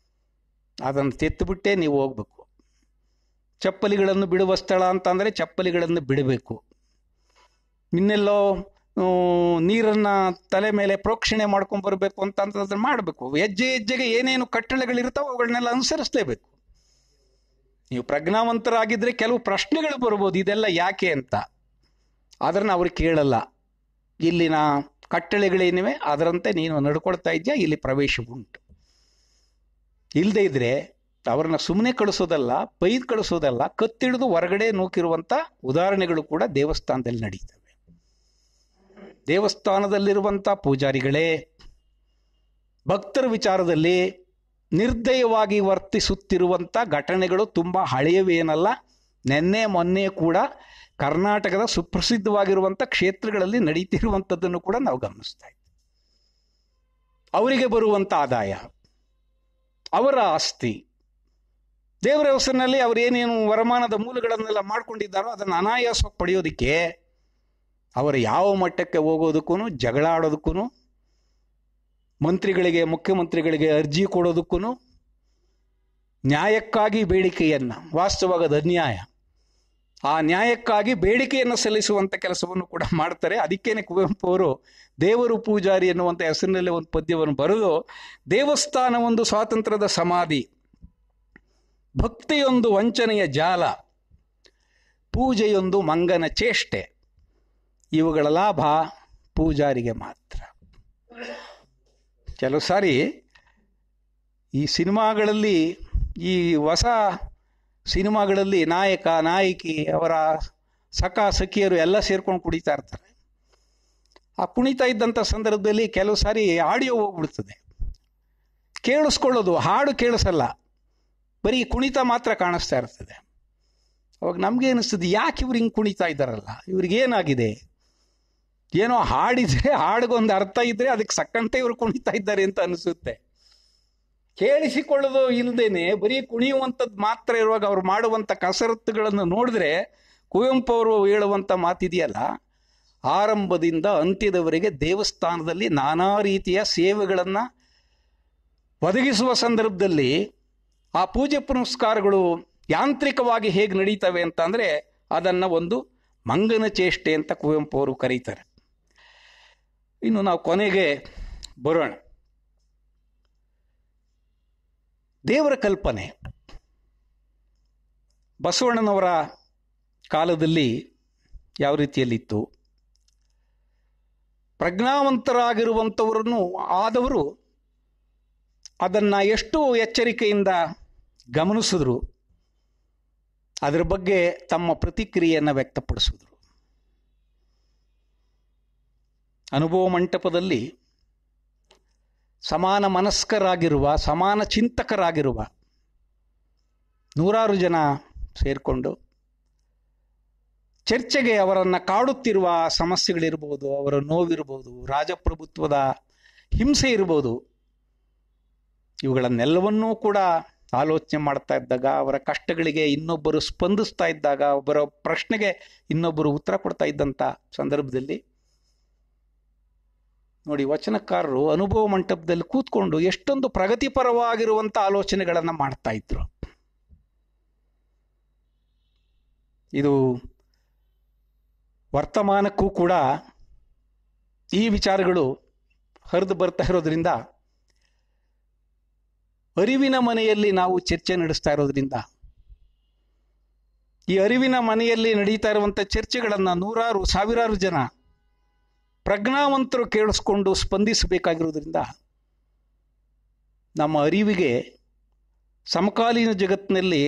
ಅದನ್ನು ತೆತ್ತುಬಿಟ್ಟೇ ನೀವು ಹೋಗ್ಬೇಕು. ಚಪ್ಪಲಿಗಳನ್ನು ಬಿಡುವ ಸ್ಥಳ ಅಂತಂದರೆ ಚಪ್ಪಲಿಗಳನ್ನು ಬಿಡಬೇಕು. ಇನ್ನೆಲ್ಲೋ ನೀರನ್ನು ತಲೆ ಮೇಲೆ ಪ್ರೋಕ್ಷಣೆ ಮಾಡ್ಕೊಂಡು ಬರಬೇಕು ಅಂತಂದ್ರೆ ಮಾಡಬೇಕು. ಹೆಜ್ಜೆ ಹೆಜ್ಜೆಗೆ ಏನೇನು ಕಟ್ಟಳೆಗಳಿರ್ತಾವೆ ಅವುಗಳನ್ನೆಲ್ಲ ಅನುಸರಿಸಲೇಬೇಕು. ನೀವು ಪ್ರಜ್ಞಾವಂತರಾಗಿದ್ದರೆ ಕೆಲವು ಪ್ರಶ್ನೆಗಳು ಬರ್ಬೋದು, ಇದೆಲ್ಲ ಯಾಕೆ ಅಂತ. ಅದನ್ನು ಅವ್ರು ಕೇಳಲ್ಲ. ಇಲ್ಲಿನ ಕಟ್ಟಳೆಗಳೇನಿವೆ ಅದರಂತೆ ನೀನು ನಡ್ಕೊಳ್ತಾ ಇದೆಯಾ, ಇಲ್ಲಿ ಪ್ರವೇಶ ಉಂಟು. ಇಲ್ಲದೇ ಇದ್ರೆ ಅವ್ರನ್ನ ಸುಮ್ಮನೆ ಕಳಿಸೋದಲ್ಲ, ಬೈದು ಕಳಿಸೋದಲ್ಲ, ಕತ್ತಿಡಿದು ಹೊರಗಡೆ ನೂಕಿರುವಂಥ ಉದಾಹರಣೆಗಳು ಕೂಡ ದೇವಸ್ಥಾನದಲ್ಲಿ ನಡೀತವೆ. ದೇವಸ್ಥಾನದಲ್ಲಿರುವಂಥ ಪೂಜಾರಿಗಳೇ ಭಕ್ತರ ವಿಚಾರದಲ್ಲಿ ನಿರ್ದಯವಾಗಿ ವರ್ತಿಸುತ್ತಿರುವಂಥ ಘಟನೆಗಳು ತುಂಬ ಹಳೆಯವೇನಲ್ಲ. ನೆನ್ನೆ ಮೊನ್ನೆ ಕೂಡ ಕರ್ನಾಟಕದ ಸುಪ್ರಸಿದ್ಧವಾಗಿರುವಂಥ ಕ್ಷೇತ್ರಗಳಲ್ಲಿ ನಡೀತಿರುವಂಥದ್ದನ್ನು ಕೂಡ ನಾವು ಗಮನಿಸ್ತಾ ಇದ್ದೀವಿ. ಅವರಿಗೆ ಬರುವಂಥ ಆದಾಯ, ಅವರ ಆಸ್ತಿ, ದೇವರ ಹೆಸರಿನಲ್ಲಿ ಅವರೇನೇನು ವರಮಾನದ ಮೂಲಗಳನ್ನೆಲ್ಲ ಮಾಡ್ಕೊಂಡಿದ್ದಾರೋ ಅದನ್ನು ಅನಾಯಾಸವಾಗಿ ಪಡೆಯೋದಕ್ಕೆ ಅವರು ಯಾವ ಮಟ್ಟಕ್ಕೆ ಹೋಗೋದಕ್ಕೂ, ಜಗಳ ಆಡೋದಕ್ಕೂ, ಮಂತ್ರಿಗಳಿಗೆ, ಮುಖ್ಯಮಂತ್ರಿಗಳಿಗೆ ಅರ್ಜಿ ಕೊಡೋದಕ್ಕೂ, ನ್ಯಾಯಕ್ಕಾಗಿ ಬೇಡಿಕೆಯನ್ನು, ವಾಸ್ತವವಾಗಿ ಅದು ಅನ್ಯಾಯ, ಆ ನ್ಯಾಯಕ್ಕಾಗಿ ಬೇಡಿಕೆಯನ್ನು ಸಲ್ಲಿಸುವಂಥ ಕೆಲಸವನ್ನು ಕೂಡ ಮಾಡ್ತಾರೆ. ಅದಕ್ಕೇನೆ ಕುವೆಂಪು ಅವರು ದೇವರು ಪೂಜಾರಿ ಎನ್ನುವಂಥ ಹೆಸರಿನಲ್ಲಿ ಒಂದು ಪದ್ಯವನ್ನು ಬರೆದು, ದೇವಸ್ಥಾನ ಒಂದು ಸ್ವಾತಂತ್ರ್ಯದ ಸಮಾಧಿ, ಭಕ್ತಿಯೊಂದು ವಂಚನೆಯ ಜಾಲ, ಪೂಜೆಯೊಂದು ಮಂಗನ ಚೇಷ್ಟೆ, ಇವುಗಳ ಲಾಭ ಪೂಜಾರಿಗೆ ಮಾತ್ರ. ಕೆಲವು ಸಾರಿ ಈ ಸಿನಿಮಾಗಳಲ್ಲಿ, ಈ ಹೊಸ ಸಿನಿಮಾಗಳಲ್ಲಿ ನಾಯಕ ನಾಯಕಿ ಅವರ ಸಖಿಯರು ಎಲ್ಲ ಸೇರ್ಕೊಂಡು ಕುಣಿತಾ ಇರ್ತಾರೆ. ಆ ಕುಣಿತಾ ಇದ್ದಂಥ ಸಂದರ್ಭದಲ್ಲಿ ಕೆಲವು ಸಾರಿ ಆಡಿಯೋ ಹೋಗ್ಬಿಡ್ತದೆ. ಕೇಳಿಸ್ಕೊಳ್ಳೋದು, ಹಾಡು ಕೇಳಿಸಲ್ಲ, ಬರೀ ಕುಣಿತ ಮಾತ್ರ ಕಾಣಿಸ್ತಾ ಇರ್ತದೆ. ಅವಾಗ ನಮ್ಗೆ ಅನಿಸ್ತದೆ, ಯಾಕೆ ಇವ್ರು ಹಿಂಗೆ ಕುಣಿತಾ ಇದ್ದಾರಲ್ಲ, ಇವ್ರಿಗೇನಾಗಿದೆ? ಏನೋ ಹಾಡಿದ್ರೆ, ಹಾಡಿಗೊಂದು ಅರ್ಥ ಇದ್ರೆ ಅದಕ್ಕೆ ಸಕ್ಕಂತೆ ಇವರು ಕುಣಿತಾ ಇದ್ದಾರೆ ಅಂತ ಅನಿಸುತ್ತೆ. ಕೇಳಿಸಿಕೊಳ್ಳೋದು ಇಲ್ಲದೇನೆ ಬರೀ ಕುಣಿಯುವಂಥದ್ದು ಮಾತ್ರ ಇರುವಾಗ ಅವ್ರು ಮಾಡುವಂಥ ಕಸರತ್ತುಗಳನ್ನು ನೋಡಿದ್ರೆ, ಕುವೆಂಪು ಅವರು ಹೇಳುವಂಥ ಮಾತಿದೆಯಲ್ಲ, ಆರಂಭದಿಂದ ಅಂತ್ಯದವರೆಗೆ ದೇವಸ್ಥಾನದಲ್ಲಿ ನಾನಾ ರೀತಿಯ ಸೇವೆಗಳನ್ನು ಒದಗಿಸುವ ಸಂದರ್ಭದಲ್ಲಿ ಆ ಪೂಜೆ ಪುನಸ್ಕಾರಗಳು ಯಾಂತ್ರಿಕವಾಗಿ ಹೇಗೆ ನಡೀತವೆ ಅಂತಂದರೆ ಅದನ್ನು ಒಂದು ಮಂಗನ ಚೇಷ್ಟೆ ಅಂತ ಕುವೆಂಪು ಅವರು ಕರೀತಾರೆ. ಇನ್ನು ನಾವು ಕೊನೆಗೆ ಬರೋಣ. ದೇವರ ಕಲ್ಪನೆ ಬಸವಣ್ಣನವರ ಕಾಲದಲ್ಲಿ ಯಾವ ರೀತಿಯಲ್ಲಿತ್ತು? ಪ್ರಜ್ಞಾವಂತರಾಗಿರುವಂಥವರನ್ನು ಆದವರು ಅದನ್ನು ಎಷ್ಟು ಎಚ್ಚರಿಕೆಯಿಂದ ಗಮನಿಸಿದ್ರು, ಅದರ ಬಗ್ಗೆ ತಮ್ಮ ಪ್ರತಿಕ್ರಿಯೆಯನ್ನು ವ್ಯಕ್ತಪಡಿಸಿದ್ರು. ಅನುಭವ ಮಂಟಪದಲ್ಲಿ ಸಮಾನ ಮನಸ್ಕರಾಗಿರುವ, ಸಮಾನ ಚಿಂತಕರಾಗಿರುವ ನೂರಾರು ಜನ ಸೇರಿಕೊಂಡು ಚರ್ಚೆಗೆ ಅವರನ್ನು ಕಾಡುತ್ತಿರುವ ಸಮಸ್ಯೆಗಳಿರ್ಬೋದು, ಅವರ ನೋವಿರ್ಬೋದು, ರಾಜಪ್ರಭುತ್ವದ ಹಿಂಸೆ ಇರ್ಬೋದು, ಇವುಗಳನ್ನೆಲ್ಲವನ್ನೂ ಕೂಡ ಆಲೋಚನೆ ಮಾಡ್ತಾ ಇದ್ದಾಗ, ಅವರ ಕಷ್ಟಗಳಿಗೆ ಇನ್ನೊಬ್ಬರು ಸ್ಪಂದಿಸ್ತಾ ಇದ್ದಾಗ, ಒಬ್ಬರ ಪ್ರಶ್ನೆಗೆ ಇನ್ನೊಬ್ಬರು ಉತ್ತರ ಕೊಡ್ತಾ ಇದ್ದಂಥ ಸಂದರ್ಭದಲ್ಲಿ ನೋಡಿ, ವಚನಕಾರರು ಅನುಭವ ಮಂಟಪದಲ್ಲಿ ಕೂತ್ಕೊಂಡು ಎಷ್ಟೊಂದು ಪ್ರಗತಿಪರವಾಗಿರುವಂಥ ಆಲೋಚನೆಗಳನ್ನು ಮಾಡ್ತಾ ಇದ್ರು. ಇದು ವರ್ತಮಾನಕ್ಕೂ ಕೂಡ ಈ ವಿಚಾರಗಳು ಹರಿದು ಬರ್ತಾ ಇರೋದ್ರಿಂದ, ಅರಿವಿನ ಮನೆಯಲ್ಲಿ ನಾವು ಚರ್ಚೆ ನಡೆಸ್ತಾ ಇರೋದ್ರಿಂದ, ಈ ಅರಿವಿನ ಮನೆಯಲ್ಲಿ ನಡೀತಾ ಇರುವಂಥ ಚರ್ಚೆಗಳನ್ನು ನೂರಾರು ಸಾವಿರಾರು ಜನ ಪ್ರಜ್ಞಾವಂತರು ಕೇಳಿಸ್ಕೊಂಡು ಸ್ಪಂದಿಸಬೇಕಾಗಿರೋದ್ರಿಂದ ನಮ್ಮ ಅರಿವಿಗೆ ಸಮಕಾಲೀನ ಜಗತ್ತಿನಲ್ಲಿ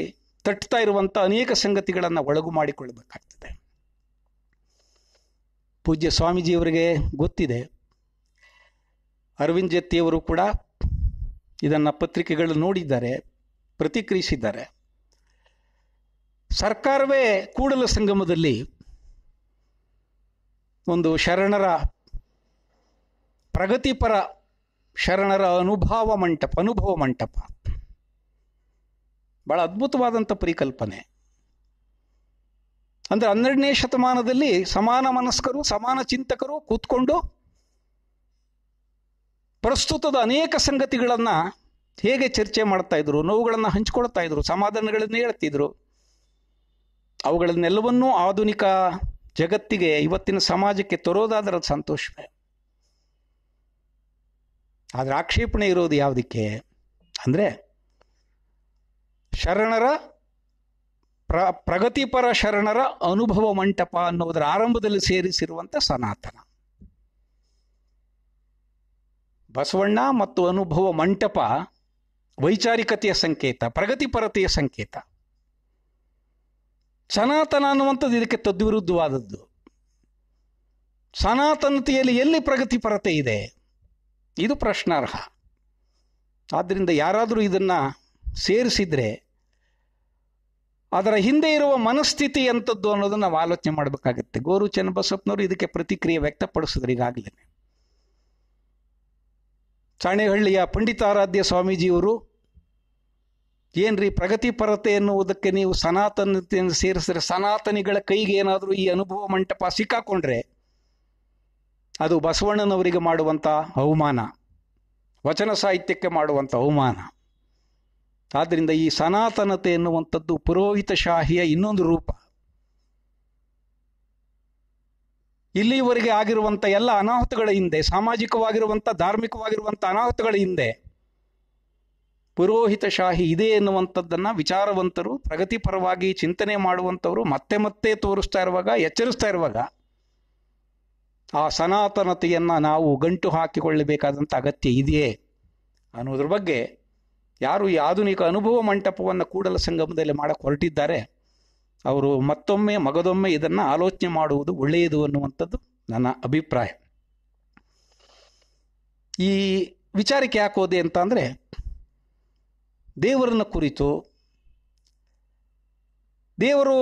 ತಟ್ತಾ ಇರುವಂಥ ಅನೇಕ ಸಂಗತಿಗಳನ್ನು ಒಳಗು ಮಾಡಿಕೊಳ್ಳಬೇಕಾಗ್ತದೆ. ಪೂಜ್ಯ ಸ್ವಾಮೀಜಿಯವರಿಗೆ ಗೊತ್ತಿದೆ, ಅರವಿಂದ್ ಜತ್ತಿಯವರು ಕೂಡ ಇದನ್ನು ಪತ್ರಿಕೆಗಳು ನೋಡಿದ್ದಾರೆ, ಪ್ರತಿಕ್ರಿಯಿಸಿದ್ದಾರೆ. ಸರ್ಕಾರವೇ ಕೂಡಲ ಸಂಗಮದಲ್ಲಿ ಒಂದು ಶರಣರ, ಪ್ರಗತಿಪರ ಶರಣರ ಅನುಭವ ಮಂಟಪ ಬಹಳ ಅದ್ಭುತವಾದಂಥ ಪರಿಕಲ್ಪನೆ. ಅಂದರೆ 12ನೇ ಶತಮಾನದಲ್ಲಿ ಸಮಾನ ಮನಸ್ಕರು, ಸಮಾನ ಚಿಂತಕರು ಕೂತ್ಕೊಂಡು ಪ್ರಸ್ತುತದ ಅನೇಕ ಸಂಗತಿಗಳನ್ನು ಹೇಗೆ ಚರ್ಚೆ ಮಾಡ್ತಾ ಇದ್ರು, ನೋವುಗಳನ್ನು ಹಂಚ್ಕೊಳ್ತಾ ಇದ್ರು, ಸಮಾಧಾನಗಳನ್ನು ಹೇಳ್ತಿದ್ರು. ಅವುಗಳನ್ನೆಲ್ಲವನ್ನೂ ಆಧುನಿಕ ಜಗತ್ತಿಗೆ, ಇವತ್ತಿನ ಸಮಾಜಕ್ಕೆ ತರೋದಾದ್ರೆ ಅದು ಸಂತೋಷವೇ. ಆದರೆ ಆಕ್ಷೇಪಣೆ ಇರೋದು ಯಾವುದಕ್ಕೆ ಅಂದರೆ, ಶರಣರ ಪ್ರಗತಿಪರ ಶರಣರ ಅನುಭವ ಮಂಟಪ ಅನ್ನೋದರ ಆರಂಭದಲ್ಲಿ ಸೇರಿಸಿರುವಂಥ ಸನಾತನ. ಬಸವಣ್ಣ ಮತ್ತು ಅನುಭವ ಮಂಟಪ ವೈಚಾರಿಕತೆಯ ಸಂಕೇತ, ಪ್ರಗತಿಪರತೆಯ ಸಂಕೇತ. ಸನಾತನ ಅನ್ನುವಂಥದ್ದು ಇದಕ್ಕೆ ತದ್ವಿರುದ್ಧವಾದದ್ದು. ಸನಾತನತೆಯಲ್ಲಿ ಎಲ್ಲಿ ಪ್ರಗತಿಪರತೆ ಇದೆ? ಇದು ಪ್ರಶ್ನಾರ್ಹ. ಆದ್ದರಿಂದ ಯಾರಾದರೂ ಇದನ್ನು ಸೇರಿಸಿದ್ರೆ ಅದರ ಹಿಂದೆ ಇರುವ ಮನಸ್ಥಿತಿ ಎಂಥದ್ದು ಅನ್ನೋದನ್ನು ನಾವು ಆಲೋಚನೆ ಮಾಡಬೇಕಾಗುತ್ತೆ. ಗೋರು ಚನ್ನಬಸಪ್ಪನವರು ಇದಕ್ಕೆ ಪ್ರತಿಕ್ರಿಯೆ ವ್ಯಕ್ತಪಡಿಸಿದ್ರು ಈಗಾಗಲೇ. ಸಾಣೆಹಳ್ಳಿಯ ಪಂಡಿತಾರಾಧ್ಯ ಸ್ವಾಮೀಜಿಯವರು, ಏನ್ರಿ ಪ್ರಗತಿಪರತೆ ಎನ್ನುವುದಕ್ಕೆ ನೀವು ಸನಾತನತೆಯನ್ನು ಸೇರಿಸಿದ್ರೆ, ಸನಾತನಿಗಳ ಕೈಗೆ ಏನಾದರೂ ಈ ಅನುಭವ ಮಂಟಪ ಸಿಕ್ಕಾಕೊಂಡ್ರೆ ಅದು ಬಸವಣ್ಣನವರಿಗೆ ಮಾಡುವಂಥ ಅವಮಾನ, ವಚನ ಸಾಹಿತ್ಯಕ್ಕೆ ಮಾಡುವಂಥ ಅವಮಾನ. ಆದ್ದರಿಂದ ಈ ಸನಾತನತೆ ಎನ್ನುವಂಥದ್ದು ಪುರೋಹಿತಶಾಹಿಯ ಇನ್ನೊಂದು ರೂಪ. ಇಲ್ಲಿವರೆಗೆ ಆಗಿರುವಂಥ ಎಲ್ಲ ಅನಾಹುತಗಳ ಹಿಂದೆ, ಸಾಮಾಜಿಕವಾಗಿರುವಂಥ, ಧಾರ್ಮಿಕವಾಗಿರುವಂಥ ಅನಾಹುತಗಳ ಹಿಂದೆ ಪುರೋಹಿತಶಾಹಿ ಇದೆ ಎನ್ನುವಂಥದ್ದನ್ನು ವಿಚಾರವಂತರು, ಪ್ರಗತಿಪರವಾಗಿ ಚಿಂತನೆ ಮಾಡುವಂಥವರು ಮತ್ತೆ ಮತ್ತೆ ತೋರಿಸ್ತಾ ಇರುವಾಗ, ಎಚ್ಚರಿಸ್ತಾ ಇರುವಾಗ, ಆ ಸನಾತನತೆಯನ್ನು ನಾವು ಗಂಟು ಹಾಕಿಕೊಳ್ಳಬೇಕಾದಂಥ ಅಗತ್ಯ ಇದೆಯೇ ಅನ್ನೋದ್ರ ಬಗ್ಗೆ ಯಾರು ಈ ಆಧುನಿಕ ಅನುಭವ ಮಂಟಪವನ್ನು ಕೂಡಲ ಸಂಗಮದಲ್ಲಿ ಮಾಡಕ್ಕೆ ಹೊರಟಿದ್ದಾರೆ, ಅವರು ಮತ್ತೊಮ್ಮೆ ಮಗದೊಮ್ಮೆ ಇದನ್ನು ಆಲೋಚನೆ ಮಾಡುವುದು ಒಳ್ಳೆಯದು ಅನ್ನುವಂಥದ್ದು ನನ್ನ ಅಭಿಪ್ರಾಯ. ಈ ವಿಚಾರಕ್ಕೆ ಯಾಕೆ ಹೋದೆ ಅಂತ ಅಂದರೆ, ದೇವರನ್ನು ಕುರಿತು, ದೇವರು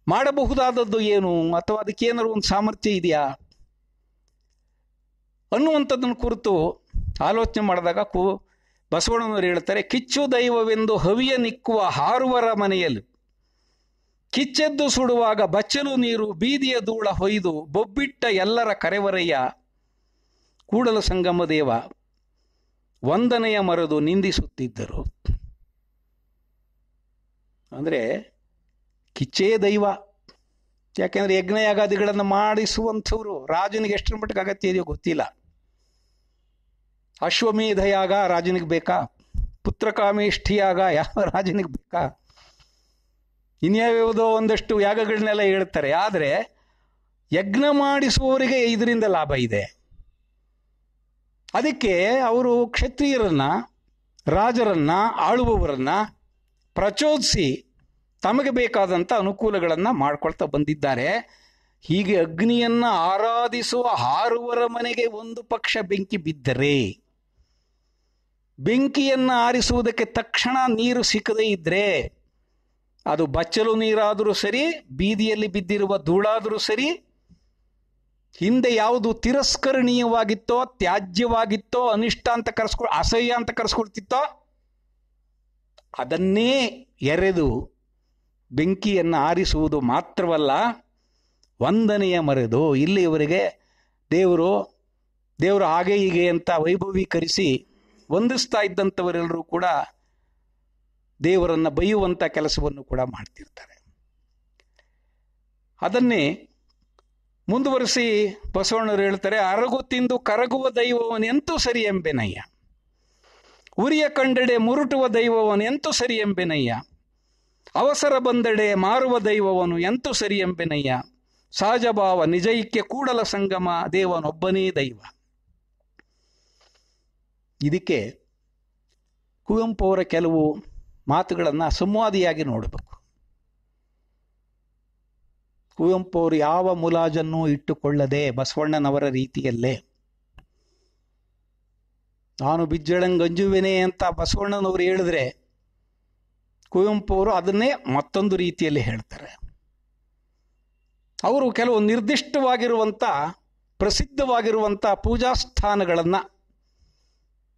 ಮಾಡಬಹುದಾದದ್ದು ಏನು, ಅಥವಾ ಅದಕ್ಕೇನಾದ್ರು ಒಂದು ಸಾಮರ್ಥ್ಯ ಇದೆಯಾ ಅನ್ನುವಂಥದ್ದನ್ನು ಕುರಿತು ಆಲೋಚನೆ ಮಾಡಿದಾಗ ಬಸವಣ್ಣನವರು ಹೇಳ್ತಾರೆ, ಕಿಚ್ಚು ದೈವವೆಂದು ಹವಿಯ ನಿಕ್ಕುವ ಹಾರುವರ ಮನೆಯಲ್ಲಿ ಕಿಚ್ಚೆದ್ದು ಸುಡುವಾಗ ಬಚ್ಚಲು ನೀರು ಬೀದಿಯ ಧೂಳ ಹೊಯ್ದು ಬೊಬ್ಬಿಟ್ಟ ಎಲ್ಲರ ಕರೆವರಯ್ಯ ಕೂಡಲ ಸಂಗಮ ದೇವ ವಂದನೆಯ ಮರೆದು ನಿಂದಿಸುತ್ತಿದ್ದರು. ಅಂದರೆ ಕಿಚ್ಚೇ ದೈವ. ಯಾಕೆಂದರೆ ಯಜ್ಞಯಾಗಾದಿಗಳನ್ನು ಮಾಡಿಸುವಂಥವ್ರು ರಾಜನಿಗೆ ಎಷ್ಟರ ಮಟ್ಟಿಗೆ ಅಗತ್ಯ ಇದೆಯೋ ಗೊತ್ತಿಲ್ಲ. ಅಶ್ವಮೇಧ ಯಾಗ ರಾಜನಿಗೆ ಬೇಕಾ? ಪುತ್ರಕಾಮೇಷ್ಠಿ ಯಾಗ ಯಾವ ರಾಜನಿಗೆ ಬೇಕಾ? ಇನ್ಯಾವ್ಯಾವುದೋ ಒಂದಷ್ಟು ಯಾಗಗಳನ್ನೆಲ್ಲ ಹೇಳ್ತಾರೆ. ಆದರೆ ಯಜ್ಞ ಮಾಡಿಸುವವರಿಗೆ ಇದರಿಂದ ಲಾಭ ಇದೆ. ಅದಕ್ಕೆ ಅವರು ಕ್ಷತ್ರಿಯರನ್ನ, ರಾಜರನ್ನ, ಆಳುವವರನ್ನ ಪ್ರಚೋದಿಸಿ ತಮಗೆ ಬೇಕಾದಂಥ ಅನುಕೂಲಗಳನ್ನು ಮಾಡ್ಕೊಳ್ತಾ ಬಂದಿದ್ದಾರೆ. ಹೀಗೆ ಅಗ್ನಿಯನ್ನ ಆರಾಧಿಸುವ ಹಾರುವರ ಮನೆಗೆ ಒಂದು ಪಕ್ಷ ಬೆಂಕಿ ಬಿದ್ದರೆ, ಬೆಂಕಿಯನ್ನ ಆರಿಸುವುದಕ್ಕೆ ತಕ್ಷಣ ನೀರು ಸಿಕ್ಕದೇ ಇದ್ರೆ, ಅದು ಬಚ್ಚಲು ನೀರಾದರೂ ಸರಿ, ಬೀದಿಯಲ್ಲಿ ಬಿದ್ದಿರುವ ಧೂಳಾದರೂ ಸರಿ, ಹಿಂದೆ ಯಾವುದು ತಿರಸ್ಕರಣೀಯವಾಗಿತ್ತೋ, ತ್ಯಾಜ್ಯವಾಗಿತ್ತೋ, ಅನಿಷ್ಟ ಅಂತ ಅಸಹ್ಯ ಅಂತ ಕರೆಸ್ಕೊಳ್ತಿತ್ತೋ ಅದನ್ನೇ ಎರೆದು ಬೆಂಕಿಯನ್ನು ಆರಿಸುವುದು ಮಾತ್ರವಲ್ಲ, ವಂದನೆಯ ಮರೆದು ಇಲ್ಲಿಯವರೆಗೆ ದೇವರು ಹಾಗೆ ಹೀಗೆ ಅಂತ ವೈಭವೀಕರಿಸಿ ವಂದಿಸ್ತಾ ಇದ್ದಂಥವರೆಲ್ಲರೂ ಕೂಡ ದೇವರನ್ನು ಬೈಯುವಂಥ ಕೆಲಸವನ್ನು ಕೂಡ ಮಾಡ್ತಿರ್ತಾರೆ. ಅದನ್ನೇ ಮುಂದುವರಿಸಿ ಬಸವಣ್ಣವರು ಹೇಳ್ತಾರೆ, ಅರಗು ತಿಂದು ಕರಗುವ ದೈವವನೆಂತೂ ಸರಿ ಎಂಬೆನಯ್ಯ, ಉರಿಯ ಕಂಡೆಡೆ ಮುರುಟುವ ದೈವವನು ಎಂತೂ ಸರಿ ಎಂಬೆನಯ್ಯ, ಅವಸರ ಬಂದೆಡೆ ಮಾರುವ ದೈವವನು ಎಂತೂ ಸರಿ ಎಂಬೆನಯ್ಯ, ಸಹಜ ಭಾವ ನಿಜೈಕ್ಯ ಕೂಡಲ ಸಂಗಮ ದೇವನೊಬ್ಬನೇ ದೈವ. ಇದಕ್ಕೆ ಕುವೆಂಪು ಅವರ ಕೆಲವು ಮಾತುಗಳನ್ನು ಸಂವಾದಿಯಾಗಿ ನೋಡಬೇಕು. ಕುವೆಂಪು ಅವರು ಯಾವ ಮುಲಾಜನ್ನು ಇಟ್ಟುಕೊಳ್ಳದೆ ಬಸವಣ್ಣನವರ ರೀತಿಯಲ್ಲೇ ನಾನು ಬಿಜ್ಜಳಂಗಂಜುವೆನೆ ಅಂತ ಬಸವಣ್ಣನವರು ಹೇಳಿದ್ರೆ, ಕುವೆಂಪು ಅವರು ಅದನ್ನೇ ಮತ್ತೊಂದು ರೀತಿಯಲ್ಲಿ ಹೇಳ್ತಾರೆ. ಅವರು ಕೆಲವು ನಿರ್ದಿಷ್ಟವಾಗಿರುವಂಥ ಪ್ರಸಿದ್ಧವಾಗಿರುವಂಥ ಪೂಜಾ ಸ್ಥಾನಗಳನ್ನು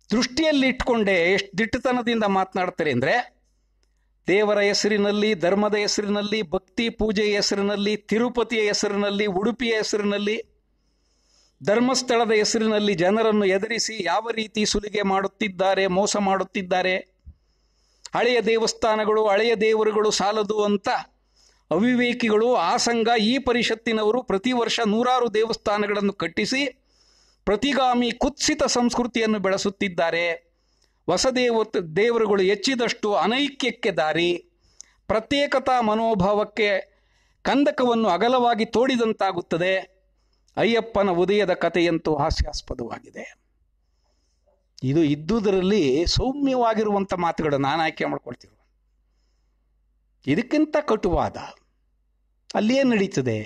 ದೃಷ್ಟಿಯಲ್ಲಿ ಇಟ್ಕೊಂಡೇ ಎಷ್ಟು ದಿಟ್ಟತನದಿಂದ ಮಾತನಾಡ್ತಾರೆ ಅಂದರೆ, ದೇವರ ಹೆಸರಿನಲ್ಲಿ, ಧರ್ಮದ ಹೆಸರಿನಲ್ಲಿ, ಭಕ್ತಿ ಪೂಜೆಯ ಹೆಸರಿನಲ್ಲಿ, ತಿರುಪತಿಯ ಹೆಸರಿನಲ್ಲಿ, ಉಡುಪಿಯ ಹೆಸರಿನಲ್ಲಿ, ಧರ್ಮಸ್ಥಳದ ಹೆಸರಿನಲ್ಲಿ ಜನರನ್ನು ಎದುರಿಸಿ ಯಾವ ರೀತಿ ಸುಲಿಗೆ ಮಾಡುತ್ತಿದ್ದಾರೆ, ಮೋಸ ಮಾಡುತ್ತಿದ್ದಾರೆ, ಹಳೆಯ ದೇವಸ್ಥಾನಗಳು, ಹಳೆಯ ದೇವರುಗಳು ಸಾಲದು ಅಂತ ಅವಿವೇಕಿಗಳು, ಆ ಸಂಘ, ಈ ಪರಿಷತ್ತಿನವರು ಪ್ರತಿ ವರ್ಷ 100 ದೇವಸ್ಥಾನಗಳನ್ನು ಕಟ್ಟಿಸಿ ಪ್ರತಿಗಾಮಿ ಕುತ್ಸಿತ ಸಂಸ್ಕೃತಿಯನ್ನು ಬೆಳೆಸುತ್ತಿದ್ದಾರೆ. ಹೊಸ ದೇವರುಗಳು ಹೆಚ್ಚಿದಷ್ಟು ಅನೈಕ್ಯಕ್ಕೆ ದಾರಿ, ಪ್ರತ್ಯೇಕತಾ ಮನೋಭಾವಕ್ಕೆ ಕಂದಕವನ್ನು ಅಗಲವಾಗಿ ತೋಡಿದಂತಾಗುತ್ತದೆ. ಅಯ್ಯಪ್ಪನ ಉದಯದ ಕಥೆಯಂತೂ ಹಾಸ್ಯಾಸ್ಪದವಾಗಿದೆ. ಇದು ಇದ್ದುದರಲ್ಲಿ ಸೌಮ್ಯವಾಗಿರುವಂಥ ಮಾತುಗಳು ನಾನು ಆಯ್ಕೆ ಮಾಡ್ಕೊಳ್ತಿರುವ. ಇದಕ್ಕಿಂತ ಕಟುವಾದ ಅಲ್ಲೇನು ನಡೀತದೆ,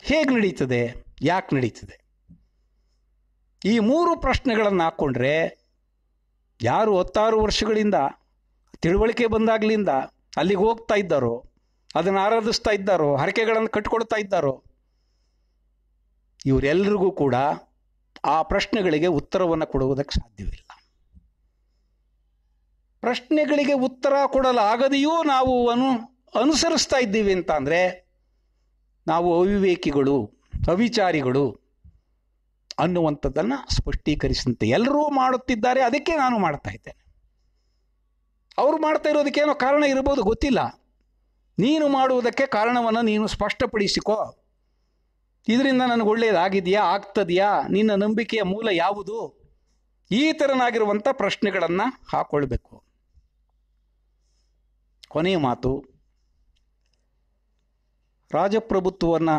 ಹೇಗೆ ನಡೀತದೆ, ಯಾಕೆ ನಡೀತದೆ? ಈ 3 ಪ್ರಶ್ನೆಗಳನ್ನು ಹಾಕ್ಕೊಂಡ್ರೆ ಯಾರು 16 ವರ್ಷಗಳಿಂದ ತಿಳುವಳಿಕೆ ಬಂದಾಗಲಿಂದ ಅಲ್ಲಿಗೆ ಹೋಗ್ತಾ ಇದ್ದಾರೋ, ಅದನ್ನು ಆರಾಧಿಸ್ತಾ ಇದ್ದಾರೋ, ಹರಕೆಗಳನ್ನು ಕಟ್ಕೊಳ್ತಾ ಇದ್ದಾರೋ, ಇವರೆಲ್ಲರಿಗೂ ಕೂಡ ಆ ಪ್ರಶ್ನೆಗಳಿಗೆ ಉತ್ತರವನ್ನು ಕೊಡುವುದಕ್ಕೆ ಸಾಧ್ಯವಿಲ್ಲ. ಪ್ರಶ್ನೆಗಳಿಗೆ ಉತ್ತರ ಕೊಡಲಾಗದೆಯೂ ನಾವು ಅನುಸರಿಸ್ತಾ ಇದ್ದೀವಿ ಅಂತ ಅಂದರೆ ನಾವು ಅವಿವೇಕಿಗಳು, ಅವಿಚಾರಿಗಳು ಅನ್ನುವಂಥದ್ದನ್ನು ಸ್ಪಷ್ಟೀಕರಿಸಿದಂತೆ ಎಲ್ಲರೂ ಮಾಡುತ್ತಿದ್ದಾರೆ, ಅದಕ್ಕೆ ನಾನು ಮಾಡ್ತಾ ಇದ್ದೇನೆ. ಅವರು ಮಾಡ್ತಾ ಇರೋದಕ್ಕೇನೋ ಕಾರಣ ಇರಬಹುದು, ಗೊತ್ತಿಲ್ಲ. ನೀನು ಮಾಡುವುದಕ್ಕೆ ಕಾರಣವನ್ನು ನೀನು ಸ್ಪಷ್ಟಪಡಿಸಿಕೋ. ಇದರಿಂದ ನನಗೆ ಒಳ್ಳೆಯದಾಗಿದೆಯಾ, ಆಗ್ತದೆಯಾ, ನಿನ್ನ ನಂಬಿಕೆಯ ಮೂಲ ಯಾವುದು? ಈ ಥರನಾಗಿರುವಂಥ ಪ್ರಶ್ನೆಗಳನ್ನು ಹಾಕ್ಕೊಳ್ಬೇಕು. ಕೊನೆಯ ಮಾತು ರಾಜಪ್ರಭುತ್ವವನ್ನು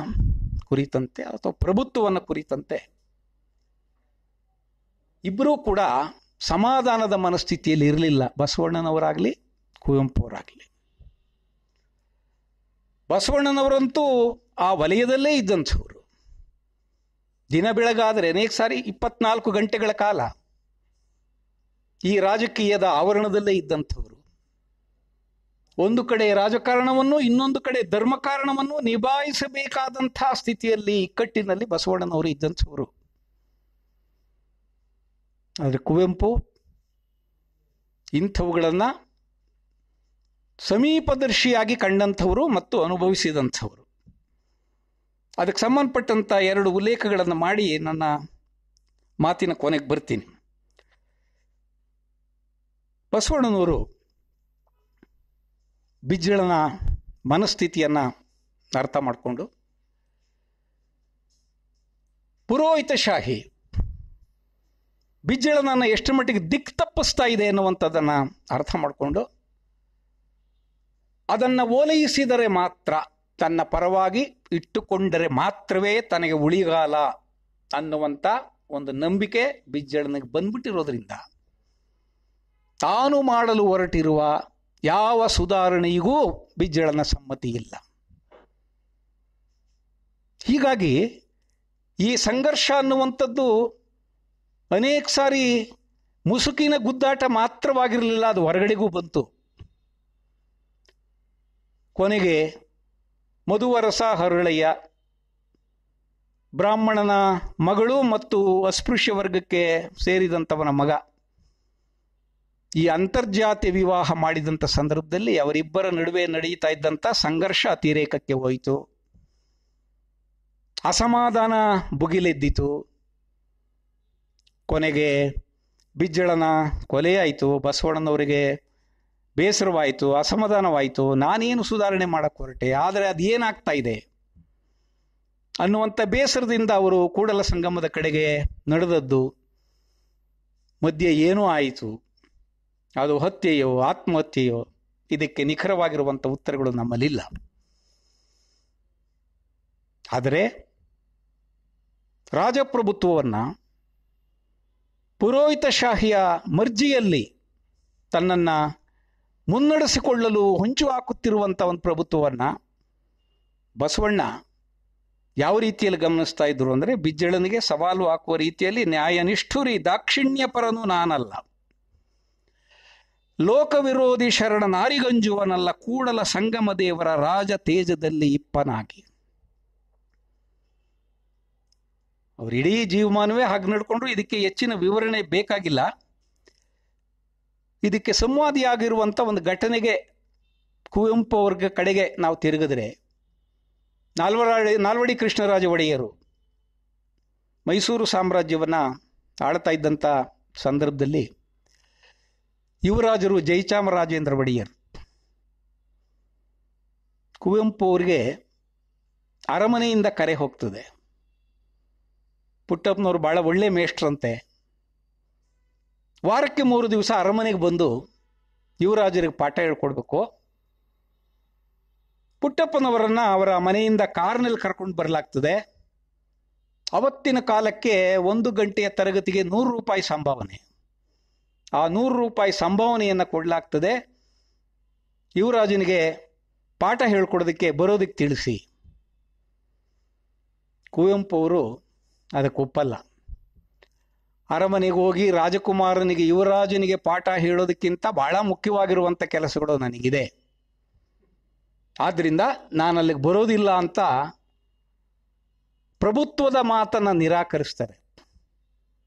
ಕುರಿತಂತೆ ಅಥವಾ ಪ್ರಭುತ್ವವನ್ನು ಕುರಿತಂತೆ ಇಬ್ಬರೂ ಕೂಡ ಸಮಾಧಾನದ ಮನಸ್ಥಿತಿಯಲ್ಲಿ ಇರಲಿಲ್ಲ, ಬಸವಣ್ಣನವರಾಗಲಿ ಕುವೆಂಪು ಅವರಾಗಲಿ. ಬಸವಣ್ಣನವರಂತೂ ಆ ವಲಯದಲ್ಲೇ ಇದ್ದಂಥವ್ರು. ದಿನ ಬೆಳಗಾದರೆ ಅನೇಕ ಸಾರಿ 24 ಗಂಟೆಗಳ ಕಾಲ ಈ ರಾಜಕೀಯದ ಆವರಣದಲ್ಲೇ ಇದ್ದಂಥವ್ರು. ಒಂದು ಕಡೆ ರಾಜಕಾರಣವನ್ನು, ಇನ್ನೊಂದು ಕಡೆ ಧರ್ಮಕಾರಣವನ್ನು ನಿಭಾಯಿಸಬೇಕಾದಂಥ ಸ್ಥಿತಿಯಲ್ಲಿ, ಇಕ್ಕಟ್ಟಿನಲ್ಲಿ ಬಸವಣ್ಣನವರು ಇದ್ದಂಥವ್ರು. ಆದರೆ ಕುವೆಂಪು ಇಂಥವುಗಳನ್ನು ಸಮೀಪದರ್ಶಿಯಾಗಿ ಕಂಡಂಥವರು ಮತ್ತು ಅನುಭವಿಸಿದಂಥವರು. ಅದಕ್ಕೆ ಸಂಬಂಧಪಟ್ಟಂಥ 2 ಉಲ್ಲೇಖಗಳನ್ನು ಮಾಡಿ ನನ್ನ ಮಾತಿನ ಕೊನೆಗೆ ಬರ್ತೀನಿ. ಬಸವಣ್ಣನವರು ಬಿಜ್ಜಳನ ಮನಸ್ಥಿತಿಯನ್ನು ಅರ್ಥ ಮಾಡಿಕೊಂಡು ಪುರೋಹಿತಶಾಹಿ ಬಿಜ್ಜಳನನ್ನು ಎಷ್ಟು ಮಟ್ಟಿಗೆ ದಿಕ್ ತಪ್ಪಿಸ್ತಾ ಇದೆ ಎನ್ನುವಂಥದ್ದನ್ನು ಅರ್ಥ ಮಾಡಿಕೊಂಡು ಅದನ್ನು ಓಲೈಸಿದರೆ ಮಾತ್ರ, ತನ್ನ ಪರವಾಗಿ ಇಟ್ಟುಕೊಂಡರೆ ಮಾತ್ರವೇ ತನಗೆ ಉಳಿಗಾಲ ಅನ್ನುವಂಥ ಒಂದು ನಂಬಿಕೆ ಬಿಜ್ಜಳನಿಗೆ ಬಂದ್ಬಿಟ್ಟಿರೋದ್ರಿಂದ ತಾನು ಮಾಡಲು ಹೊರಟಿರುವ ಯಾವ ಸುಧಾರಣೆಯಿಗೂ ಬಿಜ್ಜಳನ ಸಮ್ಮತಿ ಇಲ್ಲ. ಹೀಗಾಗಿ ಈ ಸಂಘರ್ಷ ಅನ್ನುವಂಥದ್ದು ಅನೇಕ ಸಾರಿ ಮುಸುಕಿನ ಗುದ್ದಾಟ ಮಾತ್ರವಾಗಿರಲಿಲ್ಲ, ಅದು ಹೊರಗಡೆಗೂ ಬಂತು. ಕೊನೆಗೆ ಮಧುವರಸ ಹರಳಯ್ಯ ಬ್ರಾಹ್ಮಣನ ಮಗಳು ಮತ್ತು ಅಸ್ಪೃಶ್ಯ ವರ್ಗಕ್ಕೆ ಸೇರಿದಂಥವನ ಮಗ ಈ ಅಂತರ್ಜಾತಿ ವಿವಾಹ ಮಾಡಿದಂಥ ಸಂದರ್ಭದಲ್ಲಿ ಅವರಿಬ್ಬರ ನಡುವೆ ನಡೆಯುತ್ತಾ ಇದ್ದಂಥ ಸಂಘರ್ಷ ಅತಿರೇಕಕ್ಕೆ ಹೋಯಿತು. ಅಸಮಾಧಾನ ಭುಗಿಲೆದ್ದಿತು. ಕೊನೆಗೆ ಬಿಜ್ಜಳನ ಕೊಲೆಯಾಯಿತು. ಬಸವಣ್ಣನವರಿಗೆ ಬೇಸರವಾಯಿತು, ಅಸಮಾಧಾನವಾಯಿತು. ನಾನೇನು ಸುಧಾರಣೆ ಮಾಡಕ್ಕೆ ಹೊರಟೆ, ಆದರೆ ಅದೇನಾಗ್ತಾ ಇದೆ ಅನ್ನುವಂಥ ಬೇಸರದಿಂದ ಅವರು ಕೂಡಲ ಸಂಗಮದ ಕಡೆಗೆ ನಡೆದದ್ದು. ಮಧ್ಯೆ ಏನೂ ಆಯಿತು, ಅದು ಹತ್ಯೆಯೋ ಆತ್ಮಹತ್ಯೆಯೋ, ಇದಕ್ಕೆ ನಿಖರವಾಗಿರುವಂಥ ಉತ್ತರಗಳು ನಮ್ಮಲ್ಲಿಲ್ಲ. ಆದರೆ ರಾಜಪ್ರಭುತ್ವವನ್ನು ಪುರೋಹಿತಶಾಹಿಯ ಮರ್ಜಿಯಲ್ಲಿ ತನ್ನನ್ನು ಮುನ್ನಡೆಸಿಕೊಳ್ಳಲು ಹೊಂಚು ಹಾಕುತ್ತಿರುವಂಥ ಒಂದು ಪ್ರಭುತ್ವವನ್ನು ಬಸವಣ್ಣ ಯಾವ ರೀತಿಯಲ್ಲಿ ಗಮನಿಸ್ತಾ ಇದ್ರು ಅಂದರೆ, ಬಿಜ್ಜಳನಿಗೆ ಸವಾಲು ಹಾಕುವ ರೀತಿಯಲ್ಲಿ ನ್ಯಾಯನಿಷ್ಠುರಿ ದಾಕ್ಷಿಣ್ಯಪರನು ನಾನಲ್ಲ, ಲೋಕವಿರೋಧಿ ಶರಣ ನಾರಿಗಂಜುವನಲ್ಲ, ಕೂಡಲ ಸಂಗಮ ದೇವರ ರಾಜ ತೇಜದಲ್ಲಿ ಇಪ್ಪನಾಗಿ. ಅವರು ಇಡೀ ಜೀವಮಾನವೇ ಹಾಗೆ ನಡ್ಕೊಂಡ್ರು. ಇದಕ್ಕೆ ಹೆಚ್ಚಿನ ವಿವರಣೆ ಬೇಕಾಗಿಲ್ಲ. ಇದಕ್ಕೆ ಸಂವಾದಿಯಾಗಿರುವಂಥ ಒಂದು ಘಟನೆಗೆ ಕುವೆಂಪು ಅವ್ರ ಕಡೆಗೆ ನಾವು ತಿರುಗಿದ್ರೆ, ನಾಲ್ವಡಿ ಕೃಷ್ಣರಾಜ ಒಡೆಯರು ಮೈಸೂರು ಸಾಮ್ರಾಜ್ಯವನ್ನು ಆಳ್ತಾ ಇದ್ದಂಥ ಸಂದರ್ಭದಲ್ಲಿ ಯುವರಾಜರು ಜಯಚಾಮರಾಜೇಂದ್ರ ಒಡೆಯರ್ ಕುವೆಂಪು ಅವರಿಗೆ ಅರಮನೆಯಿಂದ ಕರೆ ಹೋಗ್ತದೆ. ಪುಟ್ಟಪ್ಪನವರು ಭಾಳ ಒಳ್ಳೆ ಮೇಷ್ಟ್ರಂತೆ. ವಾರಕ್ಕೆ 3 ದಿವಸ ಅರಮನೆಗೆ ಬಂದು ಯುವರಾಜರಿಗೆ ಪಾಠ ಹೇಳ್ಕೊಡ್ಬೇಕು. ಪುಟ್ಟಪ್ಪನವರನ್ನು ಅವರ ಮನೆಯಿಂದ ಕಾರ್ನಲ್ಲಿ ಕರ್ಕೊಂಡು ಬರಲಾಗ್ತದೆ. ಅವತ್ತಿನ ಕಾಲಕ್ಕೆ 1 ಗಂಟೆಯ ತರಗತಿಗೆ 100 ರೂಪಾಯಿ ಸಂಭಾವನೆ. ಆ 100 ರೂಪಾಯಿ ಸಂಭಾವನೆಯನ್ನು ಕೊಡಲಾಗ್ತದೆ. ಯುವರಾಜನಿಗೆ ಪಾಠ ಹೇಳ್ಕೊಡೋದಕ್ಕೆ ಬರೋದಕ್ಕೆ ತಿಳಿಸಿ. ಕುವೆಂಪು ಅವರು ಅದಕ್ಕೆ ಒಪ್ಪಲ್ಲ. ಅರಮನೆಗೆ ಹೋಗಿ ರಾಜಕುಮಾರನಿಗೆ ಯುವರಾಜನಿಗೆ ಪಾಠ ಹೇಳೋದಕ್ಕಿಂತ ಬಹಳ ಮುಖ್ಯವಾಗಿರುವಂಥ ಕೆಲಸಗಳು ನನಗಿದೆ, ಆದ್ದರಿಂದ ನಾನು ಅಲ್ಲಿಗೆ ಬರೋದಿಲ್ಲ ಅಂತ ಪ್ರಭುತ್ವದ ಮಾತನ್ನು ನಿರಾಕರಿಸ್ತಾರೆ.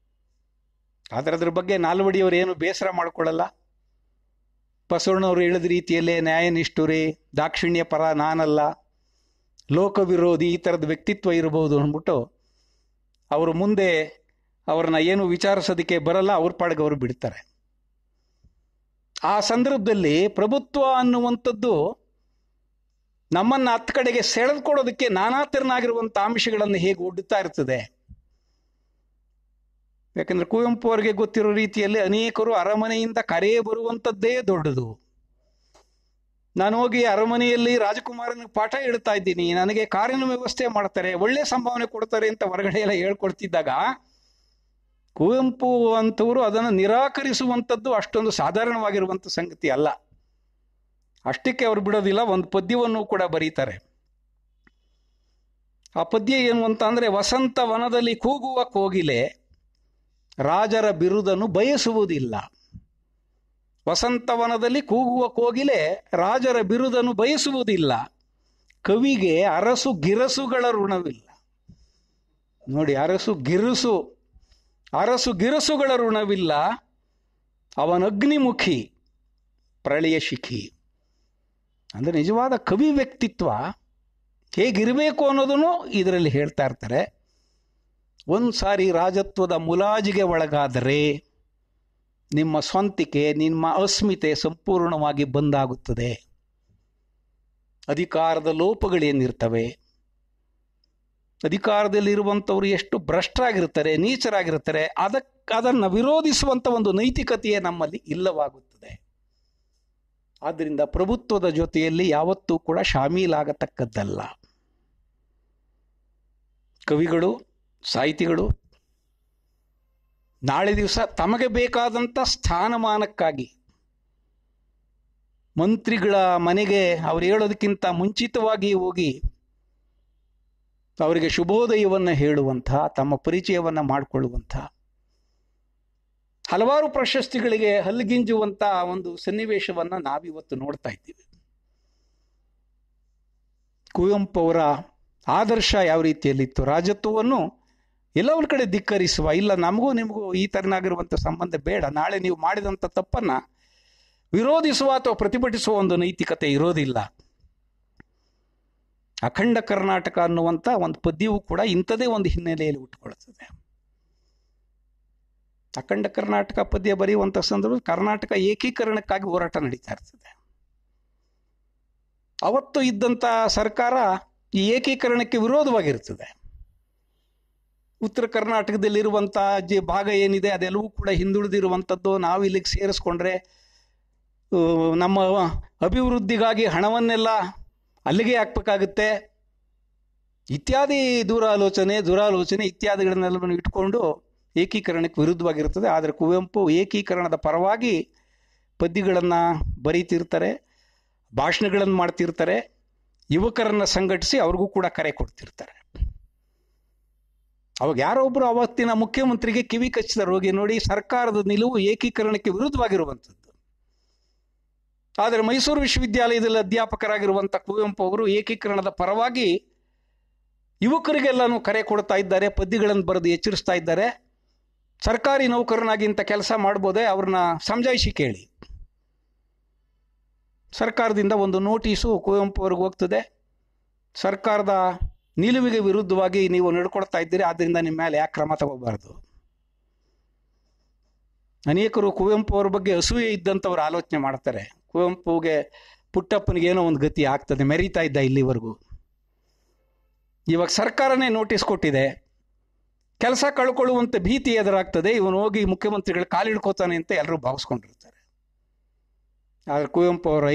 ಆದರೆ ಅದ್ರ ಬಗ್ಗೆ ನಾಲ್ವಡಿಯವರು ಏನು ಬೇಸರ ಮಾಡಿಕೊಳ್ಳಲ್ಲ. ಬಸವಣ್ಣವರು ಹೇಳಿದ ರೀತಿಯಲ್ಲೇ ನ್ಯಾಯನಿಷ್ಠುರೇ ದಾಕ್ಷಿಣ್ಯ ಪರ ನಾನಲ್ಲ, ಲೋಕವಿರೋಧಿ ಈ ಥರದ ವ್ಯಕ್ತಿತ್ವ ಇರಬಹುದು ಅಂದ್ಬಿಟ್ಟು ಅವರು ಮುಂದೆ ಅವ್ರನ್ನ ಏನು ವಿಚಾರಿಸೋದಕ್ಕೆ ಬರಲ್ಲ, ಅವ್ರ ಪಾಡಿಗೆ ಅವರು ಬಿಡ್ತಾರೆ. ಆ ಸಂದರ್ಭದಲ್ಲಿ ಪ್ರಭುತ್ವ ಅನ್ನುವಂಥದ್ದು ನಮ್ಮನ್ನು ಹತ್ತು ಕಡೆಗೆ ಸೆಳೆದುಕೊಡೋದಕ್ಕೆ ನಾನಾ ತೆರನಾಗಿರುವಂಥ ಅಂಶಗಳನ್ನು ಹೇಗೆ ಒಡ್ಡುತ್ತಾ ಇರ್ತದೆ. ಯಾಕಂದ್ರೆ ಕುವೆಂಪು ಅವರಿಗೆ ಗೊತ್ತಿರೋ ರೀತಿಯಲ್ಲಿ ಅನೇಕರು ಅರಮನೆಯಿಂದ ಕರೆ ಬರುವಂಥದ್ದೇ ದೊಡ್ಡದು. ನಾನು ಹೋಗಿ ಅರಮನೆಯಲ್ಲಿ ರಾಜಕುಮಾರನಿಗೆ ಪಾಠ ಹೇಳ್ತಾ ಇದ್ದೀನಿ, ನನಗೆ ಕಾರಿನ ವ್ಯವಸ್ಥೆ ಮಾಡ್ತಾರೆ, ಒಳ್ಳೆ ಸಂಭಾವನೆ ಕೊಡ್ತಾರೆ ಅಂತ ಹೊರಗಡೆ ಎಲ್ಲ ಹೇಳ್ಕೊಡ್ತಿದ್ದಾಗ ಕುವೆಂಪು ಅಂತವರು ಅದನ್ನು ನಿರಾಕರಿಸುವಂಥದ್ದು ಅಷ್ಟೊಂದು ಸಾಧಾರಣವಾಗಿರುವಂಥ ಸಂಗತಿ ಅಲ್ಲ. ಅಷ್ಟಕ್ಕೆ ಅವರು ಬಿಡೋದಿಲ್ಲ, ಒಂದು ಪದ್ಯವನ್ನು ಕೂಡ ಬರೀತಾರೆ. ಆ ಪದ್ಯ ಏನು ಅಂತ ಅಂದರೆ, ವಸಂತ ವನದಲ್ಲಿ ಕೂಗುವ ಕೋಗಿಲೆ ರಾಜರ ಬಿರುದನ್ನು ಬಯಸುವುದಿಲ್ಲ. ವಸಂತವನದಲ್ಲಿ ಕೂಗುವ ಕೋಗಿಲೆ ರಾಜರ ಬಿರುದನ್ನು ಬಯಸುವುದಿಲ್ಲ, ಕವಿಗೆ ಅರಸು ಗಿರಸುಗಳ ಋಣವಿಲ್ಲ. ನೋಡಿ, ಅರಸು ಗಿರಸುಗಳ ಋಣವಿಲ್ಲ, ಅವನಗ್ನಿಮುಖಿ ಪ್ರಳಯ ಶಿಖಿ. ಅಂದರೆ ನಿಜವಾದ ಕವಿ ವ್ಯಕ್ತಿತ್ವ ಹೇಗಿರಬೇಕು ಅನ್ನೋದನ್ನು ಇದರಲ್ಲಿ ಹೇಳ್ತಾ ಇರ್ತಾರೆ. ಒಂದು ಸಾರಿ ರಾಜತ್ವದ ಮುಲಾಜಿಗೆ ಒಳಗಾದರೆ ನಿಮ್ಮ ಸ್ವಂತಿಕೆ, ನಿಮ್ಮ ಅಸ್ಮಿತೆ ಸಂಪೂರ್ಣವಾಗಿ ಬಂದಾಗುತ್ತದೆ. ಅಧಿಕಾರದ ಲೋಪಗಳೇನಿರ್ತವೆ, ಅಧಿಕಾರದಲ್ಲಿರುವಂಥವ್ರು ಎಷ್ಟು ಭ್ರಷ್ಟರಾಗಿರ್ತಾರೆ, ನೀಚರಾಗಿರ್ತಾರೆ, ಅದಕ್ಕೆ ಅದನ್ನು ವಿರೋಧಿಸುವಂಥ ಒಂದು ನೈತಿಕತೆಯೇ ನಮ್ಮಲ್ಲಿ ಇಲ್ಲವಾಗುತ್ತದೆ. ಆದ್ದರಿಂದ ಪ್ರಭುತ್ವದ ಜೊತೆಯಲ್ಲಿ ಯಾವತ್ತೂ ಕೂಡ ಶಾಮೀಲಾಗತಕ್ಕದ್ದಲ್ಲ. ಕವಿಗಳು, ಸಾಹಿತಿಗಳು ನಾಳೆ ದಿವಸ ತಮಗೆ ಬೇಕಾದಂಥ ಸ್ಥಾನಮಾನಕ್ಕಾಗಿ ಮಂತ್ರಿಗಳ ಮನೆಗೆ ಅವ್ರು ಹೇಳೋದಕ್ಕಿಂತ ಮುಂಚಿತವಾಗಿ ಹೋಗಿ ಅವರಿಗೆ ಶುಭೋದಯವನ್ನು ಹೇಳುವಂಥ, ತಮ್ಮ ಪರಿಚಯವನ್ನು ಮಾಡಿಕೊಳ್ಳುವಂಥ, ಹಲವಾರು ಪ್ರಶಸ್ತಿಗಳಿಗೆ ಹಲ್ಲಿಗಿಂಜುವಂಥ ಒಂದು ಸನ್ನಿವೇಶವನ್ನು ನಾವಿವತ್ತು ನೋಡ್ತಾ ಇದ್ದೀವಿ. ಕುವೆಂಪು ಅವರ ಆದರ್ಶ ಯಾವ ರೀತಿಯಲ್ಲಿತ್ತು? ರಾಜತ್ವವನ್ನು ಎಲ್ಲ ಒಂದು ಕಡೆ ಧಿಕ್ಕರಿಸುವ, ಇಲ್ಲ ನಮಗೂ ನಿಮಗೂ ಈ ಥರನಾಗಿರುವಂಥ ಸಂಬಂಧ ಬೇಡ, ನಾಳೆ ನೀವು ಮಾಡಿದಂಥ ತಪ್ಪನ್ನು ವಿರೋಧಿಸುವ ಅಥವಾ ಪ್ರತಿಭಟಿಸುವ ಒಂದು ನೈತಿಕತೆ ಇರೋದಿಲ್ಲ. ಅಖಂಡ ಕರ್ನಾಟಕ ಅನ್ನುವಂಥ ಒಂದು ಪದ್ಯವು ಕೂಡ ಇಂಥದೇ ಒಂದು ಹಿನ್ನೆಲೆಯಲ್ಲಿ ಹುಟ್ಟುಕೊಳ್ಳುತ್ತದೆ. ಅಖಂಡ ಕರ್ನಾಟಕ ಪದ್ಯ ಬರೆಯುವಂಥ ಸಂದರ್ಭದಲ್ಲಿ ಕರ್ನಾಟಕ ಏಕೀಕರಣಕ್ಕಾಗಿ ಹೋರಾಟ ನಡೀತಾ ಇರ್ತದೆ. ಅವತ್ತು ಇದ್ದಂಥ ಸರ್ಕಾರ ಈ ಏಕೀಕರಣಕ್ಕೆ ವಿರೋಧವಾಗಿರ್ತದೆ. ಉತ್ತರ ಕರ್ನಾಟಕದಲ್ಲಿರುವಂಥ ಭಾಗ ಏನಿದೆ ಅದೆಲ್ಲವೂ ಕೂಡ ಹಿಂದುಳಿದಿರುವಂಥದ್ದು, ನಾವು ಇಲ್ಲಿಗೆ ಸೇರಿಸ್ಕೊಂಡ್ರೆ ನಮ್ಮ ಅಭಿವೃದ್ಧಿಗಾಗಿ ಹಣವನ್ನೆಲ್ಲ ಅಲ್ಲಿಗೆ ಹಾಕ್ಬೇಕಾಗುತ್ತೆ ಇತ್ಯಾದಿ ದುರಾಲೋಚನೆ ಇತ್ಯಾದಿಗಳನ್ನೆಲ್ಲವನ್ನು ಇಟ್ಕೊಂಡು ಏಕೀಕರಣಕ್ಕೆ ವಿರುದ್ಧವಾಗಿರ್ತದೆ. ಆದರೆ ಕುವೆಂಪು ಏಕೀಕರಣದ ಪರವಾಗಿ ಪದ್ಯಗಳನ್ನು ಬರೀತಿರ್ತಾರೆ, ಭಾಷಣಗಳನ್ನು ಮಾಡ್ತಿರ್ತಾರೆ, ಯುವಕರನ್ನು ಸಂಘಟಿಸಿ ಅವ್ರಿಗೂ ಕೂಡ ಕರೆ ಕೊಡ್ತಿರ್ತಾರೆ. ಅವಾಗ ಯಾರೊಬ್ಬರು ಅವತ್ತಿನ ಮುಖ್ಯಮಂತ್ರಿಗೆ ಕಿವಿ ಕಚ್ಚಿದ ರೋಗಿ ನೋಡಿ, ಸರ್ಕಾರದ ನಿಲುವು ಏಕೀಕರಣಕ್ಕೆ ವಿರುದ್ಧವಾಗಿರುವಂಥದ್ದು. ಆದರೆ ಮೈಸೂರು ವಿಶ್ವವಿದ್ಯಾಲಯದಲ್ಲಿ ಅಧ್ಯಾಪಕರಾಗಿರುವಂಥ ಕುವೆಂಪು ಅವರು ಏಕೀಕರಣದ ಪರವಾಗಿ ಯುವಕರಿಗೆಲ್ಲನೂ ಕರೆ ಕೊಡ್ತಾ ಇದ್ದಾರೆ, ಪದ್ಯಗಳನ್ನು ಬರೆದು ಎಚ್ಚರಿಸ್ತಾ ಇದ್ದಾರೆ. ಸರ್ಕಾರಿ ನೌಕರನಾಗಿ ಇಂಥ ಕೆಲಸ ಮಾಡ್ಬೋದೇ, ಅವ್ರನ್ನ ಸಮಜಾಯಿಷಿ ಕೇಳಿ. ಸರ್ಕಾರದಿಂದ ಒಂದು ನೋಟಿಸು ಕುವೆಂಪು ಅವ್ರಿಗೆ ಹೋಗ್ತದೆ, ಸರ್ಕಾರದ ನಿಲುವಿಗೆ ವಿರುದ್ಧವಾಗಿ ನೀವು ನಡ್ಕೊಳ್ತಾ ಇದ್ದೀರಿ, ಆದ್ದರಿಂದ ನಿಮ್ಮ ಮೇಲೆ ಯಾಕೆ ಕ್ರಮ ತಗೋಬಾರ್ದು. ಅನೇಕರು ಕುವೆಂಪು ಅವ್ರ ಬಗ್ಗೆ ಅಸೂಯೆ ಇದ್ದಂಥವ್ರು ಆಲೋಚನೆ ಮಾಡ್ತಾರೆ, ಕುವೆಂಪುಗೆ ಪುಟ್ಟಪ್ಪನಿಗೆ ಏನೋ ಒಂದು ಗತಿ ಆಗ್ತದೆ, ಮೆರೀತಾ ಇದ್ದ ಇಲ್ಲಿವರೆಗೂ. ಇವಾಗ ಸರ್ಕಾರನೇ ನೋಟಿಸ್ ಕೊಟ್ಟಿದೆ, ಕೆಲಸ ಕಳ್ಕೊಳ್ಳುವಂಥ ಭೀತಿ ಎದುರಾಗ್ತದೆ, ಇವನು ಹೋಗಿ ಮುಖ್ಯಮಂತ್ರಿಗಳು ಕಾಲಿಡ್ಕೋತಾನೆ ಅಂತ ಎಲ್ಲರೂ ಭಾವಿಸ್ಕೊಂಡಿರ್ತಾರೆ. ಆದರೆ ಕುವೆಂಪು ಅವರು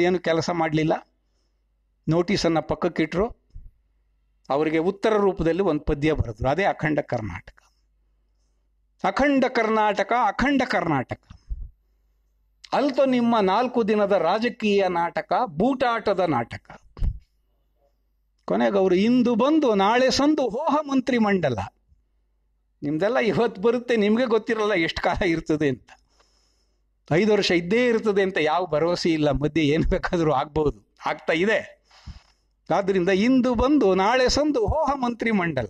ಏನು ಕೆಲಸ ಮಾಡಲಿಲ್ಲ, ನೋಟಿಸನ್ನು ಪಕ್ಕಕ್ಕಿಟ್ಟರು, ಅವರಿಗೆ ಉತ್ತರ ರೂಪದಲ್ಲಿ ಒಂದು ಪದ್ಯ ಬರೆದ್ರು, ಅದೇ ಅಖಂಡ ಕರ್ನಾಟಕ. ಅಖಂಡ ಕರ್ನಾಟಕ, ಅಖಂಡ ಕರ್ನಾಟಕ ಅಲ್ತೋ ನಿಮ್ಮ 4 ದಿನದ ರಾಜಕೀಯ ನಾಟಕ, ಬೂಟಾಟದ ನಾಟಕ. ಕೊನೆಗೆ ಅವರು ಇಂದು ಬಂದು ನಾಳೆ ಸಂದು ಹೋಹ ಮಂತ್ರಿಮಂಡಲ. ನಿಮ್ದೆಲ್ಲ ಇವತ್ತು ಬರುತ್ತೆ, ನಿಮಗೆ ಗೊತ್ತಿರಲ್ಲ ಎಷ್ಟು ಕಾಲ ಇರ್ತದೆ ಅಂತ. 5 ವರ್ಷ ಇದ್ದೇ ಇರ್ತದೆ ಅಂತ ಯಾವ ಭರವಸೆ ಇಲ್ಲ, ಮಧ್ಯೆ ಏನು ಬೇಕಾದರೂ ಆಗ್ಬೋದು, ಆಗ್ತಾ ಇದೆ. ಆದ್ದರಿಂದ ಇಂದು ಬಂದು ನಾಳೆ ಸಂದು ಹೋಹ ಮಂತ್ರಿಮಂಡಲ.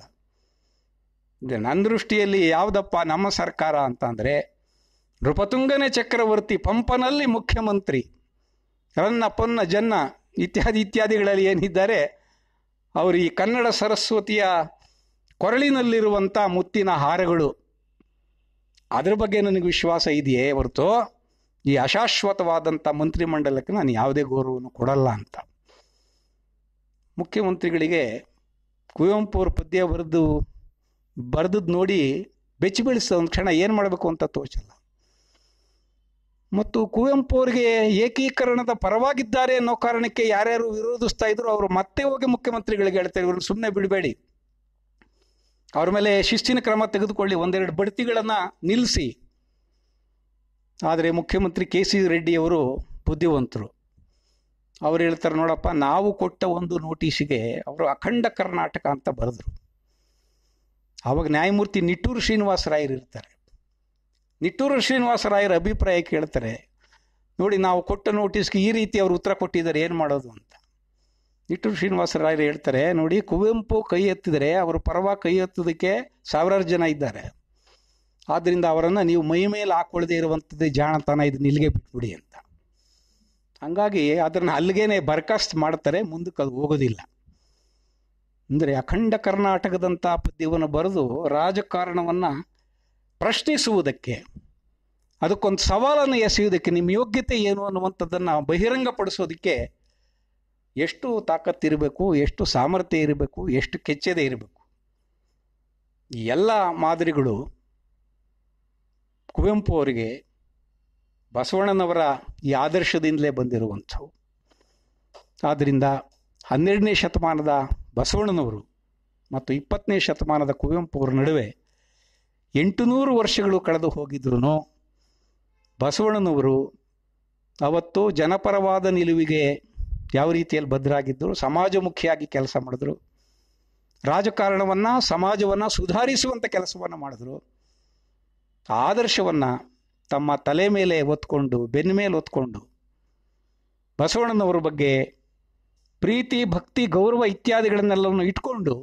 ನನ್ನ ದೃಷ್ಟಿಯಲ್ಲಿ ಯಾವುದಪ್ಪ ನಮ್ಮ ಸರ್ಕಾರ ಅಂತಂದರೆ, ನೃಪತುಂಗನೇ ಚಕ್ರವರ್ತಿ, ಪಂಪನಲ್ಲಿ ಮುಖ್ಯಮಂತ್ರಿ, ರನ್ನ ಪೊನ್ನ ಜನ್ನ ಇತ್ಯಾದಿಗಳಲ್ಲಿ ಏನಿದ್ದಾರೆ ಅವರು ಈ ಕನ್ನಡ ಸರಸ್ವತಿಯ ಕೊರಳಿನಲ್ಲಿರುವಂಥ ಮುತ್ತಿನ ಹಾರಗಳು. ಅದ್ರ ಬಗ್ಗೆ ನನಗೆ ವಿಶ್ವಾಸ ಇದೆಯೇ ಹೊರತು ಈ ಅಶಾಶ್ವತವಾದಂಥ ಮಂತ್ರಿಮಂಡಲಕ್ಕೆ ನಾನು ಯಾವುದೇ ಗೌರವವನ್ನು ಕೊಡಲ್ಲ ಅಂತ. ಮುಖ್ಯಮಂತ್ರಿಗಳಿಗೆ ಕುವೆಂಪು ಅವ್ರ ಪದ್ಯ ಬರೆದದ್ದು ನೋಡಿ ಬೆಚ್ಚಿ ಬೀಳಿಸಿದ ಒಂದು ಕ್ಷಣ ಏನು ಮಾಡಬೇಕು ಅಂತ ತೋಚಲ್ಲ. ಮತ್ತು ಕುವೆಂಪು ಅವರಿಗೆ ಏಕೀಕರಣದ ಪರವಾಗಿದ್ದಾರೆ ಅನ್ನೋ ಕಾರಣಕ್ಕೆ ಯಾರ್ಯಾರು ವಿರೋಧಿಸ್ತಾ ಇದ್ರು ಅವರು ಮತ್ತೆ ಹೋಗಿ ಮುಖ್ಯಮಂತ್ರಿಗಳಿಗೆ ಹೇಳ್ತಾರೆ, ಇವ್ರನ್ನ ಸುಮ್ಮನೆ ಬಿಡಬೇಡಿ, ಅವ್ರ ಮೇಲೆ ಶಿಸ್ತಿನ ಕ್ರಮ ತೆಗೆದುಕೊಳ್ಳಿ, 1-2 ಬಡ್ತಿಗಳನ್ನು ನಿಲ್ಲಿಸಿ. ಆದರೆ ಮುಖ್ಯಮಂತ್ರಿ KC ರೆಡ್ಡಿಯವರು ಬುದ್ಧಿವಂತರು. ಅವ್ರು ಹೇಳ್ತಾರೆ, ನೋಡಪ್ಪ, ನಾವು ಕೊಟ್ಟ ಒಂದು ನೋಟಿಸಿಗೆ ಅವರು ಅಖಂಡ ಕರ್ನಾಟಕ ಅಂತ ಬರೆದ್ರು. ಆವಾಗ ನ್ಯಾಯಮೂರ್ತಿ ನಿಟ್ಟೂರು ಶ್ರೀನಿವಾಸ ರಾಯರು ಇರ್ತಾರೆ. ನಿಟ್ಟೂರು ಶ್ರೀನಿವಾಸ ರಾಯರ ಅಭಿಪ್ರಾಯ ಕೇಳ್ತಾರೆ, ನೋಡಿ ನಾವು ಕೊಟ್ಟ ನೋಟಿಸ್ಗೆ ಈ ರೀತಿ ಅವರು ಉತ್ತರ ಕೊಟ್ಟಿದ್ದಾರೆ, ಏನು ಮಾಡೋದು ಅಂತ. ನಿಟ್ಟೂರು ಶ್ರೀನಿವಾಸ ರಾಯರು ಹೇಳ್ತಾರೆ, ನೋಡಿ ಕುವೆಂಪು ಕೈ ಎತ್ತಿದರೆ ಅವರ ಪರವಾಗಿ ಕೈ ಎತ್ತೋದಕ್ಕೆ 1000 ಜನ ಇದ್ದಾರೆ, ಆದ್ದರಿಂದ ಅವರನ್ನು ನೀವು ಮೈ ಮೇಲೆ ಹಾಕೊಳ್ಳದೆ ಇರುವಂಥದ್ದು ಜಾಣತನ, ಇದು ನಿಲ್ಲಿಗೆ ಬಿಟ್ಬಿಡಿ ಅಂತ. ಹಂಗಾಗಿ ಅದನ್ನು ಅಲ್ಲಿಗೇನೆ ಬರ್ಖಾಸ್ತು ಮಾಡ್ತಾರೆ, ಮುಂದಕ್ಕೆ ಅದು ಹೋಗೋದಿಲ್ಲ. ಅಂದರೆ ಅಖಂಡ ಕರ್ನಾಟಕದಂಥ ಪದ್ಯವನ್ನು ಬರೆದು ರಾಜಕಾರಣವನ್ನು ಪ್ರಶ್ನಿಸುವುದಕ್ಕೆ, ಅದಕ್ಕೊಂದು ಸವಾಲನ್ನು ಎಸೆಯುವುದಕ್ಕೆ, ನಿಮ್ಮ ಯೋಗ್ಯತೆ ಏನು ಅನ್ನುವಂಥದ್ದನ್ನು ಬಹಿರಂಗಪಡಿಸೋದಕ್ಕೆ ಎಷ್ಟು ತಾಕತ್ತಿರಬೇಕು, ಎಷ್ಟು ಸಾಮರ್ಥ್ಯ ಇರಬೇಕು, ಎಷ್ಟು ಕೆಚ್ಚದೆ ಇರಬೇಕು. ಈ ಎಲ್ಲ ಮಾದರಿಗಳು ಕುವೆಂಪು ಅವರಿಗೆ ಬಸವಣ್ಣನವರ ಈ ಆದರ್ಶದಿಂದಲೇ ಬಂದಿರುವಂಥವು. ಆದ್ದರಿಂದ 12ನೇ ಶತಮಾನದ ಬಸವಣ್ಣನವರು ಮತ್ತು 20ನೇ ಶತಮಾನದ ಕುವೆಂಪು ಅವರ ನಡುವೆ 800 ವರ್ಷಗಳು ಕಳೆದು ಹೋಗಿದ್ರೂ ಬಸವಣ್ಣನವರು ಅವತ್ತು ಜನಪರವಾದ ನಿಲುವಿಗೆ ಯಾವ ರೀತಿಯಲ್ಲಿ ಬದ್ಧರಾಗಿದ್ದರು, ಸಮಾಜಮುಖಿಯಾಗಿ ಕೆಲಸ ಮಾಡಿದ್ರು, ರಾಜಕಾರಣವನ್ನು ಸಮಾಜವನ್ನು ಸುಧಾರಿಸುವಂಥ ಕೆಲಸವನ್ನು ಮಾಡಿದ್ರು. ಆದರ್ಶವನ್ನು ತಮ್ಮ ತಲೆ ಮೇಲೆ ಹೊತ್ಕೊಂಡು, ಬೆನ್ನ ಮೇಲೆ ಹೊತ್ಕೊಂಡು ಬಸವಣ್ಣನವರ ಬಗ್ಗೆ ಪ್ರೀತಿ, ಭಕ್ತಿ, ಗೌರವ ಇತ್ಯಾದಿಗಳನ್ನೆಲ್ಲವನ್ನು ಇಟ್ಕೊಂಡು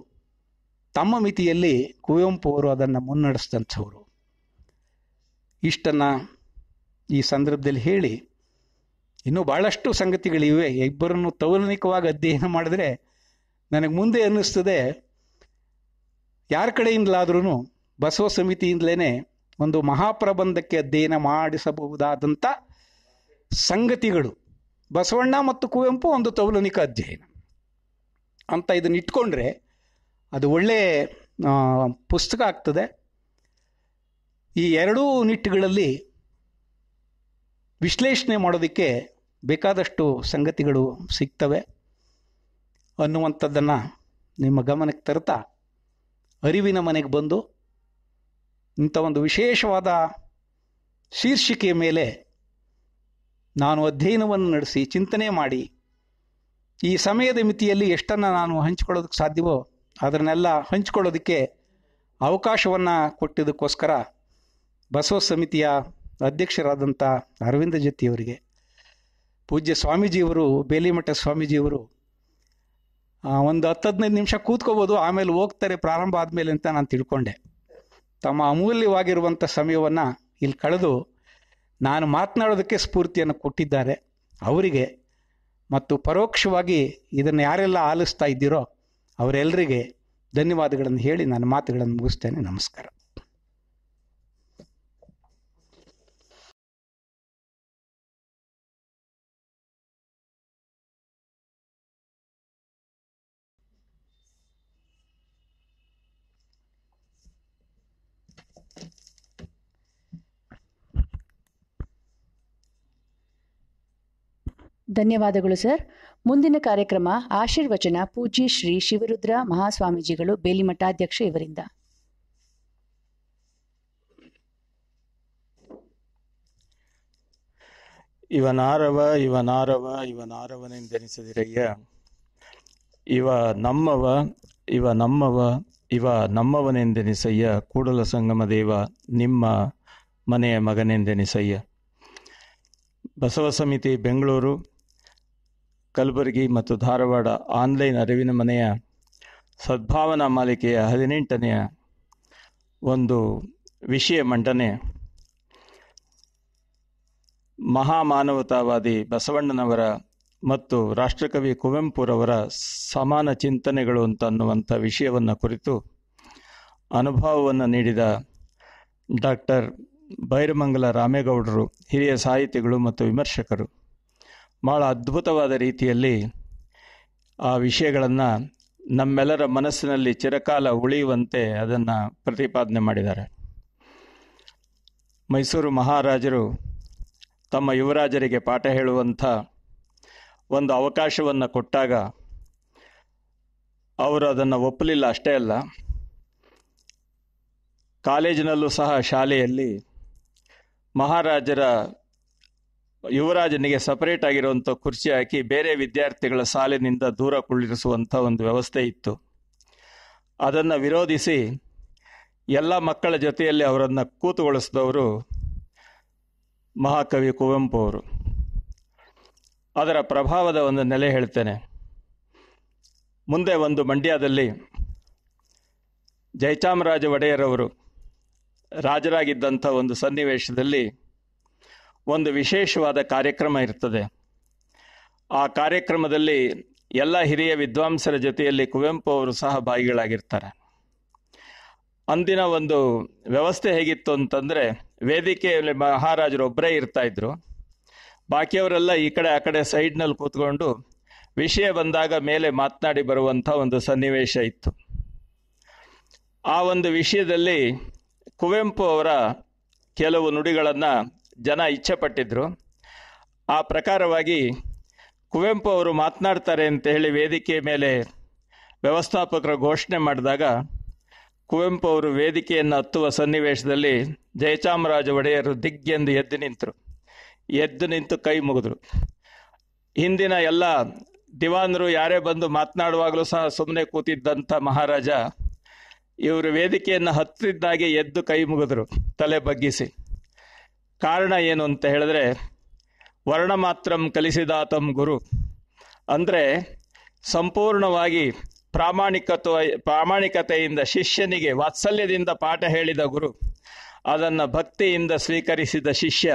ತಮ್ಮ ಮಿತಿಯಲ್ಲಿ ಕುವೆಂಪು ಅವರು ಅದನ್ನು ಮುನ್ನಡೆಸಿದಂಥವರು. ಇಷ್ಟನ್ನು ಈ ಸಂದರ್ಭದಲ್ಲಿ ಹೇಳಿ, ಇನ್ನೂ ಭಾಳಷ್ಟು ಸಂಗತಿಗಳಿವೆ. ಇಬ್ಬರನ್ನು ತೌಲನಿಕವಾಗಿ ಅಧ್ಯಯನ ಮಾಡಿದ್ರೆ ನನಗೆ ಮುಂದೆ ಅನ್ನಿಸ್ತದೆ, ಯಾರ ಕಡೆಯಿಂದಲಾದ್ರೂ ಬಸವ ಸಮಿತಿಯಿಂದಲೇ ಒಂದು ಮಹಾಪ್ರಬಂಧಕ್ಕೆ ಅಧ್ಯಯನ ಮಾಡಿಸಬಹುದಾದಂಥ ಸಂಗತಿಗಳು ಬಸವಣ್ಣ ಮತ್ತು ಕುವೆಂಪು ಒಂದು ತೌಲನಿಕ ಅಧ್ಯಯನ ಅಂತ ಇದನ್ನು ಇಟ್ಕೊಂಡ್ರೆ ಅದು ಒಳ್ಳೆಯ ಪುಸ್ತಕ ಆಗ್ತದೆ. ಈ ಎರಡೂ ನಿಟ್ಟುಗಳಲ್ಲಿ ವಿಶ್ಲೇಷಣೆ ಮಾಡೋದಕ್ಕೆ ಬೇಕಾದಷ್ಟು ಸಂಗತಿಗಳು ಸಿಗ್ತವೆ ಅನ್ನುವಂಥದ್ದನ್ನು ನಿಮ್ಮ ಗಮನಕ್ಕೆ ತರ್ತಾ, ಅರಿವಿನ ಮನೆಗೆ ಬಂದು ಇಂಥ ಒಂದು ವಿಶೇಷವಾದ ಶೀರ್ಷಿಕೆಯ ಮೇಲೆ ನಾನು ಅಧ್ಯಯನವನ್ನು ನಡೆಸಿ ಚಿಂತನೆ ಮಾಡಿ ಈ ಸಮಯದ ಮಿತಿಯಲ್ಲಿ ಎಷ್ಟನ್ನು ನಾನು ಹಂಚಿಕೊಳ್ಳೋದಕ್ಕೆ ಸಾಧ್ಯವೋ ಅದನ್ನೆಲ್ಲ ಹಂಚಿಕೊಳ್ಳೋದಕ್ಕೆ ಅವಕಾಶವನ್ನು ಕೊಟ್ಟಿದ್ದಕ್ಕೋಸ್ಕರ ಬಸವ ಸಮಿತಿಯ ಅಧ್ಯಕ್ಷರಾದಂಥ ಅರವಿಂದ ಜತ್ತಿಯವರಿಗೆ, ಪೂಜ್ಯ ಸ್ವಾಮೀಜಿಯವರು, ಬೇಲಿಮಠ ಸ್ವಾಮೀಜಿಯವರು ಒಂದು 10-15 ನಿಮಿಷ ಕೂತ್ಕೋಬೋದು, ಆಮೇಲೆ ಹೋಗ್ತಾರೆ ಪ್ರಾರಂಭ ಆದಮೇಲೆ ಅಂತ ನಾನು ತಿಳ್ಕೊಂಡೆ. ತಮ್ಮ ಅಮೂಲ್ಯವಾಗಿರುವಂಥ ಸಮಯವನ್ನು ಇಲ್ಲಿ ಕಳೆದು ನಾನು ಮಾತನಾಡೋದಕ್ಕೆ ಸ್ಫೂರ್ತಿಯನ್ನು ಕೊಟ್ಟಿದ್ದಾರೆ. ಅವರಿಗೆ ಮತ್ತು ಪರೋಕ್ಷವಾಗಿ ಇದನ್ನು ಯಾರೆಲ್ಲ ಆಲಿಸ್ತಾ ಇದ್ದೀರೋ ಅವರೆಲ್ಲರಿಗೆ ಧನ್ಯವಾದಗಳನ್ನು ಹೇಳಿ ನಾನು ಮಾತುಗಳನ್ನು ಮುಗಿಸ್ತೇನೆ. ನಮಸ್ಕಾರ. ಧನ್ಯವಾದಗಳು ಸರ್. ಮುಂದಿನ ಕಾರ್ಯಕ್ರಮ ಆಶೀರ್ವಚನ ಪೂಜ್ಯ ಶ್ರೀ ಶಿವರುದ್ರ ಮಹಾಸ್ವಾಮೀಜಿಗಳು, ಬೇಲಿಮಠಾಧ್ಯಕ್ಷ ಇವರಿಂದ. ಇವನಾರವ ಇವನಾರವ ಇವನಾರವನೆಂದೆನಿಸದಿರಯ್ಯ, ಇವ ನಮ್ಮವ ಇವ ನಮ್ಮವ ಇವ ನಮ್ಮವನೆಂದೆನಿಸಯ್ಯ, ಕೂಡಲ ಸಂಗಮ ದೇವ ನಿಮ್ಮ ಮನೆಯ ಮಗನೆಂದೆನಿಸಯ್ಯ. ಬಸವ ಸಮಿತಿ ಬೆಂಗಳೂರು, ಕಲಬುರಗಿ ಮತ್ತು ಧಾರವಾಡ ಆನ್ಲೈನ್ ಅರಿವಿನ ಮನೆಯ ಸದ್ಭಾವನಾ ಮಾಲಿಕೆಯ 18ನೆಯ ಒಂದು ವಿಷಯ ಮಂಡನೆ, ಮಹಾಮಾನವತಾವಾದಿ ಬಸವಣ್ಣನವರ ಮತ್ತು ರಾಷ್ಟ್ರಕವಿ ಕುವೆಂಪುರವರ ಸಮಾನ ಚಿಂತನೆಗಳು ಅಂತನ್ನುವಂಥ ವಿಷಯವನ್ನು ಕುರಿತು ಅನುಭವವನ್ನು ನೀಡಿದ ಡಾಕ್ಟರ್ ಬೈರಮಂಗಲ ರಾಮೇಗೌಡರು, ಹಿರಿಯ ಸಾಹಿತಿಗಳು ಮತ್ತು ವಿಮರ್ಶಕರು, ಭಾಳ ಅದ್ಭುತವಾದ ರೀತಿಯಲ್ಲಿ ಆ ವಿಷಯಗಳನ್ನು ನಮ್ಮೆಲ್ಲರ ಮನಸ್ಸಿನಲ್ಲಿ ಚಿರಕಾಲ ಉಳಿಯುವಂತೆ ಅದನ್ನು ಪ್ರತಿಪಾದನೆ ಮಾಡಿದ್ದಾರೆ. ಮೈಸೂರು ಮಹಾರಾಜರು ತಮ್ಮ ಯುವರಾಜರಿಗೆ ಪಾಠ ಹೇಳುವಂಥ ಒಂದು ಅವಕಾಶವನ್ನು ಕೊಟ್ಟಾಗ ಅವರು ಅದನ್ನು ಒಪ್ಪಲಿಲ್ಲ. ಅಷ್ಟೇ ಅಲ್ಲ, ಕಾಲೇಜಿನಲ್ಲೂ ಸಹ ಶಾಲೆಯಲ್ಲಿ ಮಹಾರಾಜರ ಯುವರಾಜನಿಗೆ ಸಪರೇಟ್ ಆಗಿರುವಂಥ ಕುರ್ಚಿ ಹಾಕಿ ಬೇರೆ ವಿದ್ಯಾರ್ಥಿಗಳ ಸಾಲಿನಿಂದ ದೂರ ಕುಳ್ಳಿರಿಸುವಂಥ ಒಂದು ವ್ಯವಸ್ಥೆ ಇತ್ತು. ಅದನ್ನು ವಿರೋಧಿಸಿ ಎಲ್ಲ ಮಕ್ಕಳ ಜೊತೆಯಲ್ಲಿ ಅವರನ್ನು ಕೂತುಗೊಳಿಸಿದವರು ಮಹಾಕವಿ ಕುವೆಂಪು ಅವರು. ಅದರ ಪ್ರಭಾವದ ಒಂದು ನೆಲೆ ಹೇಳ್ತೇನೆ. ಮುಂದೆ ಒಂದು ಮಂಡ್ಯದಲ್ಲಿ ಜಯಚಾಮರಾಜ ಒಡೆಯರವರು ರಾಜರಾಗಿದ್ದಂಥ ಒಂದು ಸನ್ನಿವೇಶದಲ್ಲಿ ಒಂದು ವಿಶೇಷವಾದ ಕಾರ್ಯಕ್ರಮ ಇರ್ತದೆ. ಆ ಕಾರ್ಯಕ್ರಮದಲ್ಲಿ ಎಲ್ಲ ಹಿರಿಯ ವಿದ್ವಾಂಸರ ಜೊತೆಯಲ್ಲಿ ಕುವೆಂಪು ಅವರು ಸಹ ಭಾಗಿಗಳಾಗಿರ್ತಾರೆ. ಅಂದಿನ ಒಂದು ವ್ಯವಸ್ಥೆ ಹೇಗಿತ್ತು ಅಂತಂದರೆ, ವೇದಿಕೆಯಲ್ಲಿ ಮಹಾರಾಜರು ಒಬ್ಬರೇ ಇರ್ತಾಯಿದ್ರು, ಬಾಕಿಯವರೆಲ್ಲ ಈ ಕಡೆ ಆ ಕಡೆ ಸೈಡ್ನಲ್ಲಿ ಕೂತ್ಕೊಂಡು ವಿಷಯ ಬಂದಾಗ ಮೇಲೆ ಮಾತನಾಡಿ ಬರುವಂಥ ಒಂದು ಸನ್ನಿವೇಶ ಇತ್ತು. ಆ ಒಂದು ವಿಷಯದಲ್ಲಿ ಕುವೆಂಪು ಅವರ ಕೆಲವು ನುಡಿಗಳನ್ನು ಜನ ಇಚ್ಛೆಪಟ್ಟಿದ್ರು. ಆ ಪ್ರಕಾರವಾಗಿ ಕುವೆಂಪು ಅವರು ಮಾತನಾಡ್ತಾರೆ ಅಂತ ಹೇಳಿ ವೇದಿಕೆ ಮೇಲೆ ವ್ಯವಸ್ಥಾಪಕರು ಘೋಷಣೆ ಮಾಡಿದಾಗ ಕುವೆಂಪು ಅವರು ವೇದಿಕೆಯನ್ನು ಹತ್ತುವ ಸನ್ನಿವೇಶದಲ್ಲಿ ಜಯಚಾಮರಾಜ ಒಡೆಯರು ದಿಗ್ಗೆಂದು ಎದ್ದು ನಿಂತರು. ಎದ್ದು ನಿಂತು ಕೈ ಮುಗಿದ್ರು. ಹಿಂದಿನ ಎಲ್ಲ ದಿವಾನರು ಯಾರೇ ಬಂದು ಮಾತನಾಡುವಾಗಲೂ ಸಹ ಸುಮ್ಮನೆ ಕೂತಿದ್ದಂಥ ಮಹಾರಾಜ ಇವರು ವೇದಿಕೆಯನ್ನು ಹತ್ತಿದ್ದಾಗೆ ಎದ್ದು ಕೈ ಮುಗಿದ್ರು, ತಲೆ ಬಗ್ಗಿಸಿ. ಕಾರಣ ಏನು ಅಂತ ಹೇಳಿದ್ರೆ, ವರ್ಣ ಮಾತ್ರಂ ಕಲಿಸಿದಾತಂ ಗುರು, ಅಂದರೆ ಸಂಪೂರ್ಣವಾಗಿ ಪ್ರಾಮಾಣಿಕತೆಯಿಂದ ಶಿಷ್ಯನಿಗೆ ವಾತ್ಸಲ್ಯದಿಂದ ಪಾಠ ಹೇಳಿದ ಗುರು, ಅದನ್ನು ಭಕ್ತಿಯಿಂದ ಸ್ವೀಕರಿಸಿದ ಶಿಷ್ಯ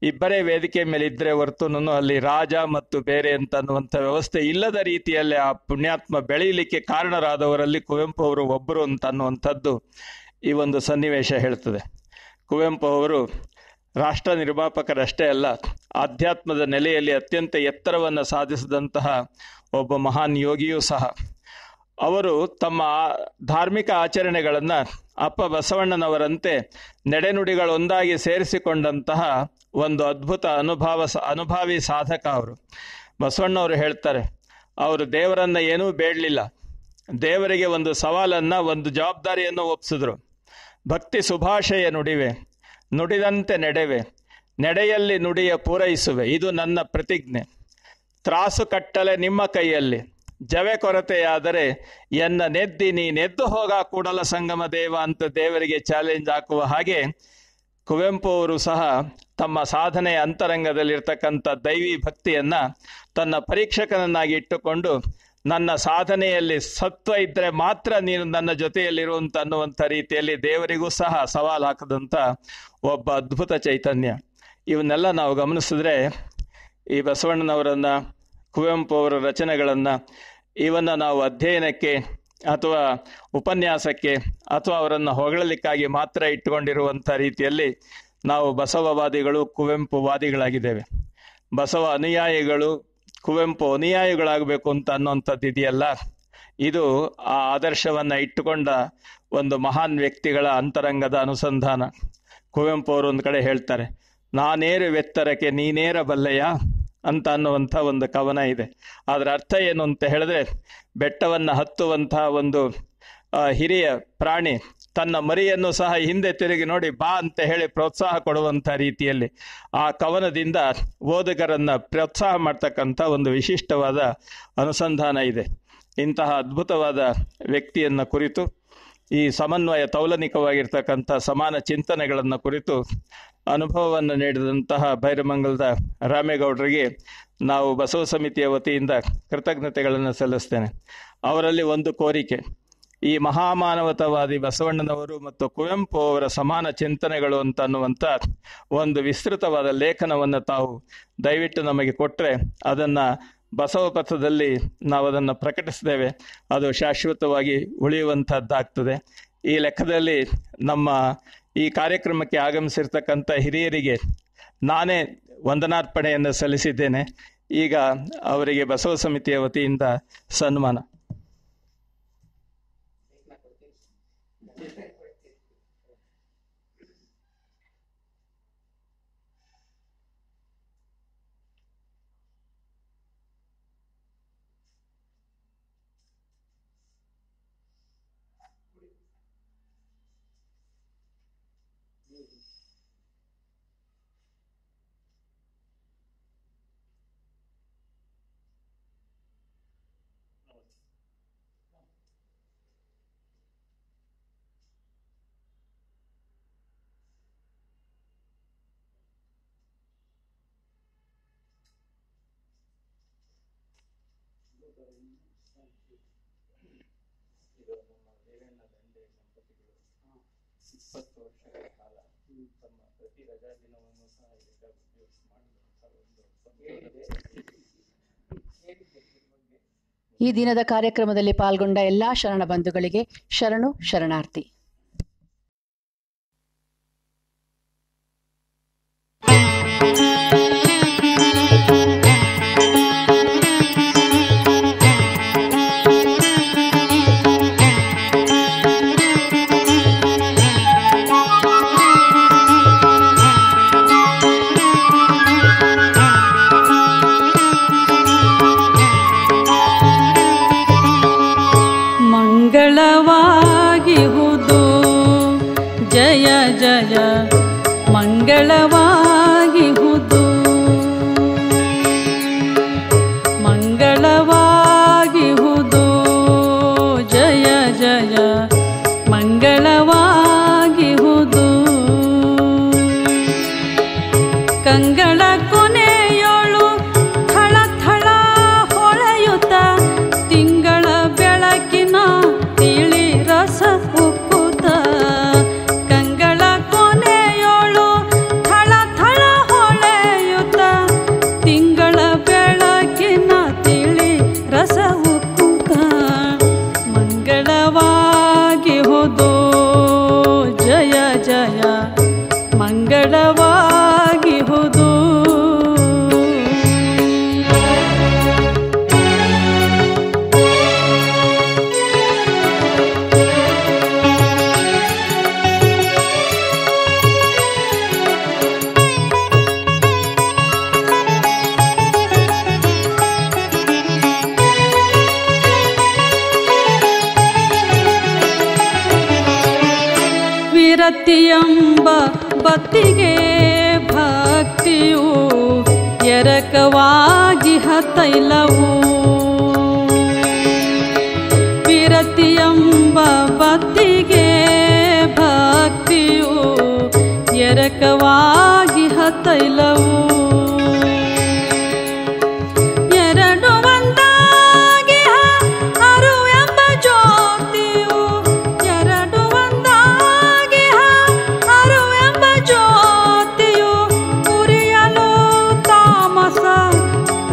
ಇಬ್ಬರೇ ವೇದಿಕೆ ಮೇಲೆ ಇದ್ದರೆ ಹೊರತು ಅಲ್ಲಿ ರಾಜ ಮತ್ತು ಬೇರೆ ಅಂತನ್ನುವಂಥ ವ್ಯವಸ್ಥೆ ಇಲ್ಲದ ರೀತಿಯಲ್ಲಿ ಆ ಪುಣ್ಯಾತ್ಮ ಬೆಳೀಲಿಕ್ಕೆ ಕಾರಣರಾದವರಲ್ಲಿ ಕುವೆಂಪು ಅವರು ಒಬ್ಬರು ಅಂತನ್ನುವಂಥದ್ದು ಈ ಒಂದು ಸನ್ನಿವೇಶ ಹೇಳ್ತದೆ. ಕುವೆಂಪು ಅವರು ರಾಷ್ಟ್ರ ನಿರ್ಮಾಪಕರಷ್ಟೇ ಅಲ್ಲ, ಆಧ್ಯಾತ್ಮದ ನೆಲೆಯಲ್ಲಿ ಅತ್ಯಂತ ಎತ್ತರವನ್ನು ಸಾಧಿಸಿದಂತಹ ಒಬ್ಬ ಮಹಾನ್ ಯೋಗಿಯೂ ಸಹ. ಅವರು ತಮ್ಮ ಧಾರ್ಮಿಕ ಆಚರಣೆಗಳನ್ನು ಅಪ್ಪ ಬಸವಣ್ಣನವರಂತೆ ನಡೆನುಡಿಗಳೊಂದಾಗಿ ಸೇರಿಸಿಕೊಂಡಂತಹ ಒಂದು ಅದ್ಭುತ ಅನುಭಾವಿ ಸಾಧಕ ಅವರು. ಬಸವಣ್ಣವರು ಹೇಳ್ತಾರೆ, ಅವರು ದೇವರನ್ನು ಏನೂ ಬೇಡಲಿಲ್ಲ, ದೇವರಿಗೆ ಒಂದು ಸವಾಲನ್ನು, ಒಂದು ಜವಾಬ್ದಾರಿಯನ್ನು ಒಪ್ಪಿಸಿದ್ರು. ಭಕ್ತಿ ಸುಭಾಷೆಯ ನುಡಿವೆ, ನುಡಿದಂತೆ ನಡೆವೆ, ನಡೆಯಲ್ಲಿ ನುಡಿಯ ಪೂರೈಸುವೆ, ಇದು ನನ್ನ ಪ್ರತಿಜ್ಞೆ. ತ್ರಾಸು ಕಟ್ಟಲೆ ನಿಮ್ಮ ಕೈಯಲ್ಲಿ, ಜವೆ ಕೊರತೆಯಾದರೆ ಎನ್ನ ನೆದ್ದಿ ನೀನೆದ್ದು ಹೋಗ ಕೂಡಲ ಸಂಗಮ ದೇವ ಅಂತ ದೇವರಿಗೆ ಚಾಲೆಂಜ್ ಹಾಕುವ ಹಾಗೆ ಕುವೆಂಪು ಅವರು ಸಹ ತಮ್ಮ ಸಾಧನೆಯ ಅಂತರಂಗದಲ್ಲಿರ್ತಕ್ಕಂಥ ದೈವಿ ಭಕ್ತಿಯನ್ನು ತನ್ನ ಪರೀಕ್ಷಕನನ್ನಾಗಿ ಇಟ್ಟುಕೊಂಡು, ನನ್ನ ಸಾಧನೆಯಲ್ಲಿ ಸತ್ವ ಇದ್ದರೆ ಮಾತ್ರ ನೀನು ನನ್ನ ಜೊತೆಯಲ್ಲಿರುವಂತ ಅನ್ನುವಂಥ ರೀತಿಯಲ್ಲಿ ದೇವರಿಗೂ ಸಹ ಸವಾಲು ಹಾಕದಂಥ ಒಬ್ಬ ಅದ್ಭುತ ಚೈತನ್ಯ. ಇವನ್ನೆಲ್ಲ ನಾವು ಗಮನಿಸಿದ್ರೆ ಈ ಬಸವಣ್ಣನವರನ್ನು, ಕುವೆಂಪು ಅವರ ರಚನೆಗಳನ್ನು ಇವನ್ನು ನಾವು ಅಧ್ಯಯನಕ್ಕೆ ಅಥವಾ ಉಪನ್ಯಾಸಕ್ಕೆ ಅಥವಾ ಅವರನ್ನು ಹೊಗಳಲಿಕ್ಕಾಗಿ ಮಾತ್ರ ಇಟ್ಟುಕೊಂಡಿರುವಂಥ ರೀತಿಯಲ್ಲಿ ನಾವು ಬಸವವಾದಿಗಳು, ಕುವೆಂಪು ವಾದಿಗಳಾಗಿದ್ದೇವೆ. ಬಸವ ಅನುಯಾಯಿಗಳು, ಕುವೆಂಪು ಅನುಯಾಯಿಗಳಾಗಬೇಕು ಅಂತ ಅನ್ನೋಂಥದ್ದು ಇದೆಯಲ್ಲ, ಇದು ಆ ಆದರ್ಶವನ್ನು ಇಟ್ಟುಕೊಂಡ ಒಂದು ಮಹಾನ್ ವ್ಯಕ್ತಿಗಳ ಅಂತರಂಗದ ಅನುಸಂಧಾನ. ಕುವೆಂಪು ಅವರು ಒಂದು ಕಡೆ ಹೇಳ್ತಾರೆ, ನಾನೇರು ಎತ್ತರಕ್ಕೆ ನೀನೇರ ಬಲ್ಲೆಯ ಅಂತ ಅನ್ನುವಂಥ ಒಂದು ಕವನ ಇದೆ. ಅದರ ಅರ್ಥ ಏನು ಅಂತ ಹೇಳಿದ್ರೆ, ಬೆಟ್ಟವನ್ನು ಹತ್ತುವಂತಹ ಒಂದು ಹಿರಿಯ ಪ್ರಾಣಿ ತನ್ನ ಮರಿಯನ್ನು ಸಹ ಹಿಂದೆ ತಿರುಗಿ ನೋಡಿ ಬಾ ಅಂತ ಹೇಳಿ ಪ್ರೋತ್ಸಾಹ ಕೊಡುವಂಥ ರೀತಿಯಲ್ಲಿ ಆ ಕವನದಿಂದ ಓದುಗರನ್ನು ಪ್ರೋತ್ಸಾಹ ಮಾಡ್ತಕ್ಕಂಥ ಒಂದು ವಿಶಿಷ್ಟವಾದ ಅನುಸಂಧಾನ ಇದೆ. ಇಂತಹ ಅದ್ಭುತವಾದ ವ್ಯಕ್ತಿಯನ್ನು ಕುರಿತು, ಈ ಸಮನ್ವಯ ತೌಲನಿಕವಾಗಿರ್ತಕ್ಕಂಥ ಸಮಾನ ಚಿಂತನೆಗಳನ್ನು ಕುರಿತು ಅನುಭವವನ್ನು ನೀಡಿದಂತಹ ಬೈರಮಂಗಲದ ರಾಮೇಗೌಡರಿಗೆ ನಾವು ಬಸವ ಸಮಿತಿಯ ವತಿಯಿಂದ ಕೃತಜ್ಞತೆಗಳನ್ನು ಸಲ್ಲಿಸ್ತೇನೆ. ಅವರಲ್ಲಿ ಒಂದು ಕೋರಿಕೆ, ಈ ಮಹಾಮಾನವತಾವಾದಿ ಬಸವಣ್ಣನವರು ಮತ್ತು ಕುವೆಂಪು ಅವರ ಸಮಾನ ಚಿಂತನೆಗಳು ಅಂತ ಅನ್ನುವಂಥ ಒಂದು ವಿಸ್ತೃತವಾದ ಲೇಖನವನ್ನು ತಾವು ದಯವಿಟ್ಟು ನಮಗೆ ಕೊಟ್ಟರೆ ಅದನ್ನು ಬಸವ ಪಥದಲ್ಲಿ ನಾವು ಅದನ್ನು ಪ್ರಕಟಿಸಿದ್ದೇವೆ, ಅದು ಶಾಶ್ವತವಾಗಿ ಉಳಿಯುವಂಥದ್ದಾಗ್ತದೆ. ಈ ಲೆಕ್ಕದಲ್ಲಿ ನಮ್ಮ ಈ ಕಾರ್ಯಕ್ರಮಕ್ಕೆ ಆಗಮಿಸಿರ್ತಕ್ಕಂಥ ಹಿರಿಯರಿಗೆ ನಾನೇ ವಂದನಾರ್ಪಣೆಯನ್ನು ಸಲ್ಲಿಸಿದ್ದೇನೆ. ಈಗ ಅವರಿಗೆ ಬಸವ ಸಮಿತಿಯ ವತಿಯಿಂದ ಸನ್ಮಾನ. ಈ ದಿನದ ಕಾರ್ಯಕ್ರಮದಲ್ಲಿ ಪಾಲ್ಗೊಂಡ ಎಲ್ಲಾ ಶರಣ ಬಂಧುಗಳಿಗೆ ಶರಣು ಶರಣಾರ್ಥಿ. ಮಂಗಳವಾಗಿಹುದು ಮಂಗಳವಾಗಿಹುದು ಜಯ ಜಯ ಮಂಗಳವಾಗಿಹುದು ಕಂಗಳ ಕೊನೆಯೋಳು ಥಳ ಥಳ ಹೊಳೆಯುತ್ತ ತಿಂಗಳ ಬೆಳಕಿನ ತಿಳಿ ರಸ ಉಕ್ಕುತ್ತ ಕಂಗಳ ಕೊನೆಯೋಳು ಥಳ ಥಳ ಹೊಳೆಯುತ್ತ ತಿಂಗಳ ಬೆಳಕಿನ ತಿಳಿ ರಸ ಉಕ್ಕುತ್ತ ಮಂಗಳವಾಗಿಹುದು ಜಯ ಜಯ ಮಂಗಳವಾಗಿಹುದು ವಿರತಿಯೆಂಬ ಬತ್ತಿಗೆ ಭಕ್ತಿಯು ಎರಕವಾಗಿಹ ತೈಲವು ವಿರತಿಯೆಂಬ ಬತ್ತಿಗೆ ಭಕ್ತಿಯು ಎರಕವಾಗಿಹ ತೈಲವು ಎರಡು ಒಂದಾಗಿಹ ಅರುವೆಂಬ ಜ್ಯೋತಿಯು ಎರಡು ಒಂದಾಗಿಹ ಅರುವೆಂಬ ಜ್ಯೋತಿಯು ಉರಿಯಲು ತಾಮಸ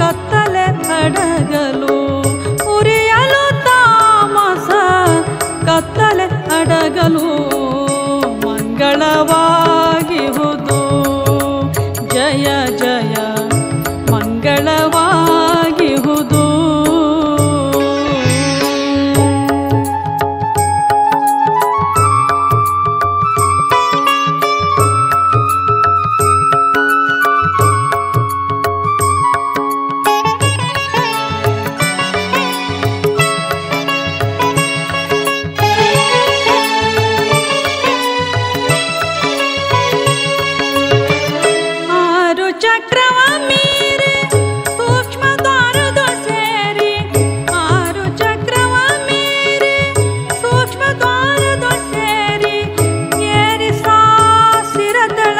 ಕತ್ತಲೆ ಅಡಗಲು ಉರಿಯಲು ತಾಮಸ ಕತ್ತಲೆ ಅಡಗಲು ಮಂಗಳವಾಗಿಹುದು ಜಯ ಜಯ ಮಂಗಳವಾಗಿಹುದು ಆರು ಚಕ್ರವ ಮೀರಿ ಸೂಕ್ಷ್ಮ ದ್ವಾರದ ಸೇರಿ ಆರು ಚಕ್ರವ ಮೀರಿ ಸೂಕ್ಷ್ಮ ದ್ವಾರದ ಸೇರಿ ಏರಿ ಸಾಸಿರದಳ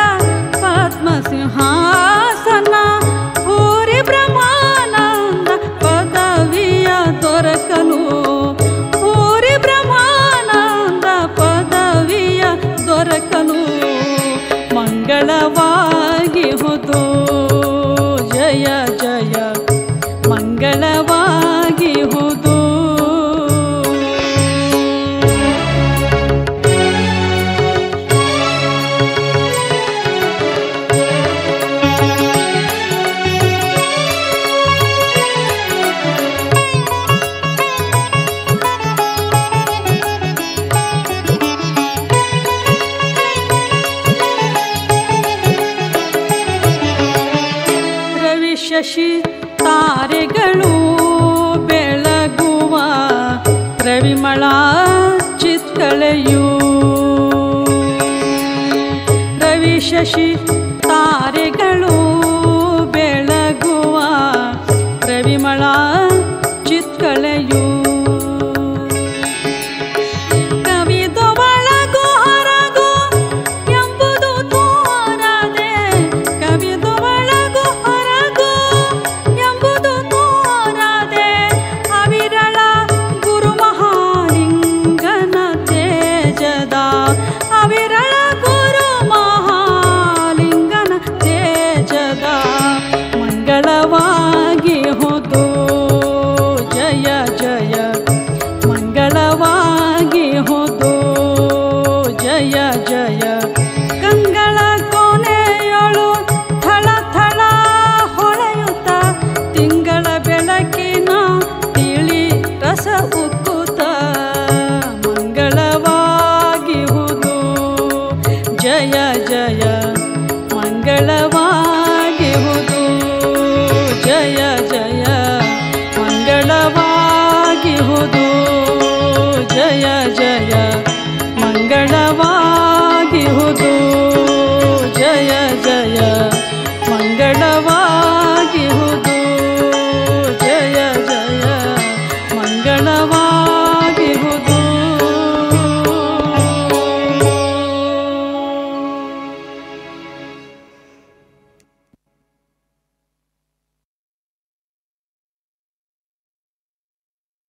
ಪದ್ಮ ಸಿಂಹಾಸನ ಭೂರಿ ಬ್ರಹ್ಮಾನಂದ ಪದವಿಯ ದೊರಕಲು ಭೂರಿ ಬ್ರಹ್ಮಾನಂದ ಪದವಿಯ ದೊರಕಲು ಮಂಗಳವಾಗಿಹುದು ಜಯ ಜಯ ಮಂಗಳವಾಗಿಹುದು ರವಿ ಶಶಿ ತಾರೆಗಳು ಬೆಳಗುವ ರವಿಮಳ ಚಿತ್ಕಳೆಯು ರವಿ ಶಶಿ ತಾರೆಗಳು ಬೆಳಗುವ ರವಿಮಳ